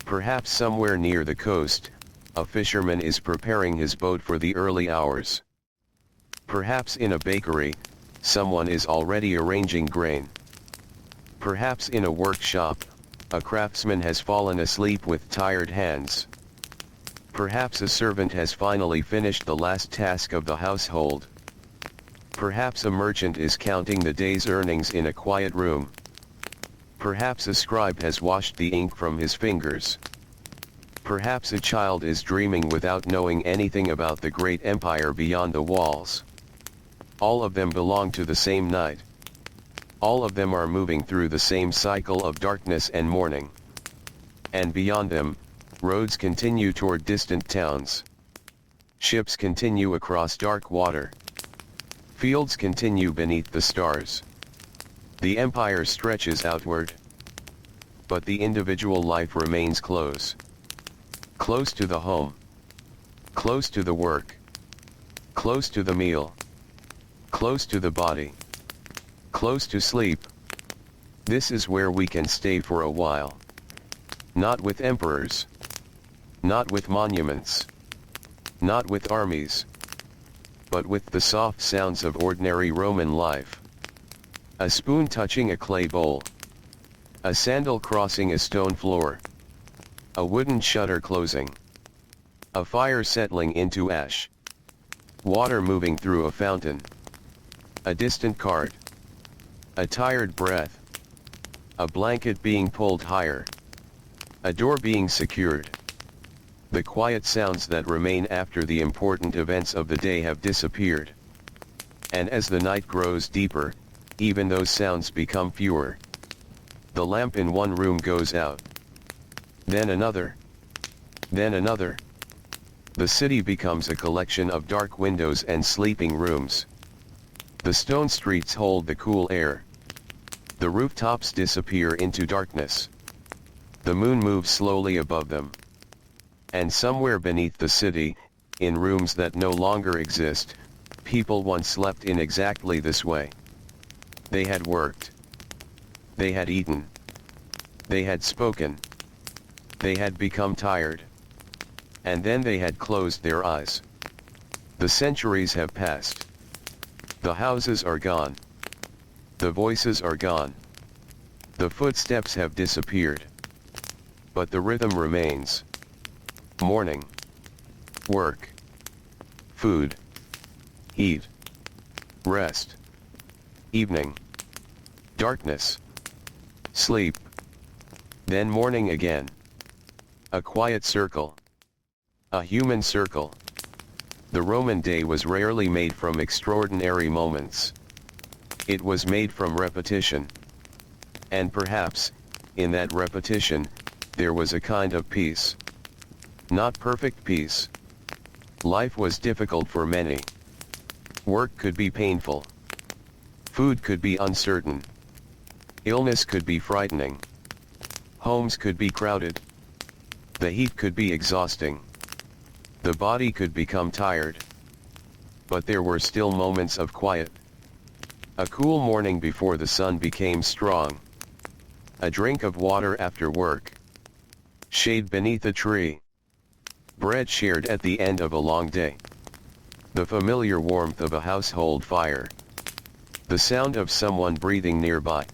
Perhaps somewhere near the coast, a fisherman is preparing his boat for the early hours. Perhaps in a bakery, someone is already arranging grain. Perhaps in a workshop, a craftsman has fallen asleep with tired hands. Perhaps a servant has finally finished the last task of the household. Perhaps a merchant is counting the day's earnings in a quiet room. Perhaps a scribe has washed the ink from his fingers. Perhaps a child is dreaming without knowing anything about the great empire beyond the walls. All of them belong to the same night. All of them are moving through the same cycle of darkness and morning. And beyond them, roads continue toward distant towns. Ships continue across dark water. Fields continue beneath the stars. The empire stretches outward. But the individual life remains close. Close to the home. Close to the work. Close to the meal. Close to the body. Close to sleep. This is where we can stay for a while. Not with emperors. Not with monuments. Not with armies. But with the soft sounds of ordinary Roman life. A spoon touching a clay bowl. A sandal crossing a stone floor. A wooden shutter closing. A fire settling into ash. Water moving through a fountain. A distant cart. A tired breath. A blanket being pulled higher. A door being secured. The quiet sounds that remain after the important events of the day have disappeared. And as the night grows deeper, even those sounds become fewer. The lamp in one room goes out. Then another. Then another. The city becomes a collection of dark windows and sleeping rooms. The stone streets hold the cool air. The rooftops disappear into darkness. The moon moves slowly above them. And somewhere beneath the city, in rooms that no longer exist, people once slept in exactly this way. They had worked. They had eaten. They had spoken. They had become tired. And then they had closed their eyes. The centuries have passed. The houses are gone. The voices are gone. The footsteps have disappeared. But the rhythm remains. Morning. Work. Food. Eat. Rest. Evening. Darkness. Sleep. Then morning again. A quiet circle. A human circle. The Roman day was rarely made from extraordinary moments. It was made from repetition. And perhaps, in that repetition, there was a kind of peace. Not perfect peace. Life was difficult for many. Work could be painful. Food could be uncertain. Illness could be frightening. Homes could be crowded. The heat could be exhausting. The body could become tired. But there were still moments of quiet. A cool morning before the sun became strong. A drink of water after work. Shade beneath a tree. Bread shared at the end of a long day. The familiar warmth of a household fire. The sound of someone breathing nearby.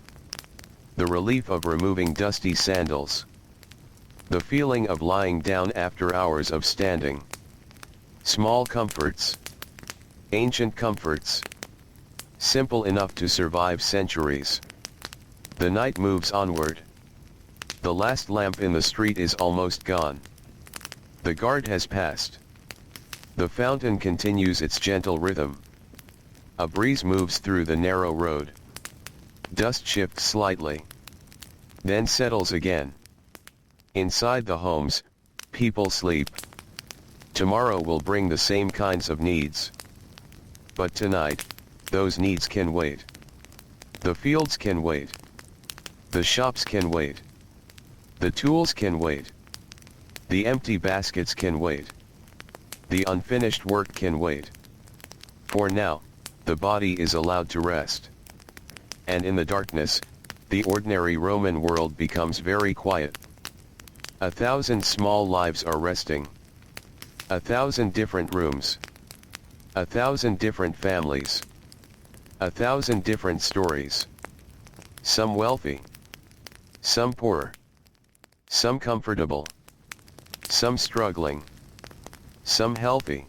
The relief of removing dusty sandals. The feeling of lying down after hours of standing. Small comforts. Ancient comforts. Simple enough to survive centuries. The night moves onward. The last lamp in the street is almost gone. The guard has passed. The fountain continues its gentle rhythm. A breeze moves through the narrow road. Dust shifts slightly. Then settles again. Inside the homes, people sleep. Tomorrow will bring the same kinds of needs. But tonight, those needs can wait. The fields can wait. The shops can wait. The tools can wait. The empty baskets can wait. The unfinished work can wait. For now, the body is allowed to rest. And in the darkness, the ordinary Roman world becomes very quiet. 1,000 small lives are resting. 1,000 different rooms. 1,000 different families. 1,000 different stories. Some wealthy. Some poor. Some comfortable. Some struggling. Some healthy.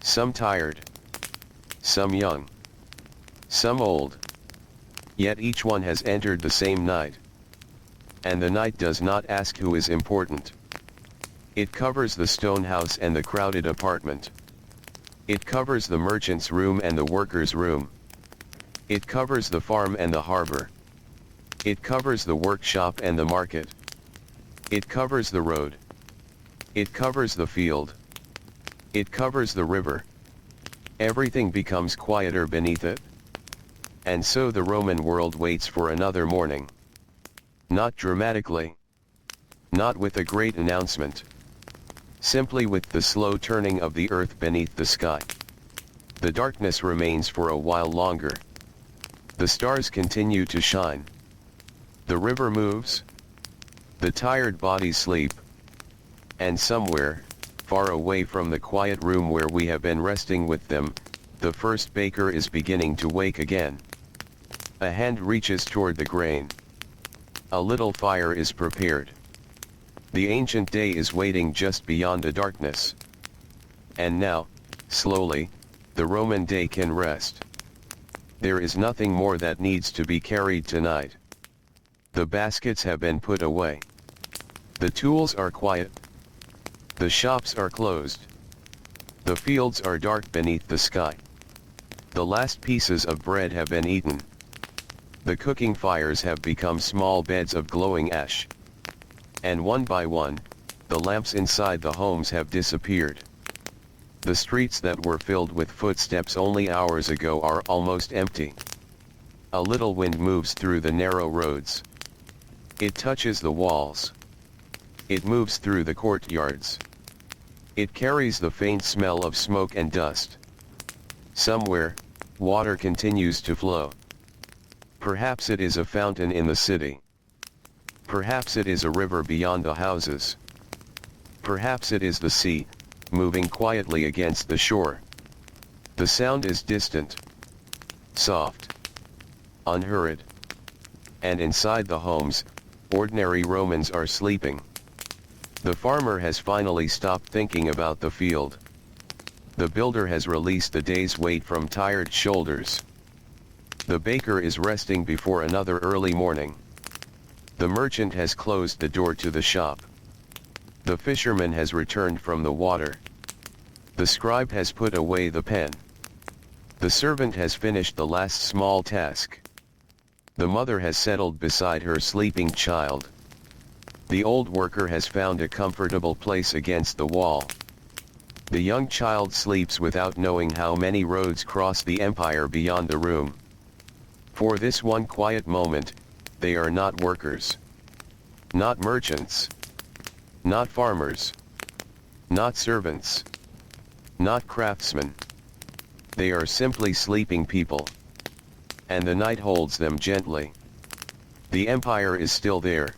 Some tired. Some young. Some old. Yet each one has entered the same night. And the night does not ask who is important. It covers the stone house and the crowded apartment. It covers the merchant's room and the worker's room. It covers the farm and the harbor. It covers the workshop and the market. It covers the road. It covers the field. It covers the river. Everything becomes quieter beneath it. And so the Roman world waits for another morning. Not dramatically. Not with a great announcement. Simply with the slow turning of the earth beneath the sky. The darkness remains for a while longer. The stars continue to shine. The river moves. The tired bodies sleep. And somewhere, far away from the quiet room where we have been resting with them, the first baker is beginning to wake again. A hand reaches toward the grain. A little fire is prepared. The ancient day is waiting just beyond the darkness. And now, slowly, the Roman day can rest. There is nothing more that needs to be carried tonight. The baskets have been put away. The tools are quiet. The shops are closed. The fields are dark beneath the sky. The last pieces of bread have been eaten. The cooking fires have become small beds of glowing ash. And one by one, the lamps inside the homes have disappeared. The streets that were filled with footsteps only hours ago are almost empty. A little wind moves through the narrow roads. It touches the walls. It moves through the courtyards. It carries the faint smell of smoke and dust. Somewhere, water continues to flow. Perhaps it is a fountain in the city. Perhaps it is a river beyond the houses. Perhaps it is the sea, moving quietly against the shore. The sound is distant, soft, unhurried. And inside the homes, ordinary Romans are sleeping. The farmer has finally stopped thinking about the field. The builder has released the day's weight from tired shoulders. The baker is resting before another early morning. The merchant has closed the door to the shop. The fisherman has returned from the water. The scribe has put away the pen. The servant has finished the last small task. The mother has settled beside her sleeping child. The old worker has found a comfortable place against the wall. The young child sleeps without knowing how many roads cross the empire beyond the room. For this one quiet moment, they are not workers. Not merchants. Not farmers. Not servants. Not craftsmen. They are simply sleeping people. And the night holds them gently. The empire is still there.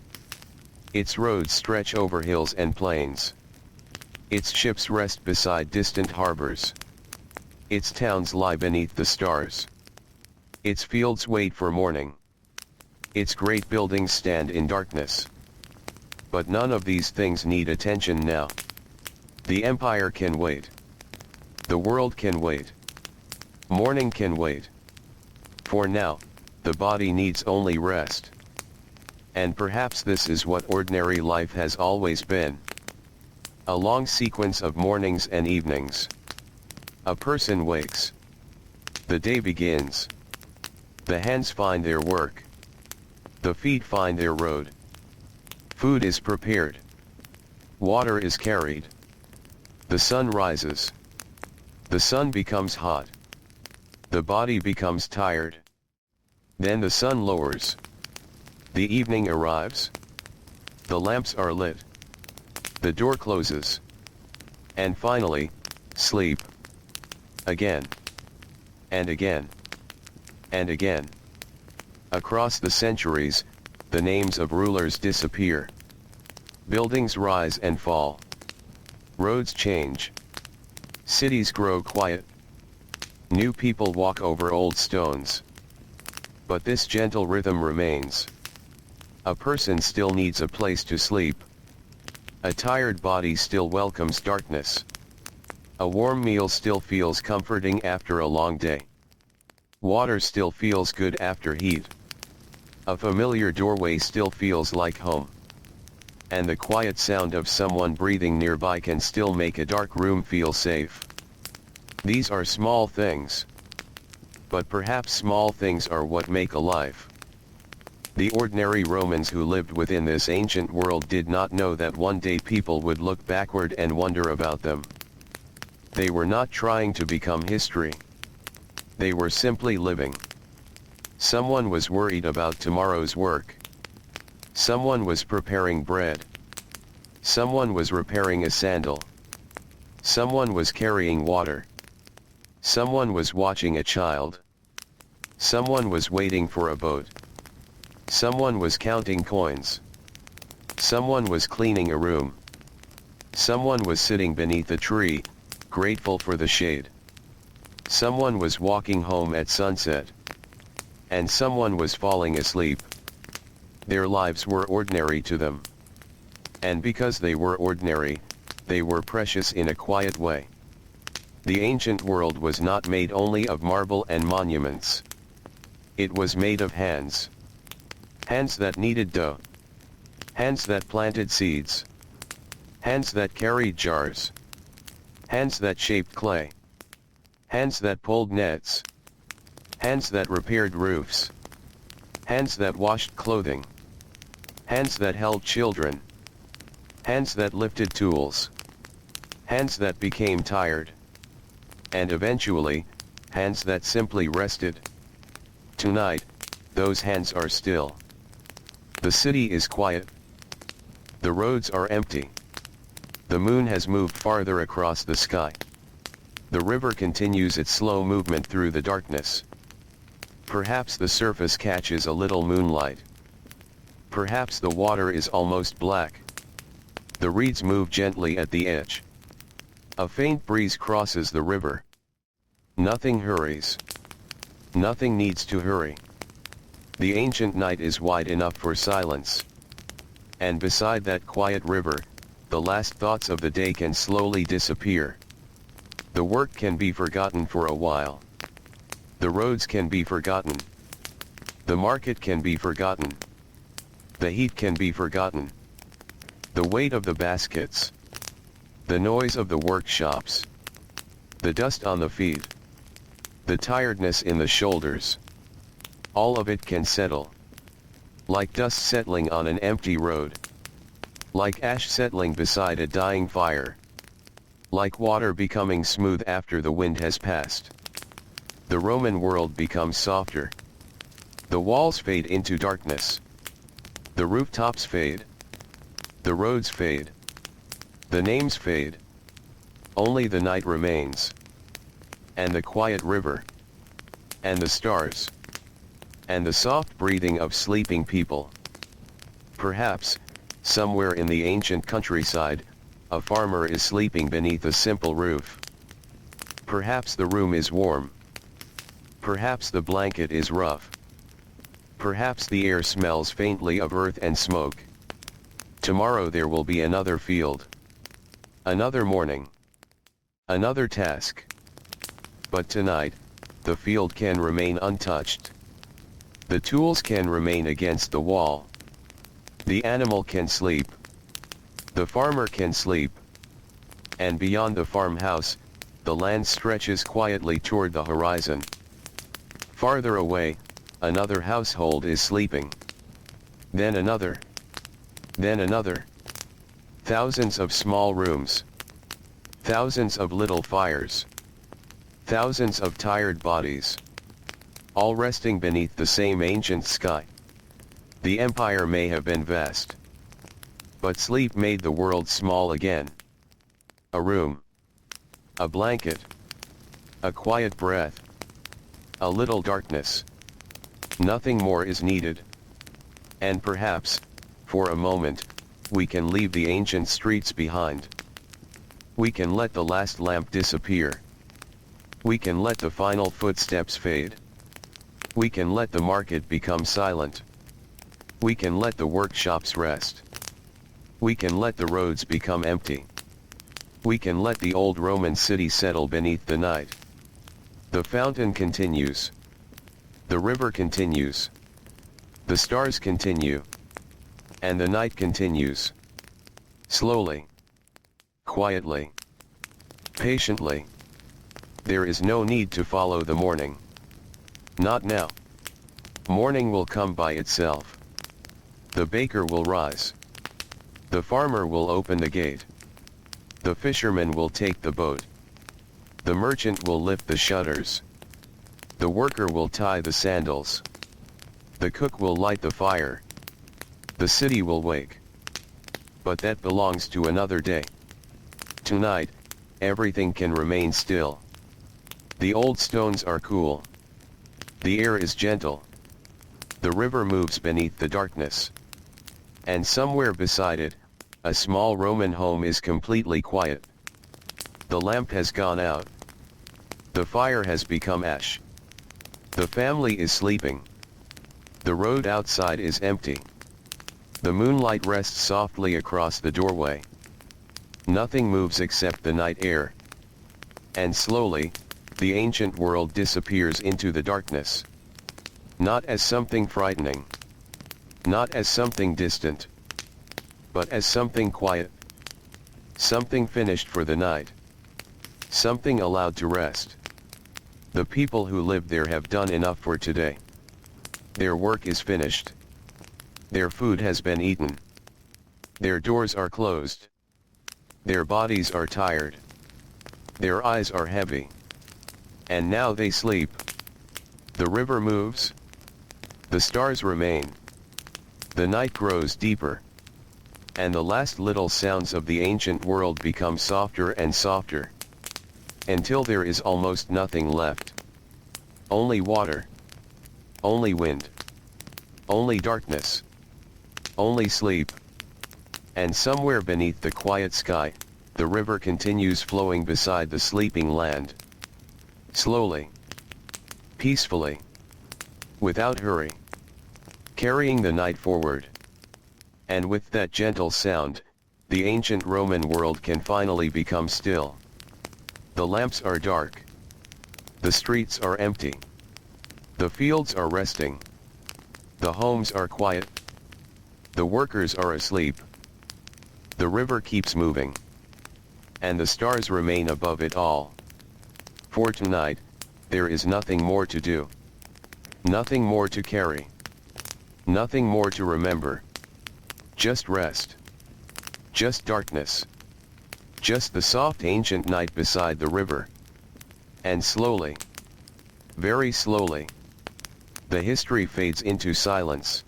Its roads stretch over hills and plains. Its ships rest beside distant harbors. Its towns lie beneath the stars. Its fields wait for morning. Its great buildings stand in darkness. But none of these things need attention now. The empire can wait. The world can wait. Morning can wait. For now, the body needs only rest. And perhaps this is what ordinary life has always been. A long sequence of mornings and evenings. A person wakes. The day begins. The hands find their work. The feet find their road. Food is prepared. Water is carried. The sun rises. The sun becomes hot. The body becomes tired. Then the sun lowers. The evening arrives. The lamps are lit. The door closes. And finally, sleep. Again. and again, and again. Across the centuries, the names of rulers disappear. Buildings rise and fall. Roads change. Cities grow quiet. New people walk over old stones. But this gentle rhythm remains. A person still needs a place to sleep. A tired body still welcomes darkness. A warm meal still feels comforting after a long day. Water still feels good after heat. A familiar doorway still feels like home. And the quiet sound of someone breathing nearby can still make a dark room feel safe. These are small things. But perhaps small things are what make a life. The ordinary Romans who lived within this ancient world did not know that one day people would look backward and wonder about them. They were not trying to become history. They were simply living. Someone was worried about tomorrow's work. Someone was preparing bread. Someone was repairing a sandal. Someone was carrying water. Someone was watching a child. Someone was waiting for a boat. Someone was counting coins. Someone was cleaning a room. Someone was sitting beneath a tree, grateful for the shade. Someone was walking home at sunset. And someone was falling asleep. Their lives were ordinary to them. And because they were ordinary, they were precious in a quiet way. The ancient world was not made only of marble and monuments. It was made of hands. Hands that kneaded dough. Hands that planted seeds. Hands that carried jars. Hands that shaped clay. Hands that pulled nets. Hands that repaired roofs. Hands that washed clothing. Hands that held children. Hands that lifted tools. Hands that became tired. And eventually, hands that simply rested. Tonight, those hands are still. The city is quiet. The roads are empty. The moon has moved farther across the sky. The river continues its slow movement through the darkness. Perhaps the surface catches a little moonlight. Perhaps the water is almost black. The reeds move gently at the edge. A faint breeze crosses the river. Nothing hurries. Nothing needs to hurry. The ancient night is wide enough for silence. And beside that quiet river, the last thoughts of the day can slowly disappear. The work can be forgotten for a while. The roads can be forgotten. The market can be forgotten. The heat can be forgotten. The weight of the baskets. The noise of the workshops. The dust on the feet. The tiredness in the shoulders. All of it can settle. Like dust settling on an empty road. Like ash settling beside a dying fire. Like water becoming smooth after the wind has passed. The Roman world becomes softer. The walls fade into darkness. The rooftops fade. The roads fade. The names fade. Only the night remains. And the quiet river. And the stars. And the soft breathing of sleeping people. Perhaps, somewhere in the ancient countryside, a farmer is sleeping beneath a simple roof. Perhaps the room is warm. Perhaps the blanket is rough. Perhaps the air smells faintly of earth and smoke. Tomorrow there will be another field. Another morning. Another task. But tonight, the field can remain untouched. The tools can remain against the wall. The animal can sleep. The farmer can sleep. And beyond the farmhouse, the land stretches quietly toward the horizon. Farther away, another household is sleeping. Then another. Then another. Thousands of small rooms. Thousands of little fires. Thousands of tired bodies. All resting beneath the same ancient sky. The empire may have been vast. But sleep made the world small again. A room. A blanket. A quiet breath. A little darkness. Nothing more is needed. And perhaps, for a moment, we can leave the ancient streets behind. We can let the last lamp disappear. We can let the final footsteps fade. We can let the market become silent. We can let the workshops rest. We can let the roads become empty. We can let the old Roman city settle beneath the night. The fountain continues. The river continues. The stars continue. And the night continues. Slowly. Quietly. Patiently. There is no need to follow the morning. Not now. Morning will come by itself. The baker will rise. The farmer will open the gate. The fisherman will take the boat. The merchant will lift the shutters. The worker will tie the sandals. The cook will light the fire. The city will wake. But that belongs to another day. Tonight, everything can remain still. The old stones are cool. The air is gentle. The river moves beneath the darkness. And somewhere beside it, a small Roman home is completely quiet. The lamp has gone out. The fire has become ash. The family is sleeping. The road outside is empty. The moonlight rests softly across the doorway. Nothing moves except the night air. And slowly, the ancient world disappears into the darkness. Not as something frightening. Not as something distant. But as something quiet. Something finished for the night. Something allowed to rest. The people who live there have done enough for today. Their work is finished. Their food has been eaten. Their doors are closed. Their bodies are tired. Their eyes are heavy. And now they sleep. The river moves. The stars remain. The night grows deeper. And the last little sounds of the ancient world become softer and softer. Until there is almost nothing left. Only water. Only wind. Only darkness. Only sleep. And somewhere beneath the quiet sky, the river continues flowing beside the sleeping land. Slowly. Peacefully. Without hurry. Carrying the night forward. And with that gentle sound, the ancient Roman world can finally become still. The lamps are dark. The streets are empty. The fields are resting. The homes are quiet. The workers are asleep. The river keeps moving. And the stars remain above it all. For tonight, there is nothing more to do. Nothing more to carry. Nothing more to remember. Just rest. Just darkness. Just the soft ancient night beside the river. And slowly, very slowly, the history fades into silence.